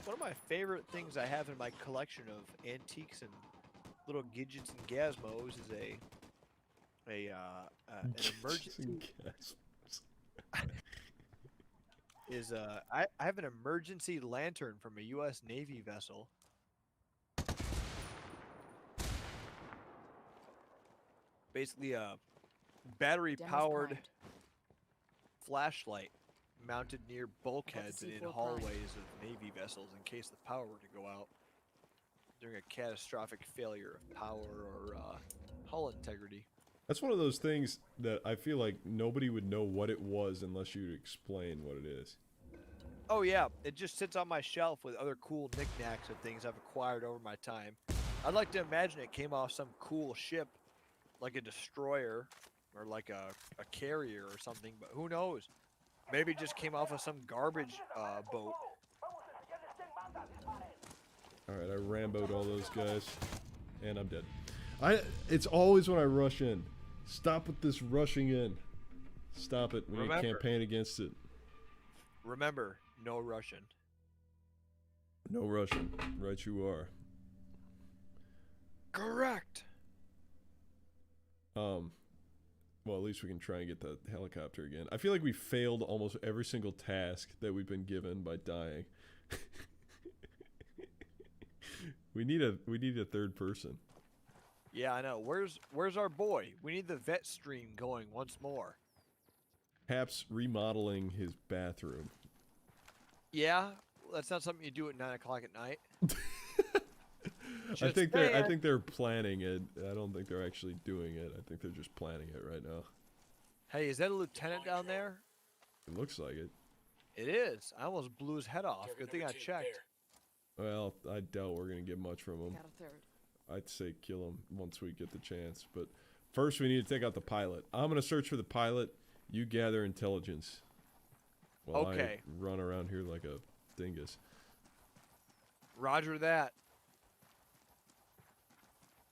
one of my favorite things I have in my collection of antiques and little gadgets and gizmos is an emergency I have an emergency lantern from a U.S. Navy vessel. Basically a battery-powered flashlight mounted near bulkheads and in hallways of Navy vessels in case the power were to go out during a catastrophic failure of power or hull integrity. That's one of those things that I feel like nobody would know what it was unless you explain what it is. Oh yeah, it just sits on my shelf with other cool knickknacks and things I've acquired over my time. I'd like to imagine it came off some cool ship, like a destroyer or like a carrier or something, but who knows? Maybe it just came off of some garbage boat. Alright, I Rambo'd all those guys. And I'm dead. It's always when I rush in. Stop with this rushing in. Stop it. We need to campaign against it. Remember, no Russian. No Russian. Right you are. Correct. Well, at least we can try and get the helicopter again. I feel like we failed almost every single task that we've been given by dying. We need a third person. Yeah, I know. Where's our boy? We need the vet stream going once more. Perhaps remodeling his bathroom. Yeah, that's not something you do at 9 o'clock at night. I think they're planning it. I don't think they're actually doing it. I think they're just planning it right now. Hey, is that a lieutenant down there? It looks like it. It is. I almost blew his head off. Good thing I checked. Well, I doubt we're gonna get much from him. Got a third. I'd say kill him once we get the chance. But first, we need to take out the pilot. I'm gonna search for the pilot. You gather intelligence. While Okay. I run around here like a dingus. Roger that.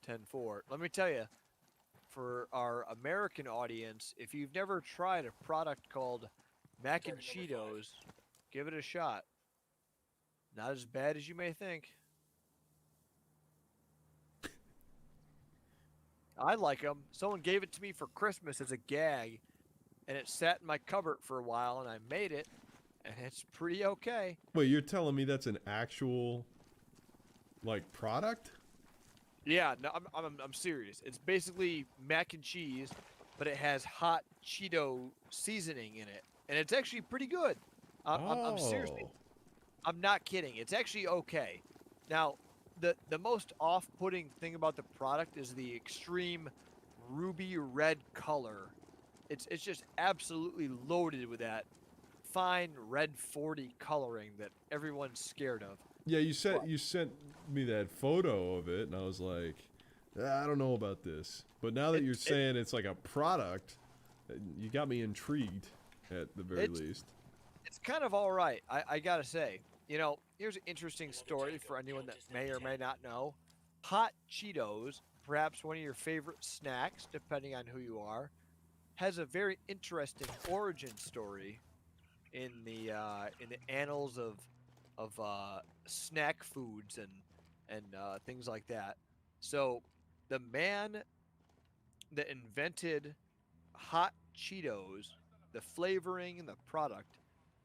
10-4. Let me tell you, for our American audience, if you've never tried a product called Mac and Cheetos, give it a shot. Not as bad as you may think. I like them. Someone gave it to me for Christmas as a gag, and it sat in my cupboard for a while, and I made it, and it's pretty okay. Wait, you're telling me that's an actual, like, product? Yeah, no, I'm serious. It's basically mac and cheese, but it has hot Cheeto seasoning in it, and it's actually pretty good. I'm seriously, I'm not kidding. It's actually okay. Now, the most off-putting thing about the product is the extreme ruby red color. It's just absolutely loaded with that fine red 40 coloring that everyone's scared of. Yeah, you sent me that photo of it, and I was like, I don't know about this. But now that you're saying it's like a product, you got me intrigued at the very least. It's kind of all right, I gotta say. You know, here's an interesting story for anyone that may or may not know. Hot Cheetos, perhaps one of your favorite snacks, depending on who you are, has a very interesting origin story in the annals of snack foods and things like that. So the man that invented Hot Cheetos, the flavoring and the product,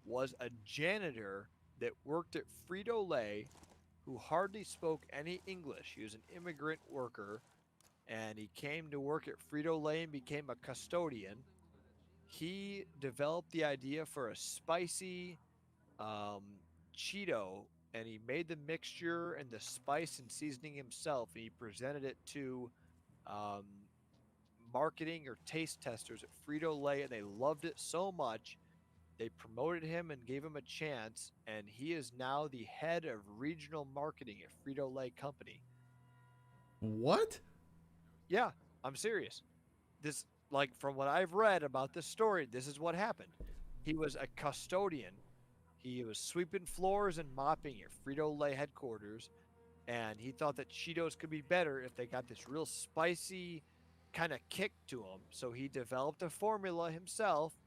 was a janitor that worked at Frito-Lay who hardly spoke any English. He was an immigrant worker, and he came to work at Frito-Lay and became a custodian. He developed the idea for a spicy Cheeto, and he made the mixture and the spice and seasoning himself, and he presented it to marketing or taste testers at Frito-Lay, and they loved it so much they promoted him and gave him a chance, and he is now the head of regional marketing at Frito-Lay Company. What? Yeah, I'm serious. This, like, from what I've read about this story, this is what happened. He was a custodian. He was sweeping floors and mopping at Frito-Lay headquarters, and he thought that Cheetos could be better if they got this real spicy kind of kick to them. So he developed a formula himself,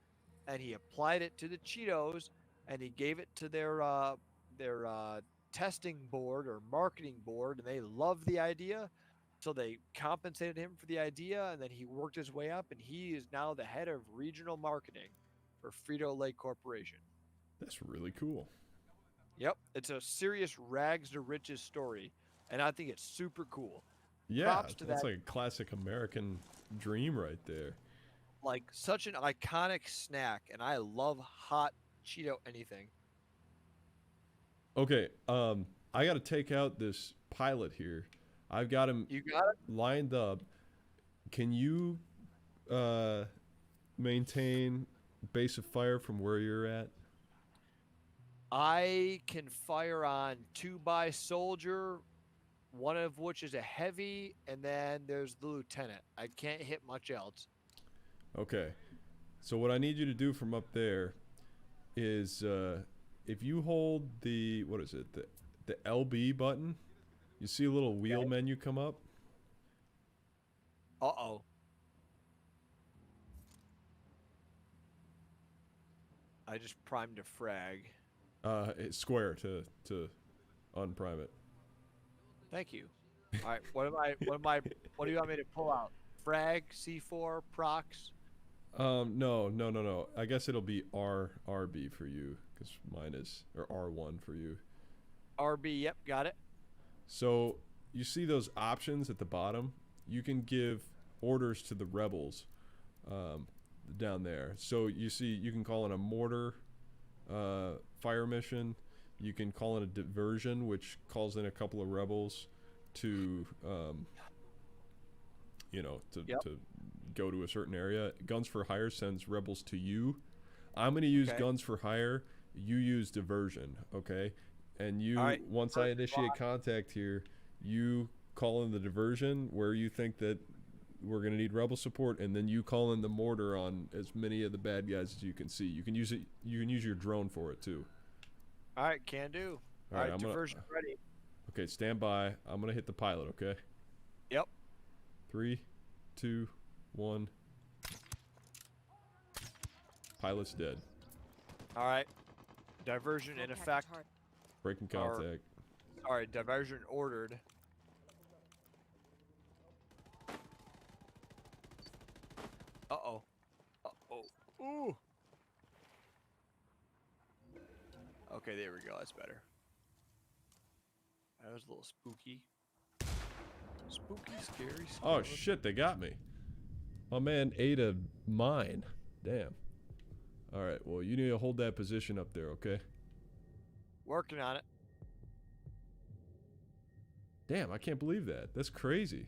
and he applied it to the Cheetos, and he gave it to their testing board or marketing board, and they loved the idea. So they compensated him for the idea, and then he worked his way up, and he is now the head of regional marketing for Frito-Lay Corporation. That's really cool. Yep, it's a serious rags to riches story, and I think it's super cool. Yeah, Props to that's that. like a classic American dream right there. Like, such an iconic snack, and I love hot Cheeto anything. Okay, I got to take out this pilot here. I've got him You got it? lined up. Can you maintain base of fire from where you're at? I can fire on 2x soldier, one of which is a heavy, and then there's the lieutenant. I can't hit much else. Okay. So what I need you to do from up there is if you hold the, what is it, the LB button, you see a little wheel menu come up? Uh-oh. I just primed a frag. It's square to unprime it. Thank you. All right, what do you want me to pull out? Frag, C4, procs? No. I guess it'll be RB for you, because mine is, or R1 for you. RB, yep, got it. So you see those options at the bottom? You can give orders to the rebels down there. So you see, you can call in a mortar fire mission. You can call in a diversion, which calls in a couple of rebels to, to go to a certain area. Guns for Hire sends rebels to you. I'm going to use Guns for Hire. You use diversion, okay? and you, Alright, once I initiate contact here, you call in the diversion where you think that we're going to need rebel support, and then you call in the mortar on as many of the bad guys as you can see. You can use it. You can use your drone for it too. All right, can do. All right, I'm diversion ready. Okay, stand by. I'm gonna hit the pilot. Okay. Yep. 3, 2, 1. Pilot's dead. All right. Diversion in effect. Breaking contact. All right, diversion ordered. Uh-oh. Uh-oh. Ooh. Okay, there we go. That's better. That was a little spooky. Spooky, scary. Oh shit, they got me. My man ate a mine. Damn. Alright, well, you need to hold that position up there, okay? Working on it. Damn, I can't believe that. That's crazy.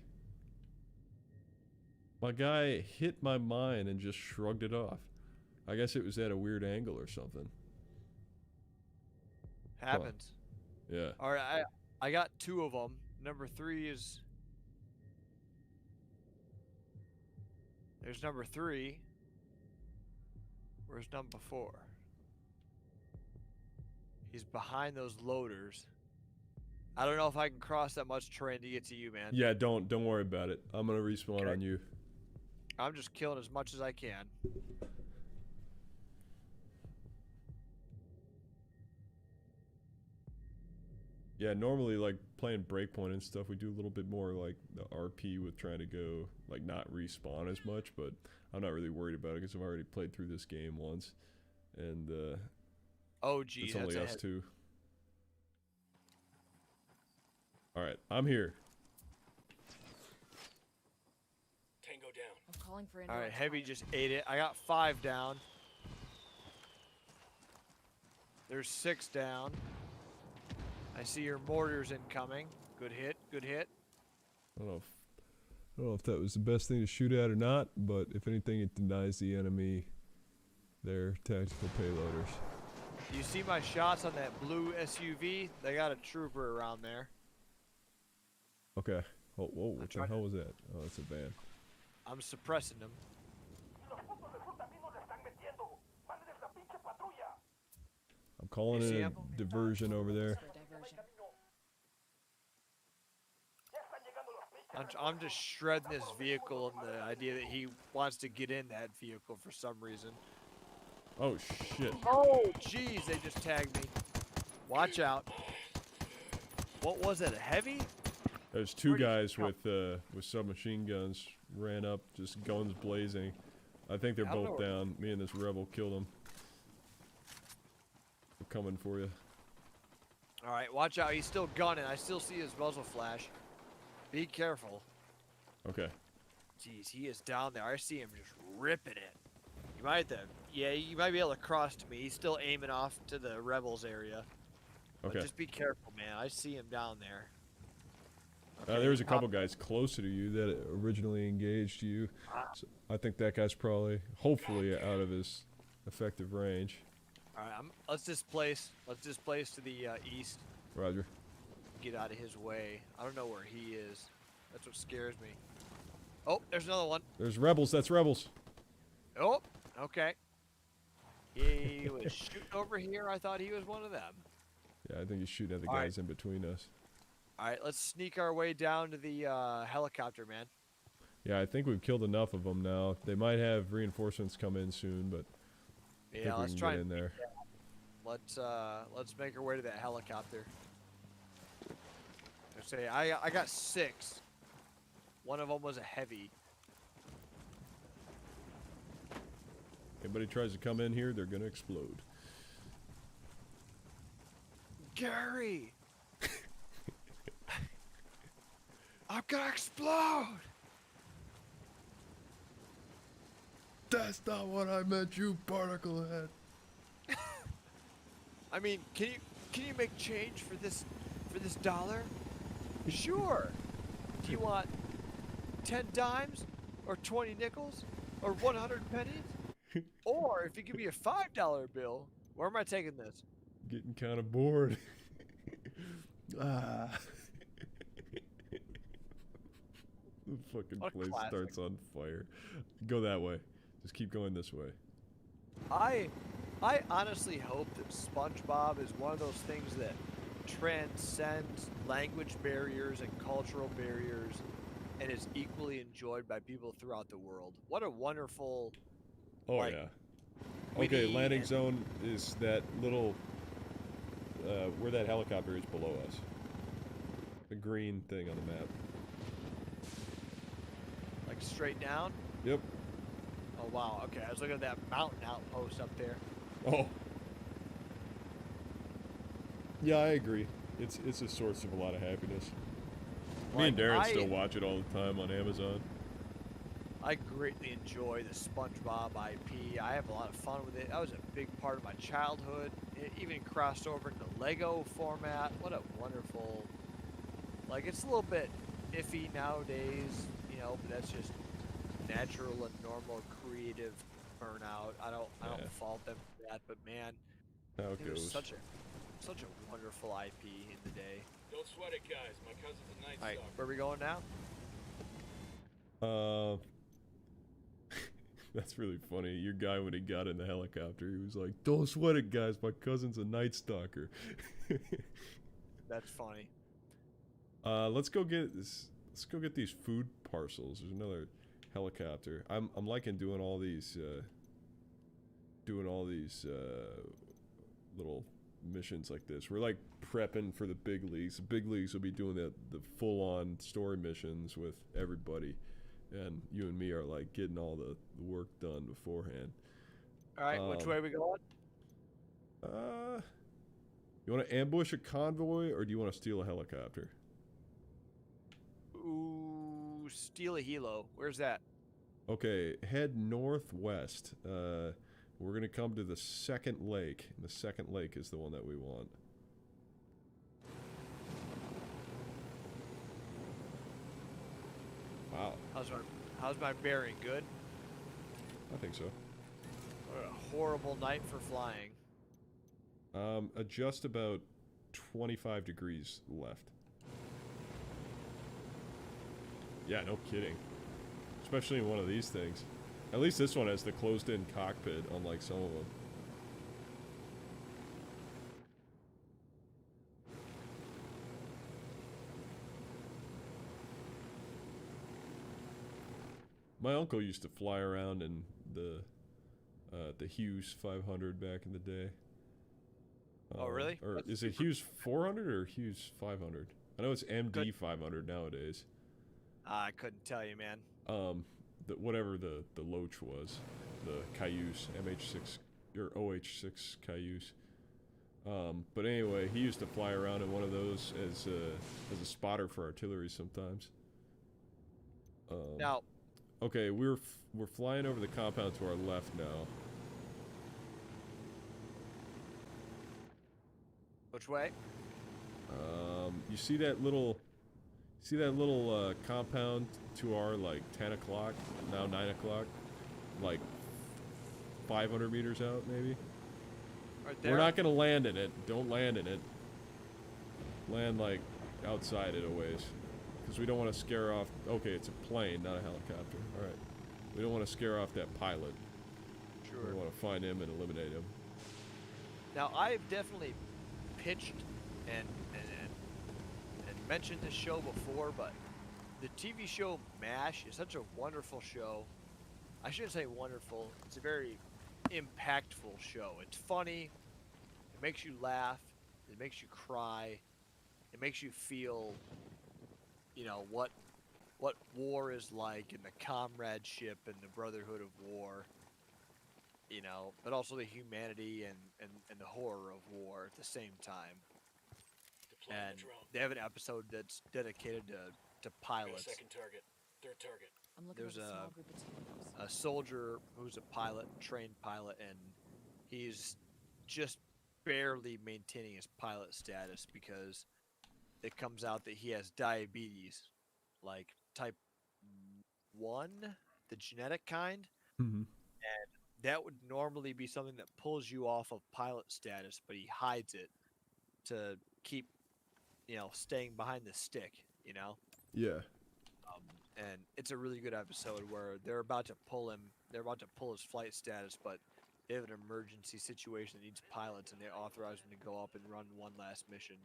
My guy hit my mine and just shrugged it off. I guess it was at a weird angle or something. Happens. Huh. Yeah. All right, I got 2 of them. Number 3 is... There's number 3. Where's number 4? He's behind those loaders. I don't know if I can cross that much terrain to get to you, man. Yeah, don't worry about it. I'm gonna respawn on you. I'm just killing as much as I can. Yeah, normally like playing Breakpoint and stuff, we do a little bit more like the RP with trying to go like not respawn as much, but I'm not really worried about it because I've already played through this game once, and oh geez, it's only us two. All right, I'm here. Tango down. I'm calling for All right, heavy just ate it. I got 5 down. There's 6 down. I see your mortars incoming. Good hit, good hit. I don't know if that was the best thing to shoot at or not, but if anything, it denies the enemy their tactical payloaders. You see my shots on that blue SUV? They got a trooper around there. Okay. Oh, whoa, what the hell was that? Oh, that's a van. I'm suppressing them. I'm calling You see in a him? diversion over there. I'm just shredding this vehicle and the idea that he wants to get in that vehicle for some reason. Oh, shit. Oh, jeez, they just tagged me. Watch out. What was it, a heavy? There's 2 guys with submachine guns ran up, just guns blazing. I think they're both down. Me and this rebel killed them. We're coming for you. All right, watch out. He's still gunning. I still see his muzzle flash. Be careful. Okay. Jeez, he is down there. I see him just ripping it. You might have to, yeah, you might be able to cross to me. He's still aiming off to the rebels area. But Okay. just be careful, man. I see him down there. There was a couple guys closer to you that originally engaged you. So I think that guy's probably, hopefully, out of his effective range. All right, let's displace. Let's displace to the east. Roger. Get out of his way. I don't know where he is. That's what scares me. Oh, there's another one. There's rebels. That's rebels. Oh, okay. He was shooting over here. I thought he was one of them. Yeah, I think he's shooting at the All guys in between us. All right, let's sneak our way down to the helicopter, man. Yeah, I think we've killed enough of them now. They might have reinforcements come in soon, but I Yeah, think we let's can try get and in there. let's make our way to that helicopter. I say I got 6. One of them was a heavy. Anybody tries to come in here, they're gonna explode. Gary! I'm gonna explode! That's not what I meant, you particle head. I mean, can you make change for this dollar? Sure. Do you want 10 dimes or 20 nickels or 100 pennies? Or if you give me a $5 bill, where am I taking this? Getting kind of bored. Ah. The fucking What a place classic. starts on fire. Go that way. Just keep going this way. I honestly hope that SpongeBob is one of those things that transcends language barriers and cultural barriers and is equally enjoyed by people throughout the world. What a wonderful Oh, like, yeah. Okay, witty landing and- zone is that little... where that helicopter is below us. The green thing on the map. like straight down. Yep. Oh wow, okay. I was looking at that mountain outpost up there. Oh. Yeah, I agree. It's a source of a lot of happiness. Me and Like, Darren still watch it all the time on Amazon. I greatly enjoy the SpongeBob IP. I have a lot of fun with it. That was a big part of my childhood. It even crossed over into Lego format. What a wonderful... Like, it's a little bit iffy nowadays, you know, but that's just natural and normal creative burnout. I don't Yeah. fault them for that, but man, How it it was goes. such a wonderful IP in the day. Don't sweat it, guys. My cousin's a night Alright, stalker. where are we going now? That's really funny. Your guy, when he got in the helicopter, he was like, "Don't sweat it, guys. My cousin's a night stalker." That's funny. Let's go get this. Let's go get these food parcels. There's another helicopter. I'm liking doing all these little missions like this. We're like prepping for the big leagues. The big leagues will be doing the full-on story missions with everybody, and you and me are like getting all the work done beforehand. Alright, which way are we going? You want to ambush a convoy, or do you want to steal a helicopter? Ooh, steal a helo. Where's that? Okay, head northwest. We're gonna come to the second lake. And the second lake is the one that we want. Wow, How's my bearing? Good? I think so. What a horrible night for flying. Adjust about 25 degrees left. Yeah, no kidding. Especially in one of these things. At least this one has the closed-in cockpit, unlike some of them. My uncle used to fly around in the Hughes 500 back in the day. Oh, really? Or is it Hughes 400 or Hughes 500? I know it's MD 500 nowadays. I couldn't tell you, man. Whatever the Loach was, the Cayuse MH6 or OH6 Cayuse. But anyway, he used to fly around in one of those as a spotter for artillery sometimes. Now, okay, we're flying over the compound to our left now. which way? You see that little compound to our like 10 o'clock, now 9 o'clock, like 500 meters out maybe? Right there? We're not gonna land in it. Don't land in it. Land like outside it a ways. Because we don't want to scare off... Okay, it's a plane, not a helicopter. Alright. We don't want to scare off that pilot. Sure. We want to find him and eliminate him. Now, I've definitely pitched and mentioned this show before, but the TV show MASH is such a wonderful show. I shouldn't say wonderful. It's a very impactful show. It's funny. It makes you laugh. It makes you cry. It makes you feel, you know, what war is like and the comradeship and the brotherhood of war. You know, but also the humanity and the horror of war at the same time. Deploying And the drone. they have an episode that's dedicated to Got a pilots. second target. Third target. I'm looking There's at a small group of teams. A soldier who's a pilot, trained pilot, and he's just barely maintaining his pilot status because it comes out that he has diabetes, like type 1, the genetic kind. Mm-hmm. That would normally be something that pulls you off of pilot status, but he hides it to keep staying behind the stick, Yeah. and it's a really good episode where they're about to pull his flight status, but they have an emergency situation that needs pilots, and they authorize him to go up and run one last mission,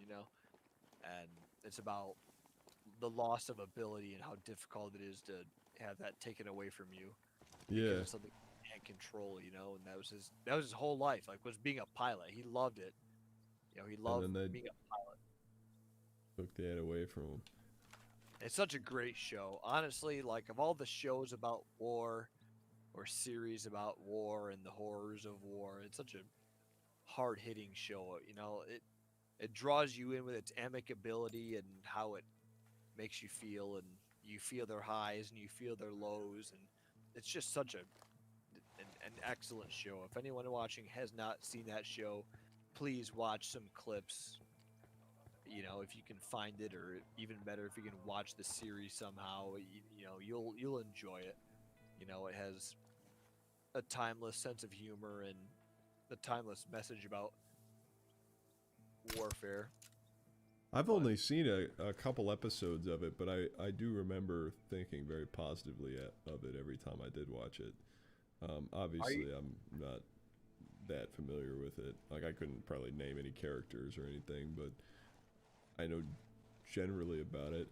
and it's about the loss of ability and how difficult it is to have that taken away from you. Yeah. Because it's something you can't control, and that was his whole life, like, was being a pilot. He loved it. He loved being a pilot. Took that away from him. It's such a great show. Honestly, like, of all the shows about war or series about war and the horrors of war, it's such a hard-hitting show. It draws you in with its amicability and how it makes you feel, and you feel their highs and you feel their lows, and it's just such an excellent show. If anyone watching has not seen that show, please watch some clips. If you can find it, or even better, if you can watch the series somehow, you'll enjoy it. It has a timeless sense of humor and a timeless message about warfare. I've only seen a couple episodes of it, but I do remember thinking very positively of it every time I did watch it. Obviously, I'm not that familiar with it. Like, I couldn't probably name any characters or anything, but I know generally about it.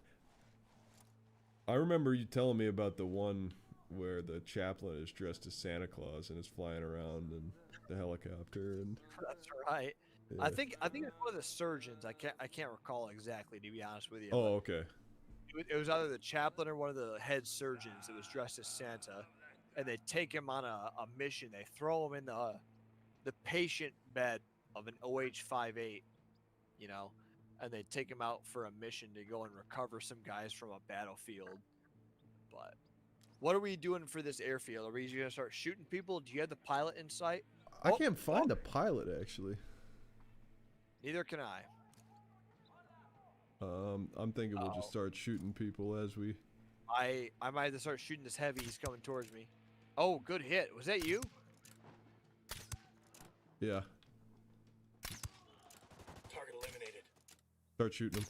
I remember you telling me about the one where the chaplain is dressed as Santa Claus and is flying around in the helicopter, and That's right. yeah. I think it's one of the surgeons. I can't recall exactly, to be honest with you. Oh, okay. It was either the chaplain or one of the head surgeons that was dressed as Santa, and they take him on a mission. They throw him in the patient bed of an OH-58, and they take him out for a mission to go and recover some guys from a battlefield. But what are we doing for this airfield? Are we going to start shooting people? Do you have the pilot in sight? I can't find a pilot, actually. Neither can I. I'm thinking we'll just start shooting people as we... I might have to start shooting this heavy. He's coming towards me. Oh, good hit. Was that you? Yeah. Target eliminated. Start shooting them.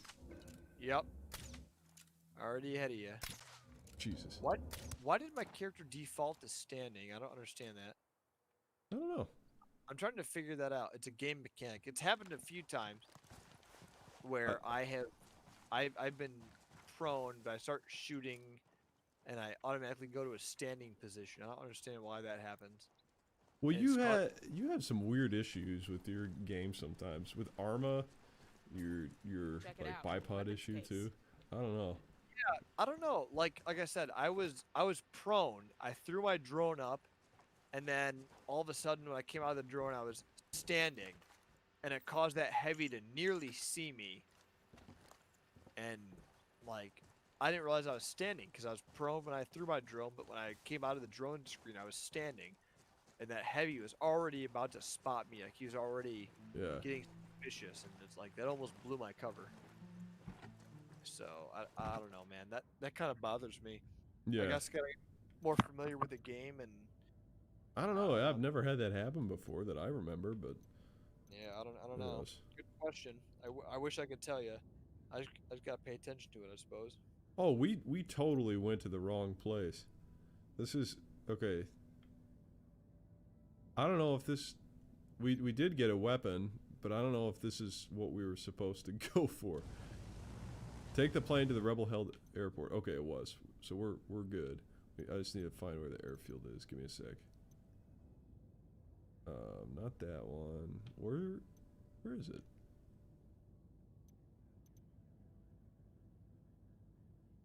Yep. Already ahead of you. Jesus. What? Why did my character default to standing? I don't understand that. I don't know. I'm trying to figure that out. It's a game mechanic. It's happened a few times where I've been prone, but I start shooting and I automatically go to a standing position. I don't understand why that happens. Well, And you it's have some weird issues with your game sometimes. With Arma, your Check it like out. bipod Weapons issue case. too. I don't know. I don't know. Like I said, I was prone. I threw my drone up, and then all of a sudden, when I came out of the drone, I was standing, and it caused that heavy to nearly see me. And like, I didn't realize I was standing because I was prone when I threw my drone. But when I came out of the drone screen, I was standing, and that heavy was already about to spot me. Like, he was already getting suspicious, and it's like that almost blew my cover. So I don't know, man. That kind of bothers me. Yeah. I guess gotta get more familiar with the game, and I don't know. I've never had that happen before that I remember, but yeah, I don't who know. knows? Good question. I wish I could tell you. I just gotta pay attention to it, I suppose. Oh, we totally went to the wrong place. This is okay. I don't know if this we did get a weapon, but I don't know if this is what we were supposed to go for. Take the plane to the rebel-held airport. Okay, it was. So we're good. I just need to find where the airfield is. Give me a sec. Not that one. Where is it?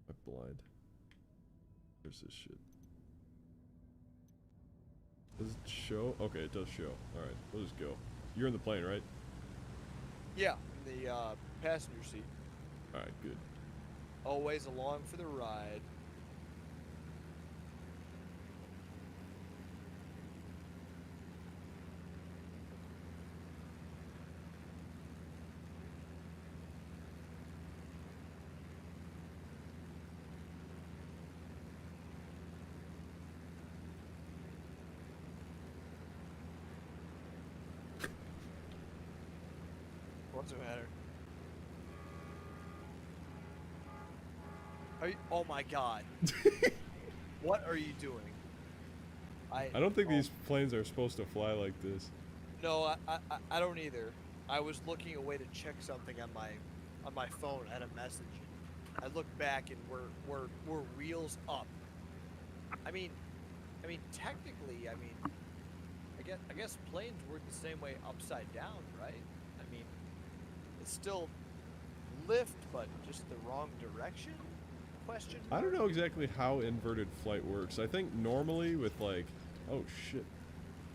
I'm blind. Where's this shit? Does it show? Okay, it does show. Alright, we'll just go. You're in the plane, right? Yeah, in the passenger seat. Alright, good. Always along for the ride. What's the matter? Oh my god. What are you doing? I don't think these planes are supposed to fly like this. No, I don't either. I was looking away to check something on my phone. I had a message. I looked back and we're wheels up. I mean, technically, I guess planes work the same way upside down, right? I mean, it's still lift, but just the wrong direction? Question mark? I don't know exactly how inverted flight works. I think normally with like, oh shit,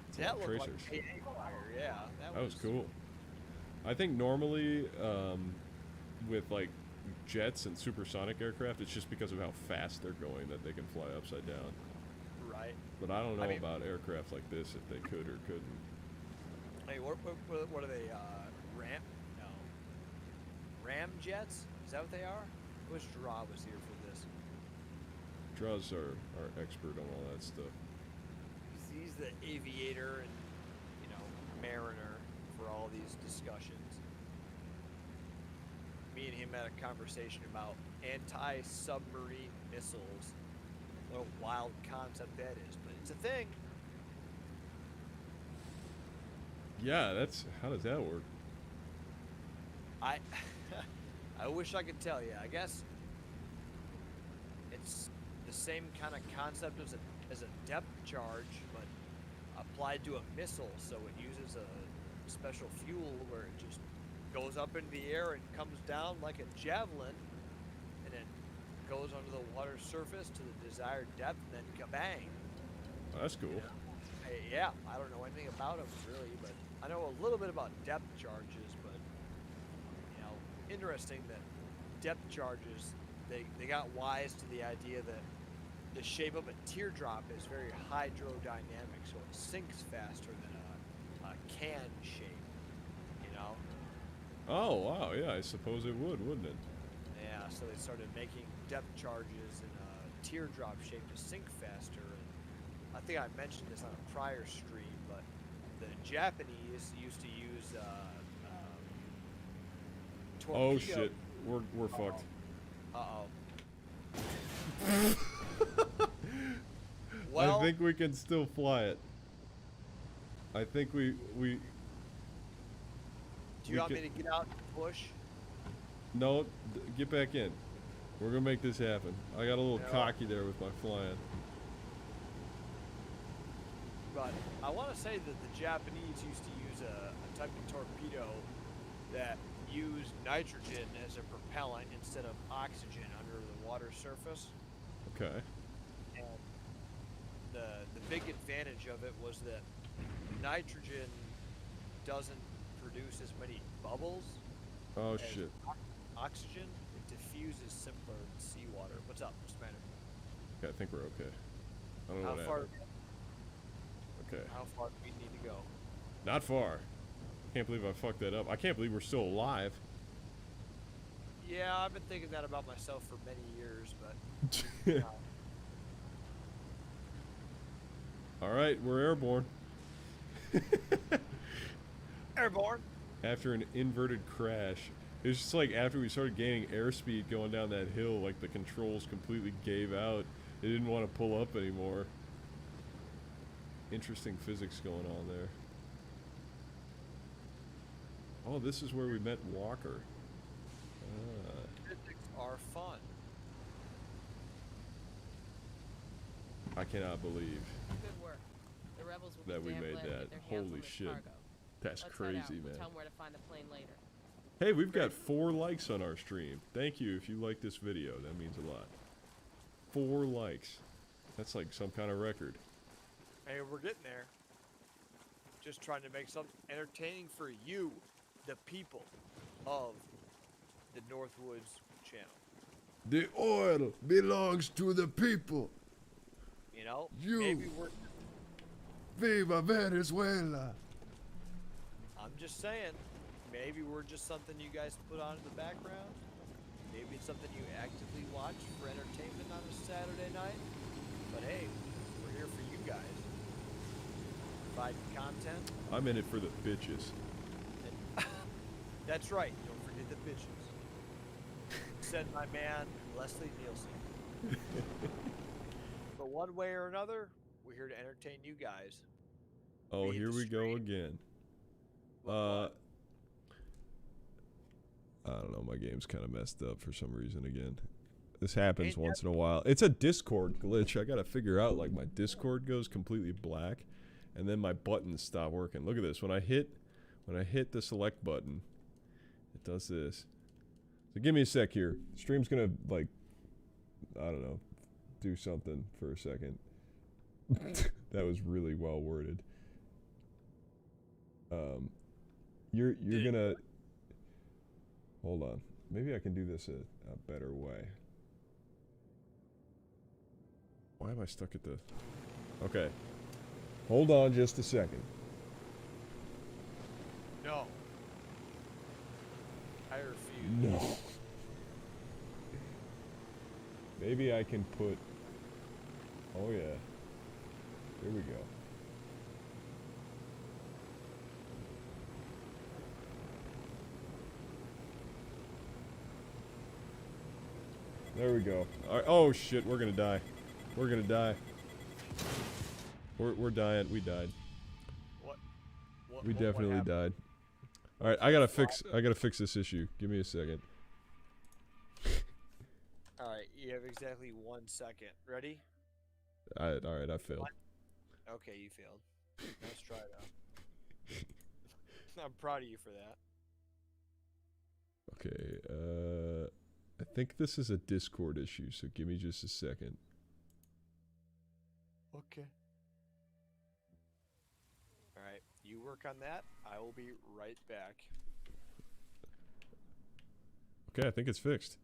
it's That all looked tracers. like AA fire, yeah. That was cool. I think normally with like jets and supersonic aircraft, it's just because of how fast they're going that they can fly upside down. Right. But I don't know about aircraft like this, if they could or couldn't. Hey, what are they? Ram jets? Is that what they are? I wish Draw was here for this. Draws are expert on all that stuff. He's the aviator and, mariner for all these discussions. Me and him had a conversation about anti-submarine missiles. What a wild concept that is, but it's a thing. Yeah, how does that work? I wish I could tell you. I guess it's the same kind of concept as a depth charge, but applied to a missile. So it uses a special fuel where it just goes up into the air and comes down like a javelin, and then goes under the water surface to the desired depth, and then kabang. Oh, that's cool. Yeah, I don't know anything about them really, but I know a little bit about depth charges. But interesting that depth charges they got wise to the idea that the shape of a teardrop is very hydrodynamic, so it sinks faster than a can shape. Oh wow, yeah, I suppose it would, wouldn't it? Yeah, so they started making depth charges in a teardrop shape to sink faster. And I think I mentioned this on a prior stream, but the Japanese used to use torpedo. Oh shit, we're fucked. Well, I think we can still fly it. I think we do you want me to get out and push? No, get back in. We're gonna make this happen. I got a little cocky there with my flying. But I want to say that the Japanese used to use a type of torpedo that used nitrogen as a propellant instead of oxygen under the water surface. Okay. And the big advantage of it was that nitrogen doesn't produce as many bubbles. Oh as shit. Oxygen, it diffuses simpler in seawater. What's up? What's the matter? Okay, I think we're okay. I don't know what happened. Okay. How far do we need to go? Not far. Can't believe I fucked that up. I can't believe we're still alive. Yeah, I've been thinking that about myself for many years, but All right, we're airborne. Airborne. After an inverted crash, it's just like after we started gaining airspeed going down that hill, like the controls completely gave out. It didn't want to pull up anymore. Interesting physics going on there. Oh, this is where we met Walker. Physics are fun. I cannot believe Good work. The rebels will that be we damn made glad to that. get their hands on Holy this shit. cargo. That's Let's crazy, head out. We'll man. tell them where to find the plane later. Hey, we've got 4 likes on our stream. Thank you if you like this video. That means a lot. 4 likes. That's like some kind of record. Hey, we're getting there. Just trying to make something entertaining for you, the people of the Northwoods channel. The oil belongs to the people. Maybe we're... Viva Venezuela. I'm just saying, maybe we're just something you guys put on in the background. Maybe it's something you actively watch for entertainment on a Saturday night. But hey, we're here for you guys. Providing content. I'm in it for the bitches. That's right. Don't forget the bitches. said my man Leslie Nielsen. But one way or another, we're here to entertain you guys. Oh, Be it here the we go stream. again. What? I don't know. My game's kind of messed up for some reason again. This happens Ain't once in a while. It's a Discord glitch. I gotta figure out, like, my Discord goes completely black, and then my buttons stop working. Look at this. When I hit the select button, it does this. So give me a sec here. Stream's gonna, like, I don't know, do something for a second. That was really well worded. You're gonna hold on. Maybe I can do this a better way. Why am I stuck at the? Okay, hold on just a second. No. I refuse. No. Maybe I can put. Oh yeah. Here we go. There we go. All right. Oh shit, we're gonna die. We're gonna die. We're dying. We died. What We what definitely happened? died. All right, I gotta fix this issue. Give me a second. All right, you have exactly 1 second. Ready? All right, I failed. Okay, you failed. Let's try it out. I'm proud of you for that. Okay, I think this is a Discord issue, so give me just a second. Okay. All right, you work on that. I will be right back. Okay, I think it's fixed.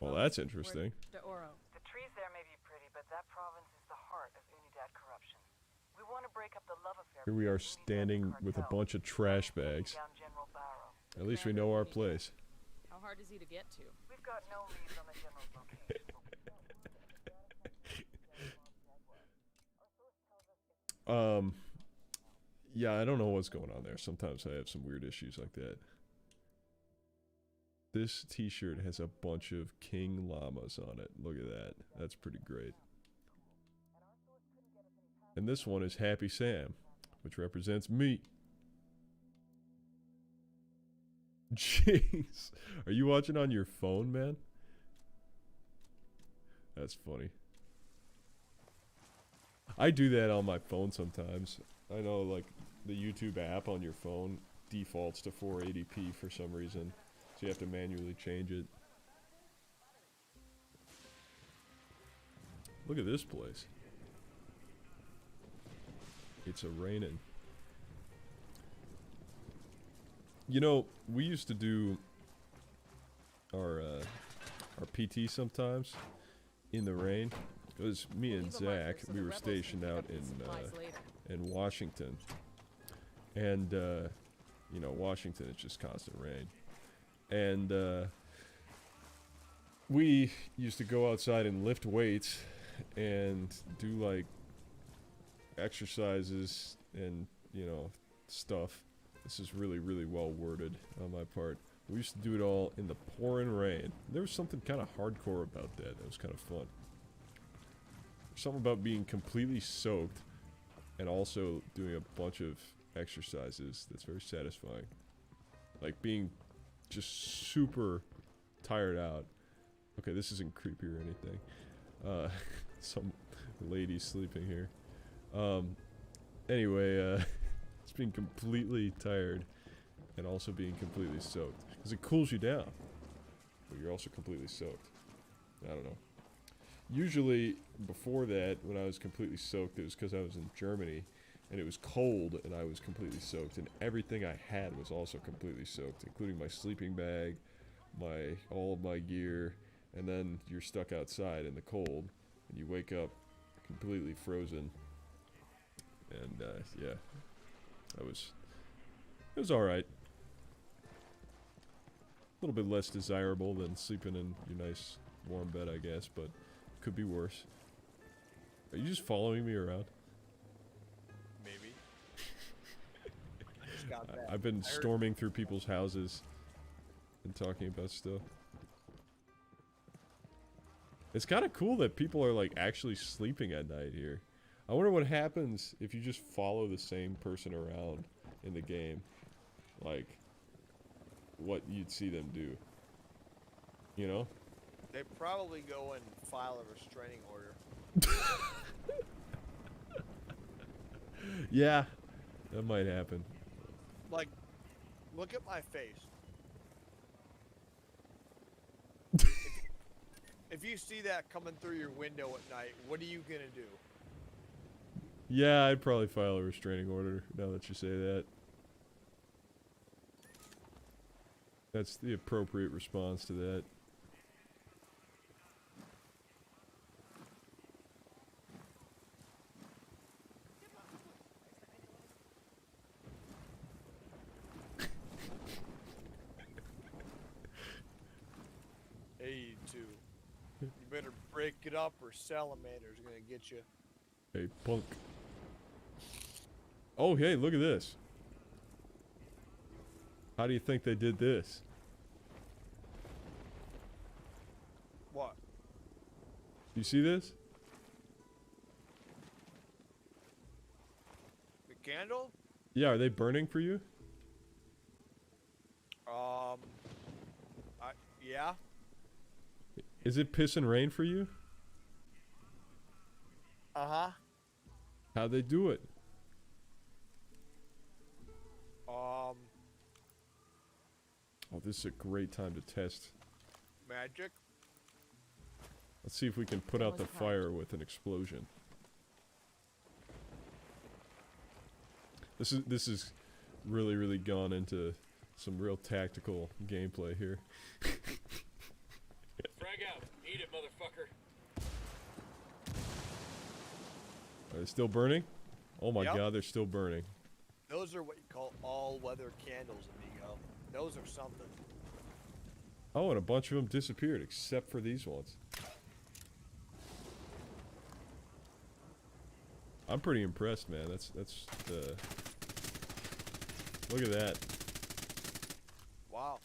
Well, that's interesting. De Oro. The trees there may be pretty, but that province is the heart of Unidad corruption. We want to break up the love affair. Here we are between Unidad and standing the with a cartel, bunch of trash taking bags. down General Barrow. At least we know our place. How hard is he to get to? We've got no leads on the general's location. Yeah, I don't know what's going on there. Sometimes I have some weird issues like that. This t-shirt has a bunch of king llamas on it. Look at that. That's pretty great. And this one is Happy Sam, which represents me. Jeez. Are you watching on your phone, man? That's funny. I do that on my phone sometimes. I know, like, the YouTube app on your phone defaults to 480p for some reason. So you have to manually change it. Look at this place. It's a raining. You know, we used to do our PT sometimes in the rain. It was me and Zach. We were stationed out in Washington, and you know, Washington is just constant rain. And we used to go outside and lift weights and do like exercises and, you know, stuff. This is really, really well worded on my part. We used to do it all in the pouring rain. There was something kind of hardcore about that. It was kind of fun. Something about being completely soaked and also doing a bunch of exercises that's very satisfying. Like being just super tired out. Okay, this isn't creepy or anything. Some lady sleeping here. Anyway, it's being completely tired and also being completely soaked. Because it cools you down, but you're also completely soaked. I don't know. Usually, before that, when I was completely soaked, it was because I was in Germany, and it was cold, and I was completely soaked, and everything I had was also completely soaked, including my sleeping bag, all of my gear, and then you're stuck outside in the cold, and you wake up completely frozen, and yeah, it was alright. A little bit less desirable than sleeping in your nice warm bed, I guess, but could be worse. Are you just following me around? Maybe. I just got back. I've been storming through people's houses and talking about stuff. It's kind of cool that people are like actually sleeping at night here. I wonder what happens if you just follow the same person around in the game. Like, what you'd see them do. You know? They probably go and file a restraining order. Yeah, that might happen. Like, look at my face. If you see that coming through your window at night, what are you gonna do? Yeah, I'd probably file a restraining order now that you say that. That's the appropriate response to that. Hey, two. You better break it up or Salamander's gonna get you. Hey, punk. Oh, hey, look at this. How do you think they did this? What? You see this? The candle? Yeah, are they burning for you? Yeah. Is it piss and rain for you? Uh-huh. How'd they do it? Oh, this is a great time to test. Magic? Let's see if we can put out the fire with an explosion. This is really gone into some real tactical gameplay here. Frag out. Eat it, motherfucker. Are they still burning? Oh my Yep. god, they're still burning. Those are what you call all-weather candles, amigo. Those are something. Oh, and a bunch of them disappeared except for these ones. I'm pretty impressed, man. That's look at that. Wow.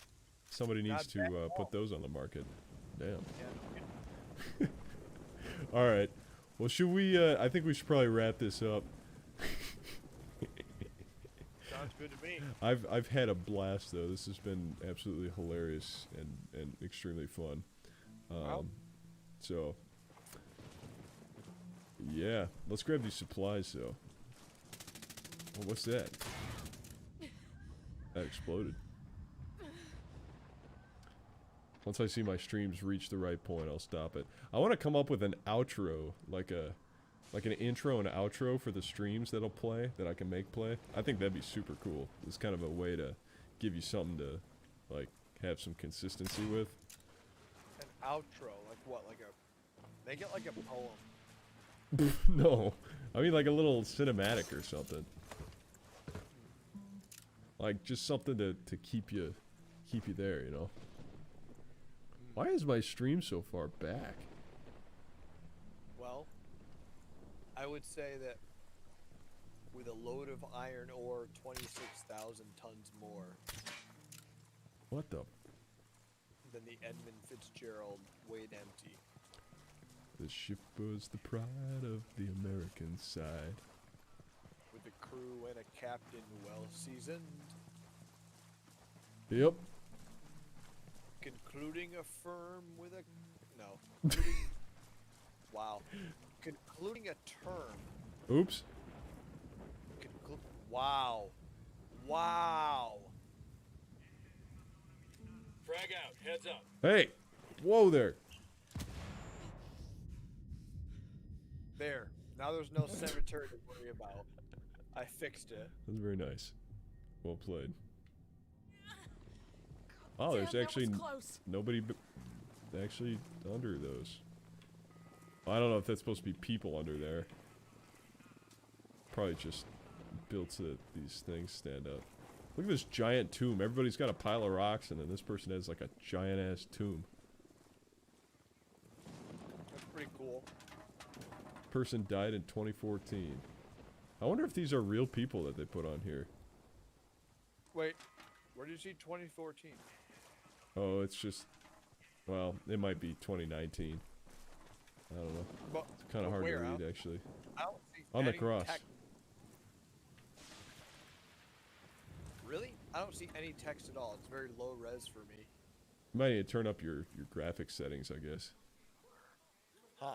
Somebody needs Not bad to at all. put those on the market. Damn. Yeah. All right. Well, should we? I think we should probably wrap this up. Sounds good to me. I've had a blast though. This has been absolutely hilarious and extremely fun. Wow. So yeah, let's grab these supplies though. Oh, what's that? That exploded. Once I see my streams reach the right point, I'll stop it. I want to come up with an outro, like an intro and outro for the streams that'll play, that I can make play. I think that'd be super cool. It's kind of a way to give you something to, like, have some consistency with. An outro, like what? Like a, make it like a poem. No, I mean like a little cinematic or something. Like just something to keep you there, you know. Why is my stream so far back? Well, I would say that with a load of iron ore, 26,000 tons more What the? than the Edmund Fitzgerald weighed empty. The ship was the pride of the American side. With a crew and a captain well seasoned, Yep. concluding a firm with a no. Concluding, wow. Concluding a term. Oops. Wow. Wow. Frag out. Heads up. Hey! Whoa there! There. Now there's no cemetery to worry about. I fixed it. That's very nice. Well played. Oh, there's Damn, that actually was close. nobody actually under those. I don't know if that's supposed to be people under there. Probably just built so that these things stand up. Look at this giant tomb. Everybody's got a pile of rocks, and then this person has like a giant-ass tomb. That's pretty cool. Person died in 2014. I wonder if these are real people that they put on here. Wait, where did you see 2014? Oh, it's just... Well, it might be 2019. I don't know. But, It's kind of hard to where, read, Al? actually. I don't see On the any cross. Really? I don't see any text at all. It's very low res for me. You might need to turn up your graphics settings, I guess. Huh.